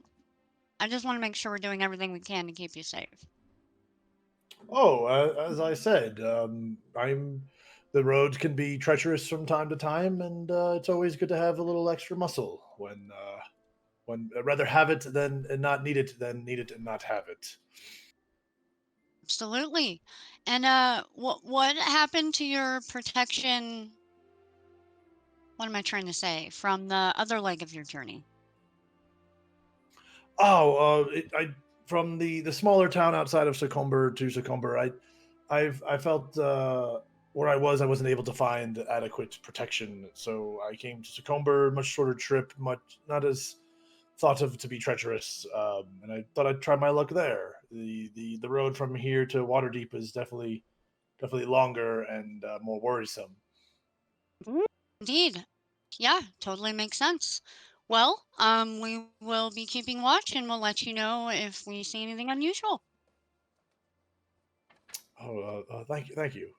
I just want to make sure we're doing everything we can to keep you safe. Oh, as I said, the roads can be treacherous from time to time, and it's always good to have a little extra muscle when I'd rather have it than and not need it than need it and not have it. Absolutely. And what happened to your protection? What am I trying to say? From the other leg of your journey? Oh, from the smaller town outside of Succumber to Succumber, I felt where I wasn't able to find adequate protection, so I came to Succumber. Much shorter trip, much not as thought of to be treacherous, and I thought I'd try my luck there. The road from here to Waterdeep is definitely longer and more worrisome. Indeed. Yeah, totally makes sense. Well, we will be keeping watch and we'll let you know if we see anything unusual. Oh, thank you.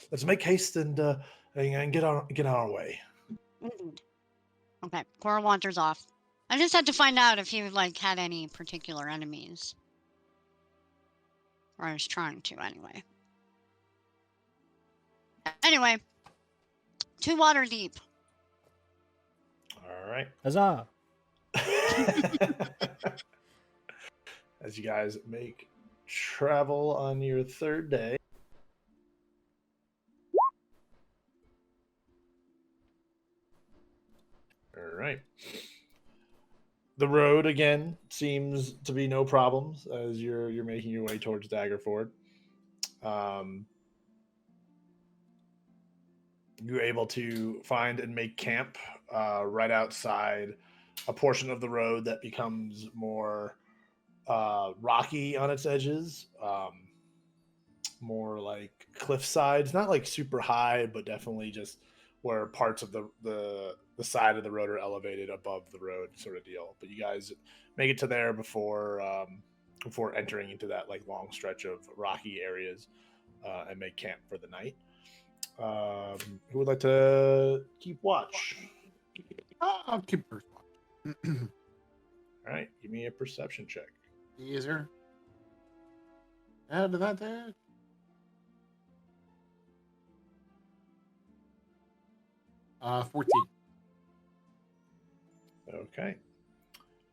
Let's make haste and get on our way. Indeed. Okay, Cora wanders off. I just had to find out if you like had any particular enemies. Or I was trying to anyway. Anyway, to Waterdeep. All right. Huzzah! As you guys make travel on your third day. All right. The road again seems to be no problems as you're making your way towards Daggerford. You're able to find and make camp right outside a portion of the road that becomes more rocky on its edges, more like cliff sides, not like super high, but definitely just where parts of the side of the road are elevated above the road, sort of deal. But you guys make it to there before entering into that like long stretch of rocky areas and make camp for the night. Who would like to keep watch? I'll keep first watch. All right, give me a perception check. Yes, sir. Add to that there. Uh, 14. Okay.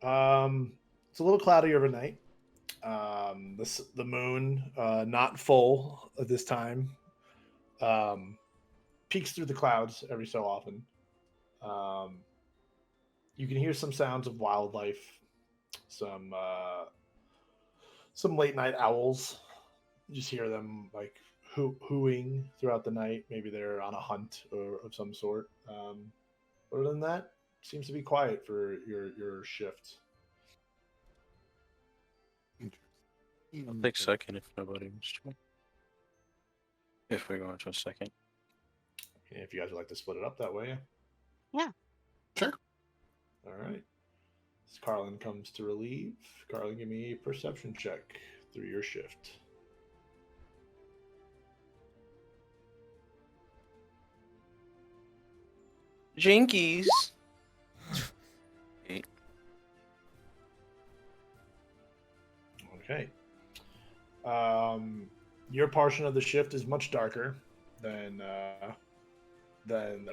It's a little cloudy overnight. The moon, not full at this time, peeks through the clouds every so often. You can hear some sounds of wildlife, some late night owls. You just hear them like hooing throughout the night. Maybe they're on a hunt of some sort. Other than that, seems to be quiet for your shift. I'll take second if nobody wants to. If we go into a second. If you guys would like to split it up that way. Yeah. Sure. All right. As Carlen comes to relieve, Carlen, give me a perception check through your shift. Jinkies. 8. Okay. Your portion of the shift is much darker than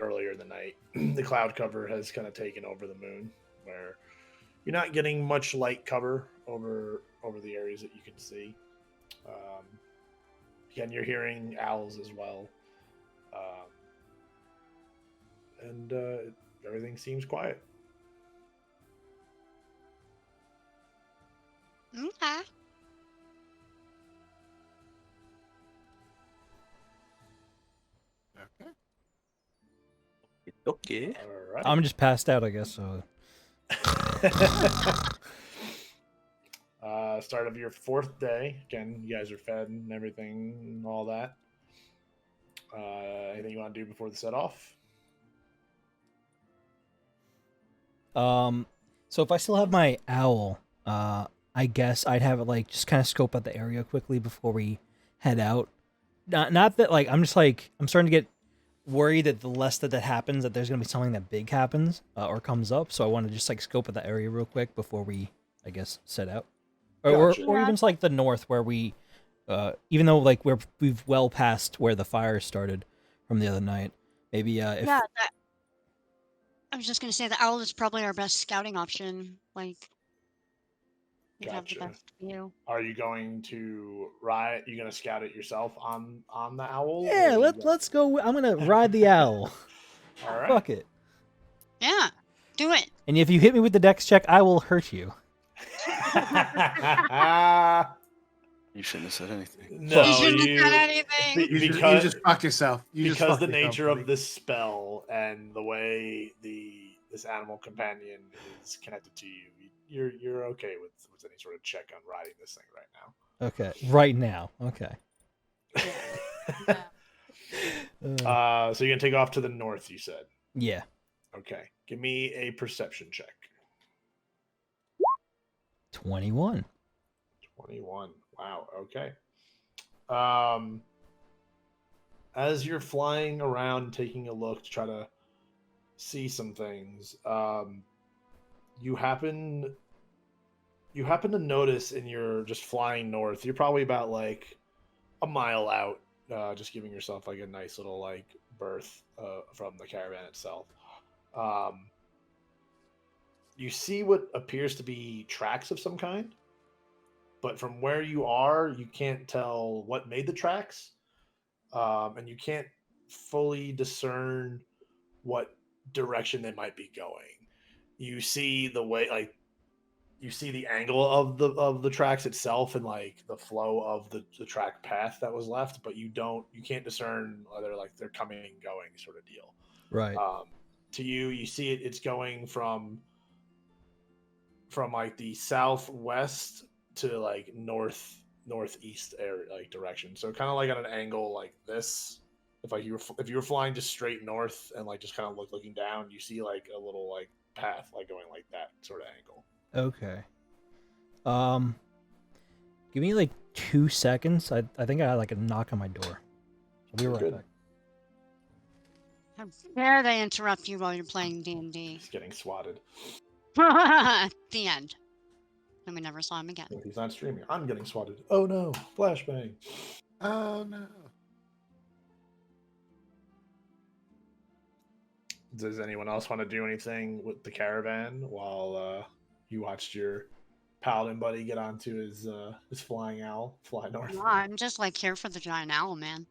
earlier in the night. The cloud cover has kind of taken over the moon, where you're not getting much light cover over the areas that you can see. Again, you're hearing owls as well, and everything seems quiet. Okay. Okay. All right. I'm just passed out, I guess. So. Start of your fourth day. Again, you guys are fed and everything and all that. Anything you want to do before the set off? So if I still have my owl, I guess I'd have it like just kind of scope out the area quickly before we head out. Not that like I'm starting to get worried that the less that happens, that there's gonna be something that big happens or comes up. So I want to just like scope out the area real quick before we, I guess, set out. Or even to like the north where we, even though like we've well past where the fire started from the other night. Maybe if I was just gonna say the owl is probably our best scouting option. Like, we'd have the best view. Are you going to ride? You gonna scout it yourself on the owl? Yeah, let's go. I'm gonna ride the owl. All right. Fuck it. Yeah, do it. And if you hit me with the dex check, I will hurt you. You shouldn't have said anything. No, You shouldn't have said anything. You because just fuck yourself. because the nature of this spell and the way this animal companion is connected to you, you're okay with any sort of check on riding this thing right now. Okay, right now. Okay. So you're gonna take off to the north, you said. Yeah. Okay. Give me a perception check. 21. 21. Wow. Okay. As you're flying around, taking a look to try to see some things, you happen to notice in your just flying north. You're probably about like a mile out, just giving yourself like a nice little like berth from the caravan itself. You see what appears to be tracks of some kind, but from where you are, you can't tell what made the tracks, and you can't fully discern what direction they might be going. You see the way, like you see the angle of the tracks itself and like the flow of the track path that was left, but you can't discern whether like they're coming and going sort of deal. Right. To you see it's going from like the southwest to like northeast area, like direction. So kind of like at an angle like this. If you were flying just straight north and like just kind of looking down, you see like a little like path like going like that sort of angle. Okay. Give me like 2 seconds. I think I had like a knock on my door. I'll be right back. How dare they interrupt you while you're playing D&D? He's getting swatted. The end. And we never saw him again. If he's not streaming, I'm getting swatted. Oh no! Flashbang. Oh no. Does anyone else want to do anything with the caravan while you watched your paladin buddy get onto his flying owl, fly north? No, I'm just like here for the giant owl, man.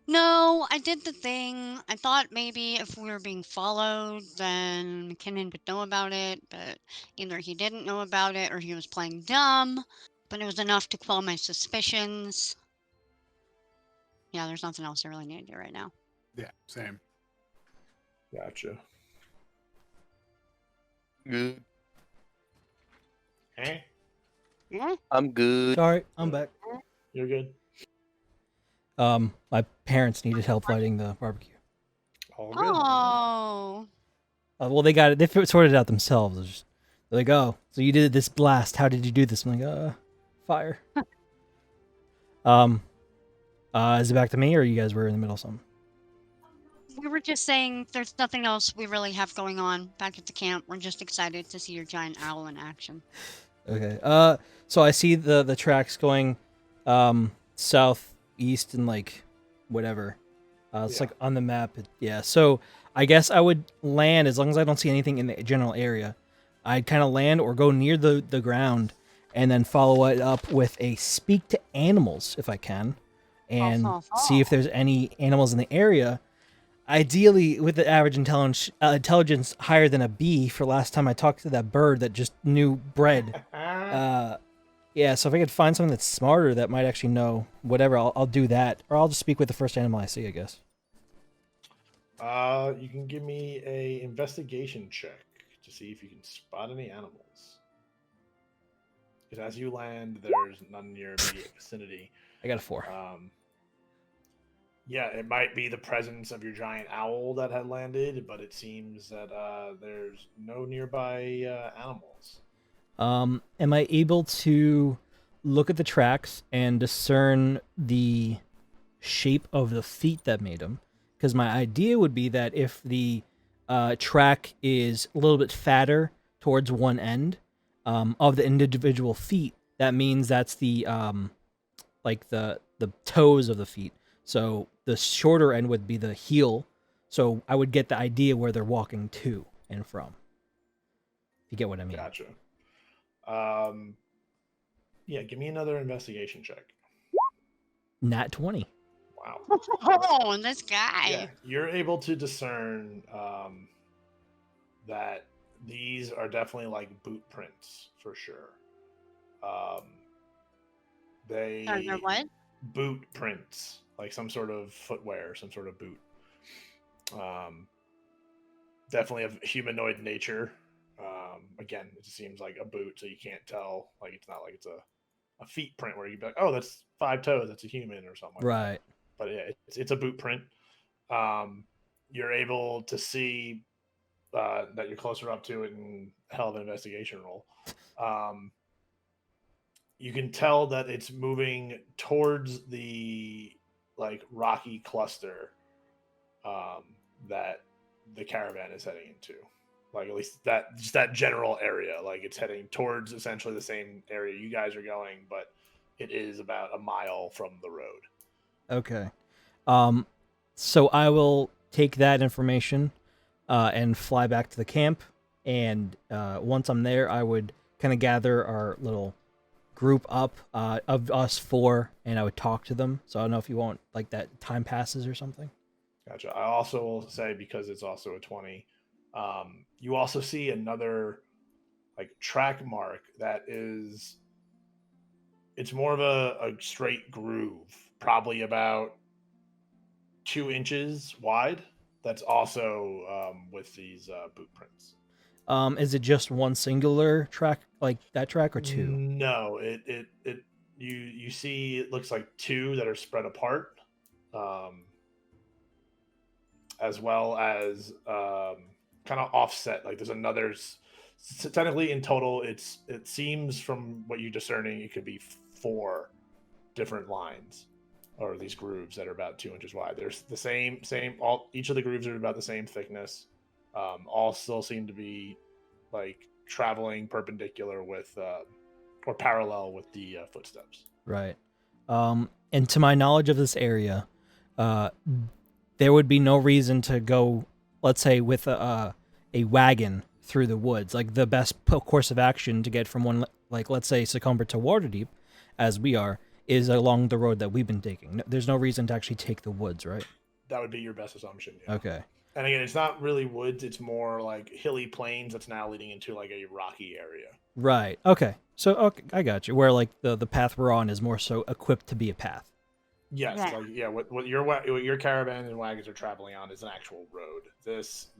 No, I did the thing. I thought maybe if we were being followed, then McKinnon would know about it, but either he didn't know about it or he was playing dumb, but it was enough to quell my suspicions. Yeah, there's nothing else I really need to do right now. Yeah, same. Gotcha. Good. Eh? Yeah? I'm good. Sorry, I'm back. You're good. My parents needed help lighting the barbecue. All good. Oh. Well, they got it. They sorted it out themselves. They're like, oh, so you did this blast. How did you do this? I'm like, fire. Is it back to me, or you guys were in the middle of something? We were just saying there's nothing else we really have going on back at the camp. We're just excited to see your giant owl in action. Okay. So I see the tracks going southeast and like whatever. It's like on the map. Yeah. So I guess I would land as long as I don't see anything in the general area. I'd kind of land or go near the ground and then follow it up with a speak to animals if I can, and see if there's any animals in the area. Ideally, with the average intelligence higher than a B for last time I talked to that bird that just knew bread. Yeah, so if I could find something that's smarter that might actually know whatever, I'll do that. Or I'll just speak with the first animal I see, I guess. You can give me a investigation check to see if you can spot any animals. Because as you land, there's none in your immediate vicinity. I got a 4. Yeah, it might be the presence of your giant owl that had landed, but it seems that there's no nearby animals. Am I able to look at the tracks and discern the shape of the feet that made them? Because my idea would be that if the track is a little bit fatter towards one end of the individual feet, that means that's the like the toes of the feet. So the shorter end would be the heel. So I would get the idea where they're walking to and from. If you get what I mean. Gotcha. Yeah, give me another investigation check. Nat 20. Wow. Oh, and this guy. Yeah, you're able to discern that these are definitely like boot prints for sure. They They're what? Boot prints, like some sort of footwear, some sort of boot. Definitely of humanoid nature. Again, it just seems like a boot, so you can't tell. Like it's not like it's a feet print where you'd be like, oh, that's 5 toes, that's a human or something like Right. that. But yeah, it's a boot print. You're able to see that you're closer up to it in hell of an investigation roll. You can tell that it's moving towards the like rocky cluster that the caravan is heading into. Like at least that general area. Like it's heading towards essentially the same area you guys are going, but it is about a mile from the road. Okay. So I will take that information and fly back to the camp. And once I'm there, I would kind of gather our little group up of us 4, and I would talk to them. So I don't know if you want like that time passes or something. Gotcha. I also will say, because it's also a 20, you also see another like track mark that is, it's more of a straight groove, probably about 2 inches wide. That's also with these boot prints. Is it just one singular track, like that track, or 2? No, it you see it looks like 2 that are spread apart, as well as kind of offset. Like there's another. So technically, in total, it seems from what you're discerning, it could be 4 different lines, or these grooves that are about 2 inches wide. There's the same. All each of the grooves are about the same thickness. All still seem to be like traveling perpendicular with or parallel with the footsteps. Right. And to my knowledge of this area, there would be no reason to go, let's say, with a wagon through the woods. Like the best course of action to get from one, like let's say, Succumber to Waterdeep, as we are, is along the road that we've been taking. There's no reason to actually take the woods, right? That would be your best assumption. Yeah. Okay. And again, it's not really woods; it's more like hilly plains that's now leading into like a rocky area. Right. Okay. So okay, I got you. Where like the path we're on is more so equipped to be a path. Yes. Yeah. Like yeah, what your caravan and wagons are traveling on is an actual road.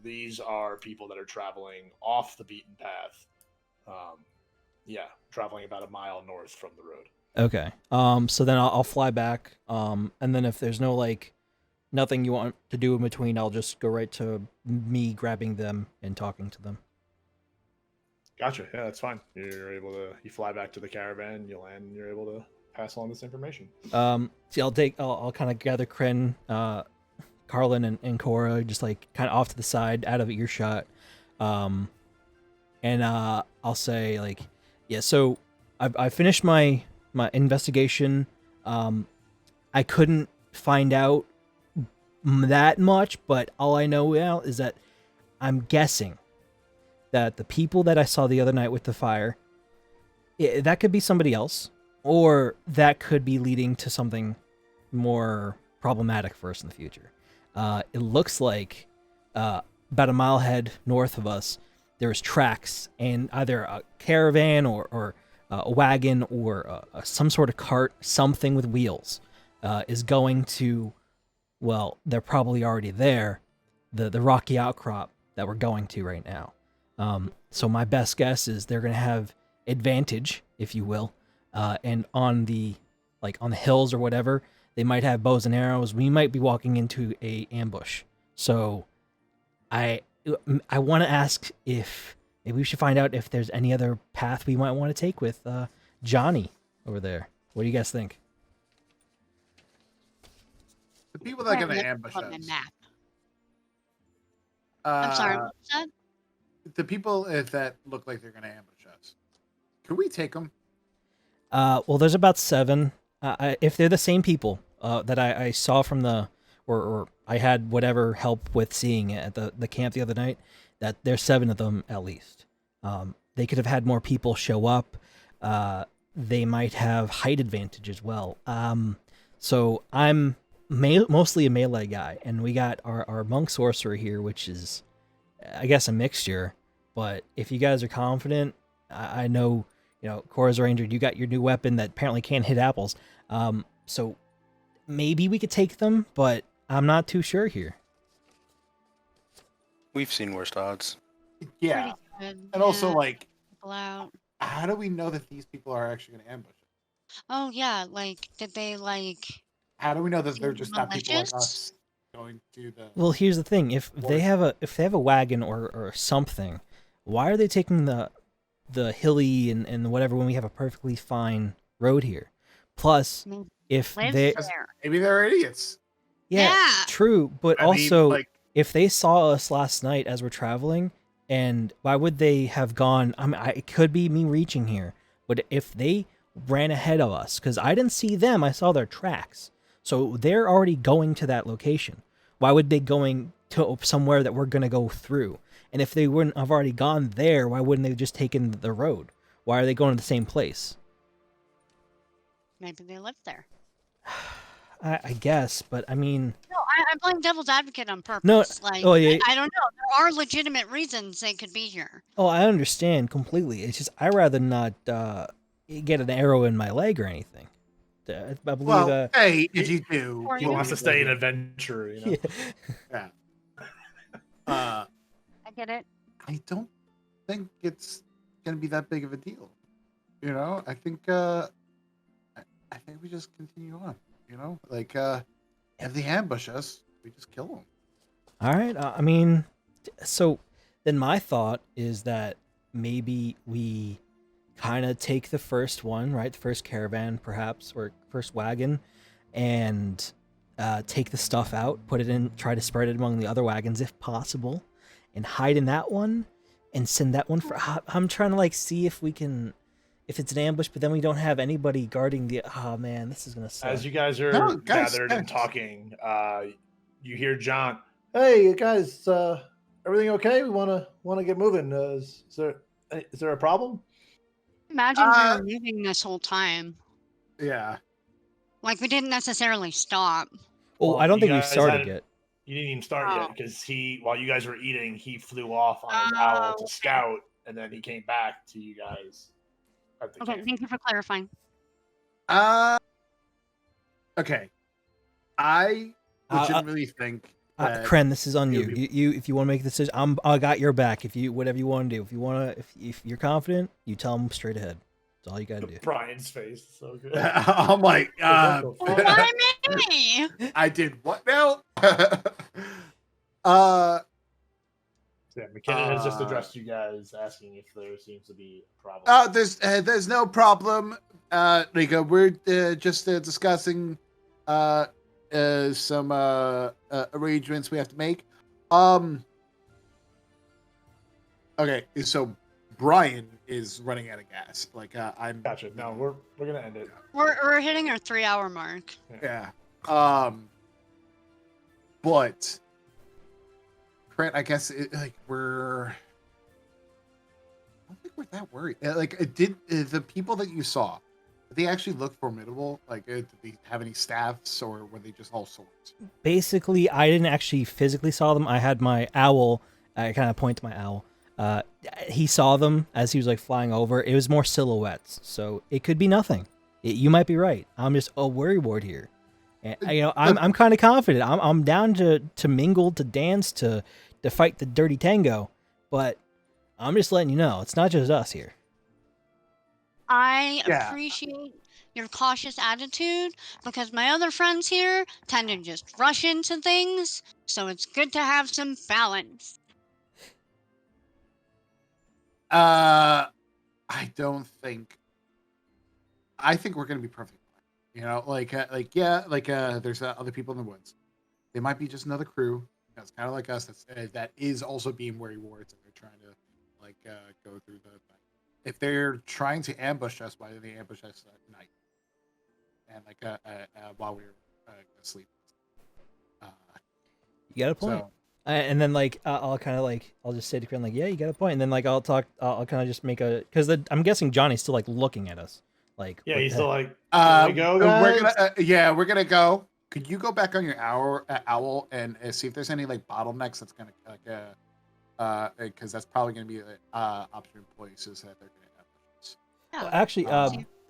These are people that are traveling off the beaten path. Traveling about a mile north from the road. Okay. So then I'll fly back. And then if there's no like nothing you want to do in between, I'll just go right to me grabbing them and talking to them. Gotcha. Yeah, that's fine. You fly back to the caravan, you land, and you're able to pass on this information. See, I'll kind of gather Cren, Carlen, and Cora just like kind of off to the side, out of earshot. And I'll say like, yeah. So I finished my investigation. I couldn't find out that much, but all I know now is that I'm guessing that the people that I saw the other night with the fire, that could be somebody else, or that could be leading to something more problematic for us in the future. It looks like about a mile ahead north of us, there's tracks, and either a caravan or a wagon or some sort of cart, something with wheels, is going to, well, they're probably already there, the rocky outcrop that we're going to right now. So my best guess is they're going to have advantage, if you will, and on the hills or whatever, they might have bows and arrows. We might be walking into a ambush. So I want to ask if maybe we should find out if there's any other path we might want to take with Johnny over there. What do you guys think? The people that are going to ambush on the us. map. I'm sorry, what was that? The people that look like they're going to ambush us. Can we take them? Well, there's about 7. If they're the same people that I saw from the, or I had whatever help with seeing at the camp the other night, that there's 7 of them at least. They could have had more people show up. They might have height advantage as well. So I'm mostly a melee guy, and we got our monk sorcerer here, which is, I guess, a mixture. But if you guys are confident, I know, Cora's a ranger. You got your new weapon that apparently can't hit apples. So maybe we could take them, but I'm not too sure here. We've seen worse odds. Yeah. Good. And also, like, People out. how do we know that these people are actually going to ambush us? Oh yeah, like did they like? How do we know that they're seem just not people like malicious? us going to the? Well, here's the thing: if they Wars. have a wagon or something, why are they taking the hilly and whatever when we have a perfectly fine road here? Plus, Maybe if live they there. Maybe they're idiots. yeah, Yeah. true, but I mean, also like, if they saw us last night as we're traveling, and why would they have gone? I mean, it could be me reaching here, but if they ran ahead of us, because I didn't see them, I saw their tracks, so they're already going to that location. Why would they going to somewhere that we're gonna go through? And if they wouldn't have already gone there, why wouldn't they have just taken the road? Why are they going to the same place? Maybe they live there. I guess, but I mean, No, I'm playing devil's advocate on purpose. No, Like, oh, yeah. I don't know. There are legitimate reasons they could be here. oh, I understand completely. It's just I rather not get an arrow in my leg or anything. I believe. well, hey, if you do, Or He you wants to stay an adventurer, you know. Yeah. Yeah. I get it. I don't think it's gonna be that big of a deal. I think I think we just continue on. Like if they ambush us, we just kill them. All right. I mean, so then my thought is that maybe we kind of take the first one, right? The first caravan, perhaps, or first wagon, and take the stuff out, put it in, try to spread it among the other wagons if possible, and hide in that one, and send that one for. I'm trying to like see if we can, if it's an ambush, but then we don't have anybody guarding the. Oh man, this is gonna suck. As you guys are No, guys, gathered and talking, you hear John. Hey guys, everything okay? We wanna get moving. Is there a problem? Imagine we were leaving this whole time. Yeah. Like we didn't necessarily stop. Oh, Well, I don't you think we've guys started had- yet. You didn't even start Oh. yet because while you guys were eating, he flew off on his owl to okay. scout, and then he came back to you guys. At the Okay, camp. thank you for clarifying. Okay. I legitimately think that Cren, this is on it you. would be- You, if you want to make a decision, I got your back. If you, whatever you want to do. If you're confident, you tell them straight ahead. That's all you gotta do. Brian's face is so good. I'm like, Why me? I did what now? Yeah, McKinnon has just addressed you guys, asking if there seems to be a problem. There's no problem. Rico, we're just discussing some arrangements we have to make. Okay, so Brian is running out of gas. Like I'm. Gotcha. No, we're gonna end it. We're hitting our 3-hour mark. Yeah. But Cren, I guess we're. I don't think we're that worried. Did the people that you saw? Did they actually look formidable? Like, did they have any staffs, or were they just all swords? Basically, I didn't actually physically saw them. I had my owl. I kind of point to my owl. He saw them as he was like flying over. It was more silhouettes, so it could be nothing. You might be right. I'm just a worrywart here. And, I'm kind of confident. I'm down to mingle, to dance, to fight the dirty tango, but I'm just letting you know it's not just us here. I Yeah. appreciate your cautious attitude because my other friends here tend to just rush into things, so it's good to have some balance. I think we're gonna be perfect. There's other people in the woods. They might be just another crew that's kind of like us. That is also being wary wards, and they're trying to go through the. If they're trying to ambush us, why do they ambush us at night? And while we're asleep. You got a point. So, And then I'll kind of I'll just say to Cren yeah, you got a point. And then I'll talk. I'll kind of just make a because I'm guessing Johnny's still looking at us. Yeah, he's still like, we go, guys? we're gonna go. Could you go back on your owl and see if there's any bottlenecks that's gonna because that's probably going to be an option in places that they're going to ambush. Yeah. Actually,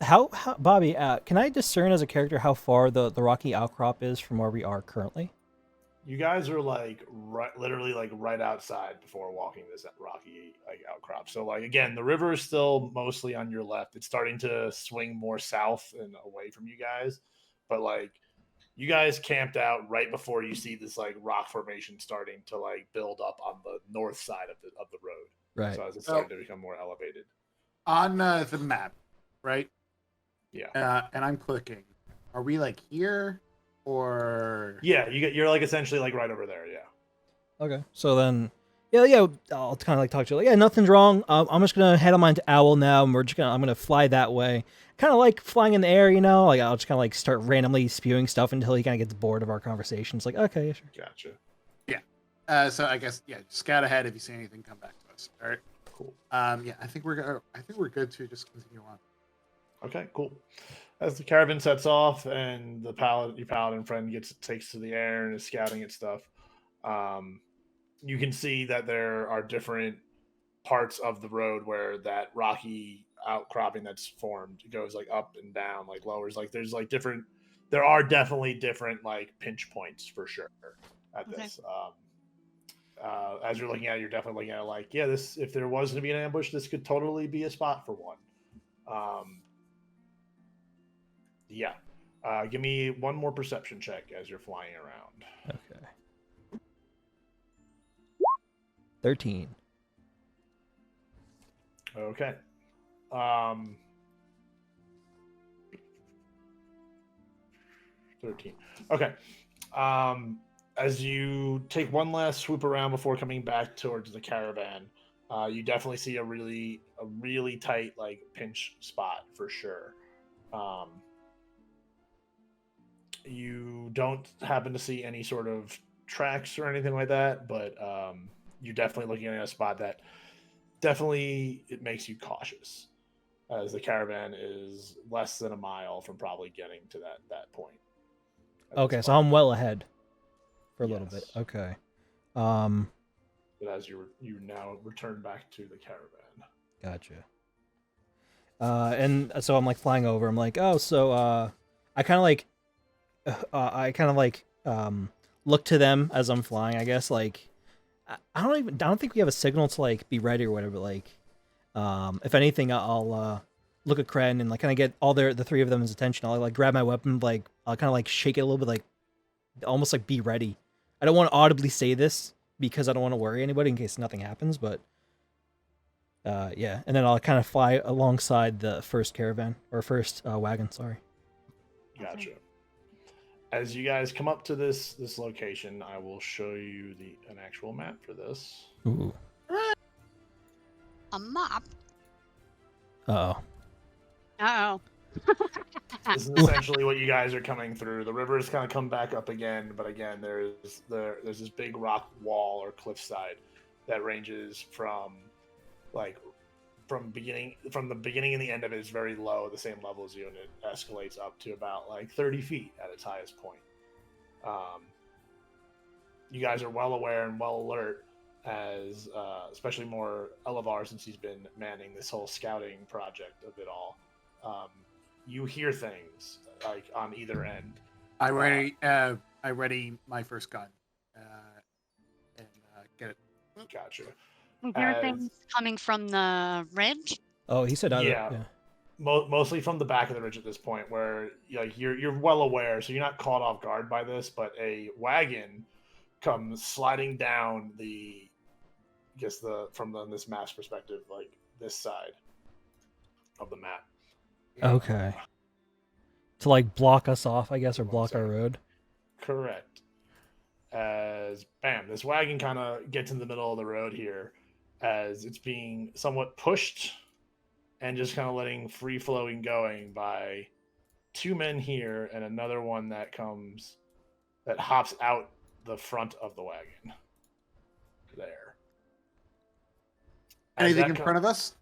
how Bobby, can I discern as a character how far the rocky outcrop is from where we are currently? You guys are literally right outside before walking this rocky outcrop. So again, the river is still mostly on your left. It's starting to swing more south and away from you guys, but you guys camped out right before you see this rock formation starting to build up on the north side of the road. Right. So as it's starting to become more elevated. On the map, right? Yeah. And I'm clicking. Are we here? Or yeah, you're essentially right over there. Yeah. Okay. So then, yeah. I'll kind of talk to you. Yeah, nothing's wrong. I'm just gonna head on mine to Owl now, and I'm gonna fly that way. Kind of like flying in the air, I'll just kind of start randomly spewing stuff until he kind of gets bored of our conversation. It's okay, yeah, sure. Gotcha. Yeah. So I guess scout ahead. If you see anything, come back to us. All right. Cool. Yeah. I think we're good to just continue on. Okay, cool. As the caravan sets off and your paladin friend takes to the air and is scouting at stuff, you can see that there are different parts of the road where that rocky outcropping that's formed goes up and down, lowers. There are definitely different pinch points for sure at this. As you're looking at it, you're definitely looking at it this, if there was going to be an ambush, this could totally be a spot for one. Yeah. Give me one more perception check as you're flying around. Okay. 13. Okay. 13. Okay. As you take one last swoop around before coming back towards the caravan, you definitely see a really tight pinch spot for sure. You don't happen to see any sort of tracks or anything like that, but you're definitely looking at a spot that it makes you cautious, as the caravan is less than a mile from probably getting to that point. Okay, so I'm well ahead for a little bit. Okay. But as you now return back to the caravan. Gotcha. And so I'm flying over. I'm oh, so I kind of look to them as I'm flying, I guess. I don't think we have a signal to be ready or whatever. If anything, I'll look at Cren and kind of get all the three of them's attention. I'll grab my weapon, I'll kind of shake it a little bit, almost be ready. I don't want to audibly say this because I don't want to worry anybody in case nothing happens, but yeah. And then I'll kind of fly alongside the first caravan or first wagon. Sorry. Gotcha. As you guys come up to this location, I will show you an actual map for this. Ooh. A map? Uh-oh. Uh-oh. This is essentially what you guys are coming through. The river's kind of come back up again, but again, there's this big rock wall or cliffside that ranges from the beginning and the end of it is very low, the same level as you, and it escalates up to about 30 feet at its highest point. You guys are well aware and well alert, as especially more Elevar, since he's been manning this whole scouting project of it all. You hear things on either end. I ready my first gun and get it. Gotcha. We hear things coming from the ridge. Oh, he said either. Yeah. Mostly from the back of the ridge at this point, where you're well aware, so you're not caught off guard by this. But a wagon comes sliding down from this map's perspective, this side of the map. Okay. To block us off, I guess, or block our road. Correct. As bam, this wagon kind of gets in the middle of the road here, as it's being somewhat pushed and just kind of letting free flowing going by two men here and another one that hops out the front of the wagon. There. Anything in front of us?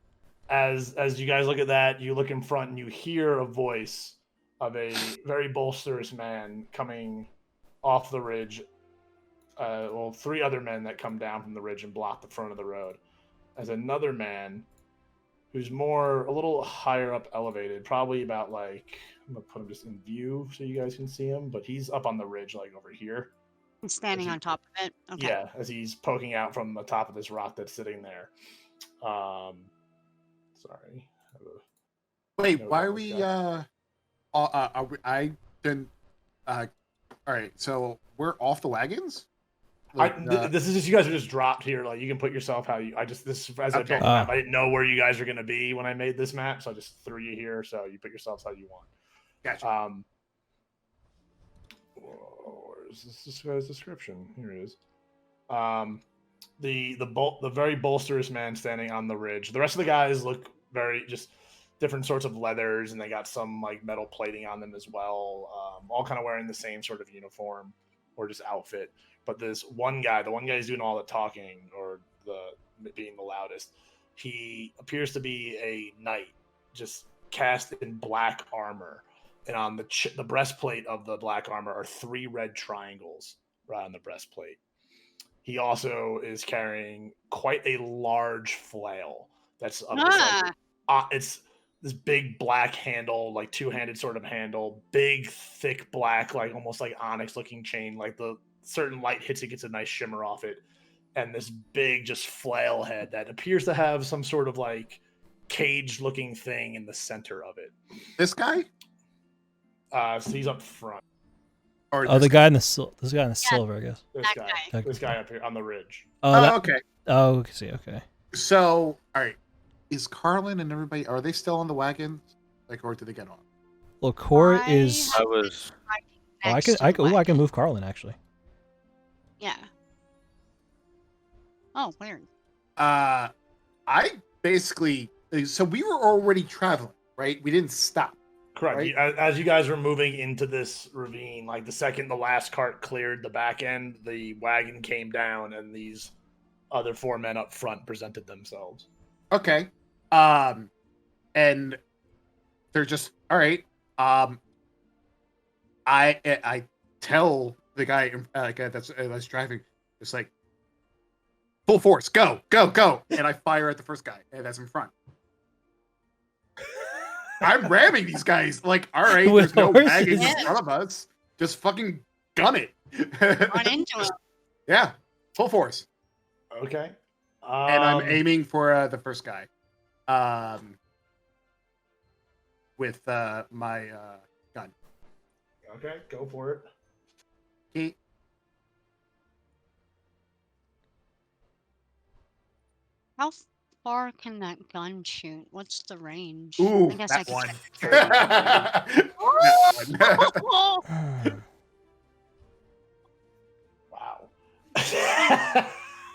As you guys look at that, you look in front and you hear a voice of a very bolsterous man coming off the ridge three other men that come down from the ridge and block the front of the road. As another man who's a little higher up elevated, probably about like, I'm gonna put him just in view so you guys can see him, but he's up on the ridge, like over here. He's standing on top of it. Okay. Yeah, as he's poking out from the top of this rock that's sitting there. Sorry. Wait, why are we? I didn't. All right, so we're off the wagons. This is just, you guys are just dropped here. Like, you can put yourself how you. I built the map, I didn't know where you guys are going to be when I made this map, so I just threw you here. So you put yourselves how you want. Gotcha. Where's this guy's description? Here it is. The very bolsterous man standing on the ridge. The rest of the guys look very just different sorts of leathers, and they got some like metal plating on them as well. All kind of wearing the same sort of uniform or just outfit. But this one guy, the one guy who's doing all the talking or being the loudest, he appears to be a knight, just cast in black armor. And on the breastplate of the black armor are 3 red triangles right on the breastplate. He also is carrying quite a large flail. That's it's this big black handle, like 2-handed sort of handle, big, thick black, like almost like onyx looking chain, like the certain light hits it, gets a nice shimmer off it, and this big just flail head that appears to have some sort of like cage looking thing in the center of it. This guy? So he's up front. The guy in the silver, I guess. This guy up here on the ridge. Okay. Oh, I see. Okay. So, all right, is Carlen and everybody, are they still on the wagons? Like, or did they get on? Well, Cora is. I was. I can move Carlen actually. Yeah. Oh, weird. I basically, so we were already traveling, right? We didn't stop. Correct. Right? As you guys were moving into this ravine, like the second the last cart cleared the back end, the wagon came down, and these other 4 men up front presented themselves. Okay. And they're just, all right. I tell the guy that's driving, just like, full force, go, and I fire at the first guy that's in front. I'm ramming these guys. Like, all right, there's no wagons in front of us. Just fucking gun it. Run into him. Yeah, full force. Okay. And I'm aiming for the first guy. With my gun. Okay, go for it. Okay. How far can that gun shoot? What's the range? Ooh, I guess that I one. That one. Wow.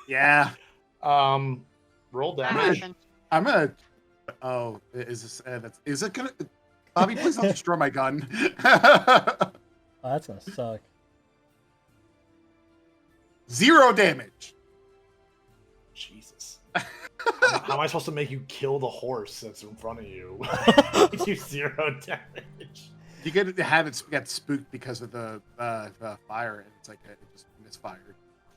Yeah. Roll That damage. happened. I'm gonna. Oh, is this? Is it gonna? Bobby, please don't destroy my gun. Oh, that's gonna suck. 0 damage. Jesus. How am I supposed to make you kill the horse that's in front of you? You 0 damage. You get to have it get spooked because of the fire, and it's like it just misfired.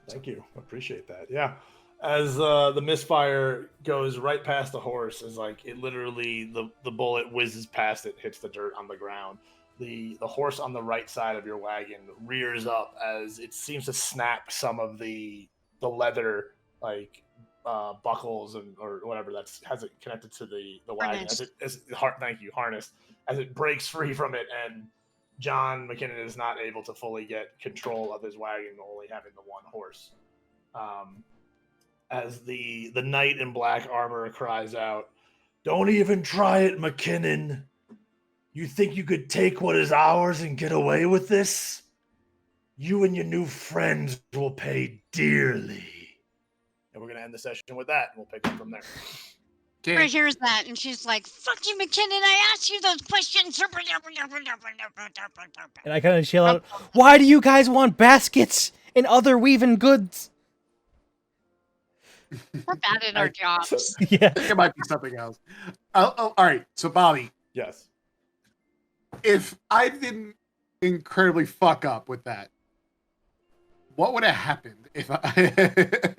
Thank you. Appreciate that. Yeah. As the misfire goes right past the horse, is like it literally the bullet whizzes past it, hits the dirt on the ground. The horse on the right side of your wagon rears up as it seems to snap some of the leather like buckles or whatever has it connected to the wagon. Harness as it breaks free from it, and John McKinnon is not able to fully get control of his wagon, only having the one horse. As the knight in black armor cries out, "Don't even try it, McKinnon. You think you could take what is ours and get away with this? You and your new friends will pay dearly." And we're going to end the session with that, and we'll pick up from there. Cora hears that, and she's like, "Fuck you, McKinnon! I asked you those questions." And I kind of chill out. Why do you guys want baskets and other weaving goods? We're bad at our jobs. Yeah, it might be something else. All right. So, Bobby. Yes. If I didn't incredibly fuck up with that, what would have happened if I?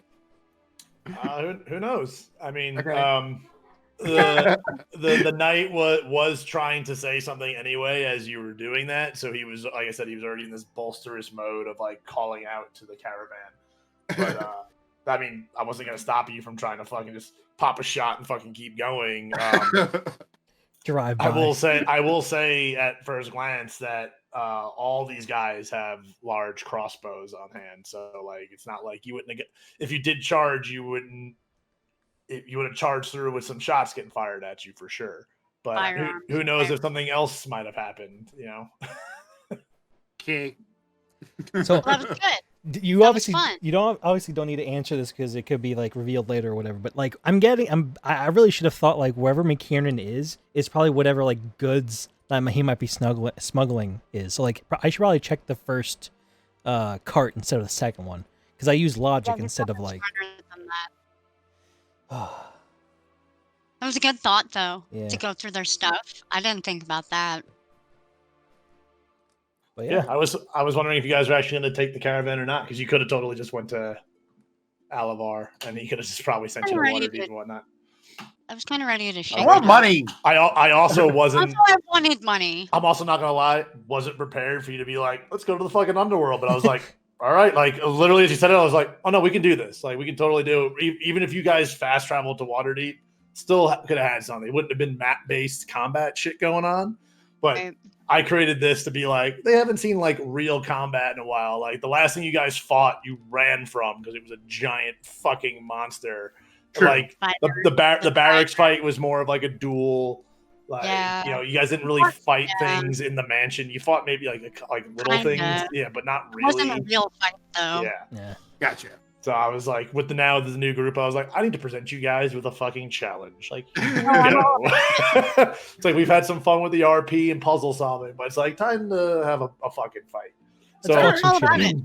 Who knows? I mean, Okay. the knight was trying to say something anyway as you were doing that. So he was, like I said, he was already in this bolsterous mode of like calling out to the caravan. But I mean, I wasn't gonna stop you from trying to fucking just pop a shot and fucking keep going. Drive by. I will say at first glance that all these guys have large crossbows on hand. So like, it's not like you wouldn't if you did charge, you would have charged through with some shots getting fired at you for sure. But who knows if something else might have happened, you know? Okay. So Well, that was good. you That obviously was fun. you don't need to answer this because it could be like revealed later or whatever. But like I really should have thought like wherever McKiernan is probably whatever like goods that he might be smuggling is. So like I should probably check the first cart instead of the second one because I use logic instead of like. That was a good thought, though, Yeah. to go through their stuff. I didn't think about that. But Yeah, I was wondering if you guys were actually going to take the caravan or not, because you could have totally just went to Alavar, and he could have just probably sent you to Waterdeep and whatnot. I was kind of ready to shake. I want it money. I also wasn't. Also, I wanted money. I'm also not gonna lie, wasn't prepared for you to be like, let's go to the fucking underworld. But I was like, all right, like literally as you said it, I was like, oh no, we can do this. Like we can totally do it. Even if you guys fast traveled to Waterdeep, still could have had something. It wouldn't have been map-based combat shit going on. But Right. I created this to be like, they haven't seen like real combat in a while. Like the last thing you guys fought, you ran from because it was a giant fucking monster. True. Like the barracks fight was more of like a duel. Like Yeah. you know, you guys didn't really fight things in the mansion. You fought maybe like little Kinda. things, yeah, but not It really. wasn't a real fight, though. Yeah. Gotcha. So I was like, with the new group, I was like, I need to present you guys with a fucking challenge. Like, here you go. It's like we've had some fun with the RP and puzzle solving, but it's like time to have a fucking fight. So, all about it.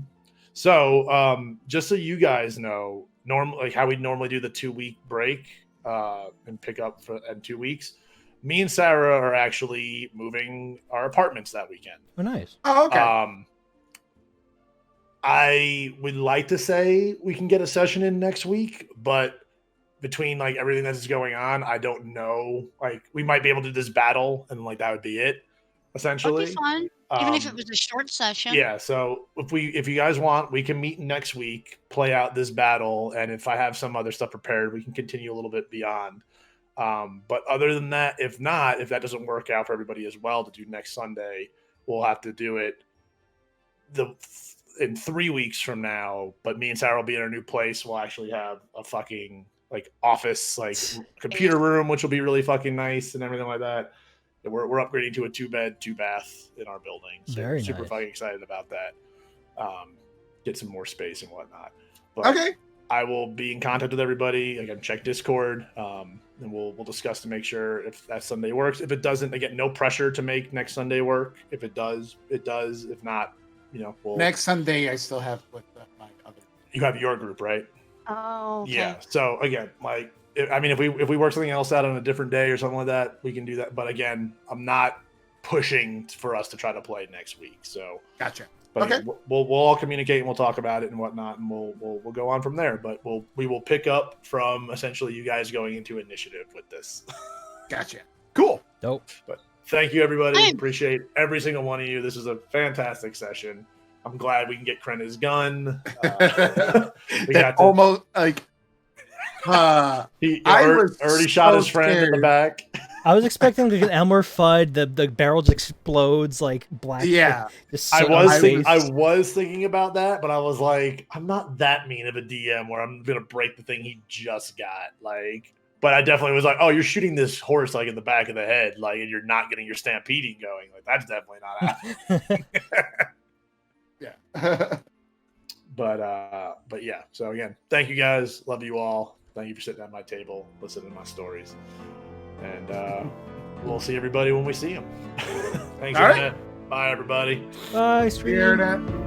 so just so you guys know, like how we normally do the 2-week break and pick up in 2 weeks. Me and Sarah are actually moving our apartments that weekend. Oh, nice. Oh, okay. I would like to say we can get a session in next week, but between like everything that's going on, I don't know. Like we might be able to do this battle and like that would be it, essentially. That'd be fun, even if it was a short session. Yeah, so if you guys want, we can meet next week, play out this battle, and if I have some other stuff prepared, we can continue a little bit beyond. But other than that, if that doesn't work out for everybody as well to do next Sunday, we'll have to do it in 3 weeks from now. But me and Sarah will be in our new place. We'll actually have a fucking like office, like computer room, which will be really fucking nice and everything like that. We're upgrading to a 2-bed, 2-bath in our building. So Very super nice. fucking excited about that. Get some more space and whatnot. But Okay. I will be in contact with everybody. Again, check Discord, and we'll discuss to make sure if that Sunday works. If it doesn't, again, no pressure to make next Sunday work. If it does, it does. If not, Next Sunday I still have with my other. You have your group, right? Oh, okay. Yeah. So again, like, if we work something else out on a different day or something like that, we can do that. But again, I'm not pushing for us to try to play next week. So Gotcha. but Okay. again, we'll all communicate and we'll talk about it and whatnot, and we'll go on from there. But we will pick up from essentially you guys going into initiative with this. Gotcha. Cool. Dope. But thank you, everybody. Thanks. Appreciate every single one of you. This is a fantastic session. I'm glad we can get Cren his gun. We got to, Almost like. he I already was shot so his friend in the scared. back. I was expecting like an Elmer Fudd, the barrel just explodes like black. Yeah. Just I so face. was thinking about that, but I was like, I'm not that mean of a DM where I'm gonna break the thing he just got. Like, but I definitely was like, oh, you're shooting this horse like in the back of the head, like, and you're not getting your stampeding going. Like, that's definitely not happening. Yeah. But yeah. So again, thank you guys. Love you all. Thank you for sitting at my table, listening to my stories, and we'll see everybody when we see them. Thanks, All right. Internet. Bye, everybody. Bye, stream. Hear that?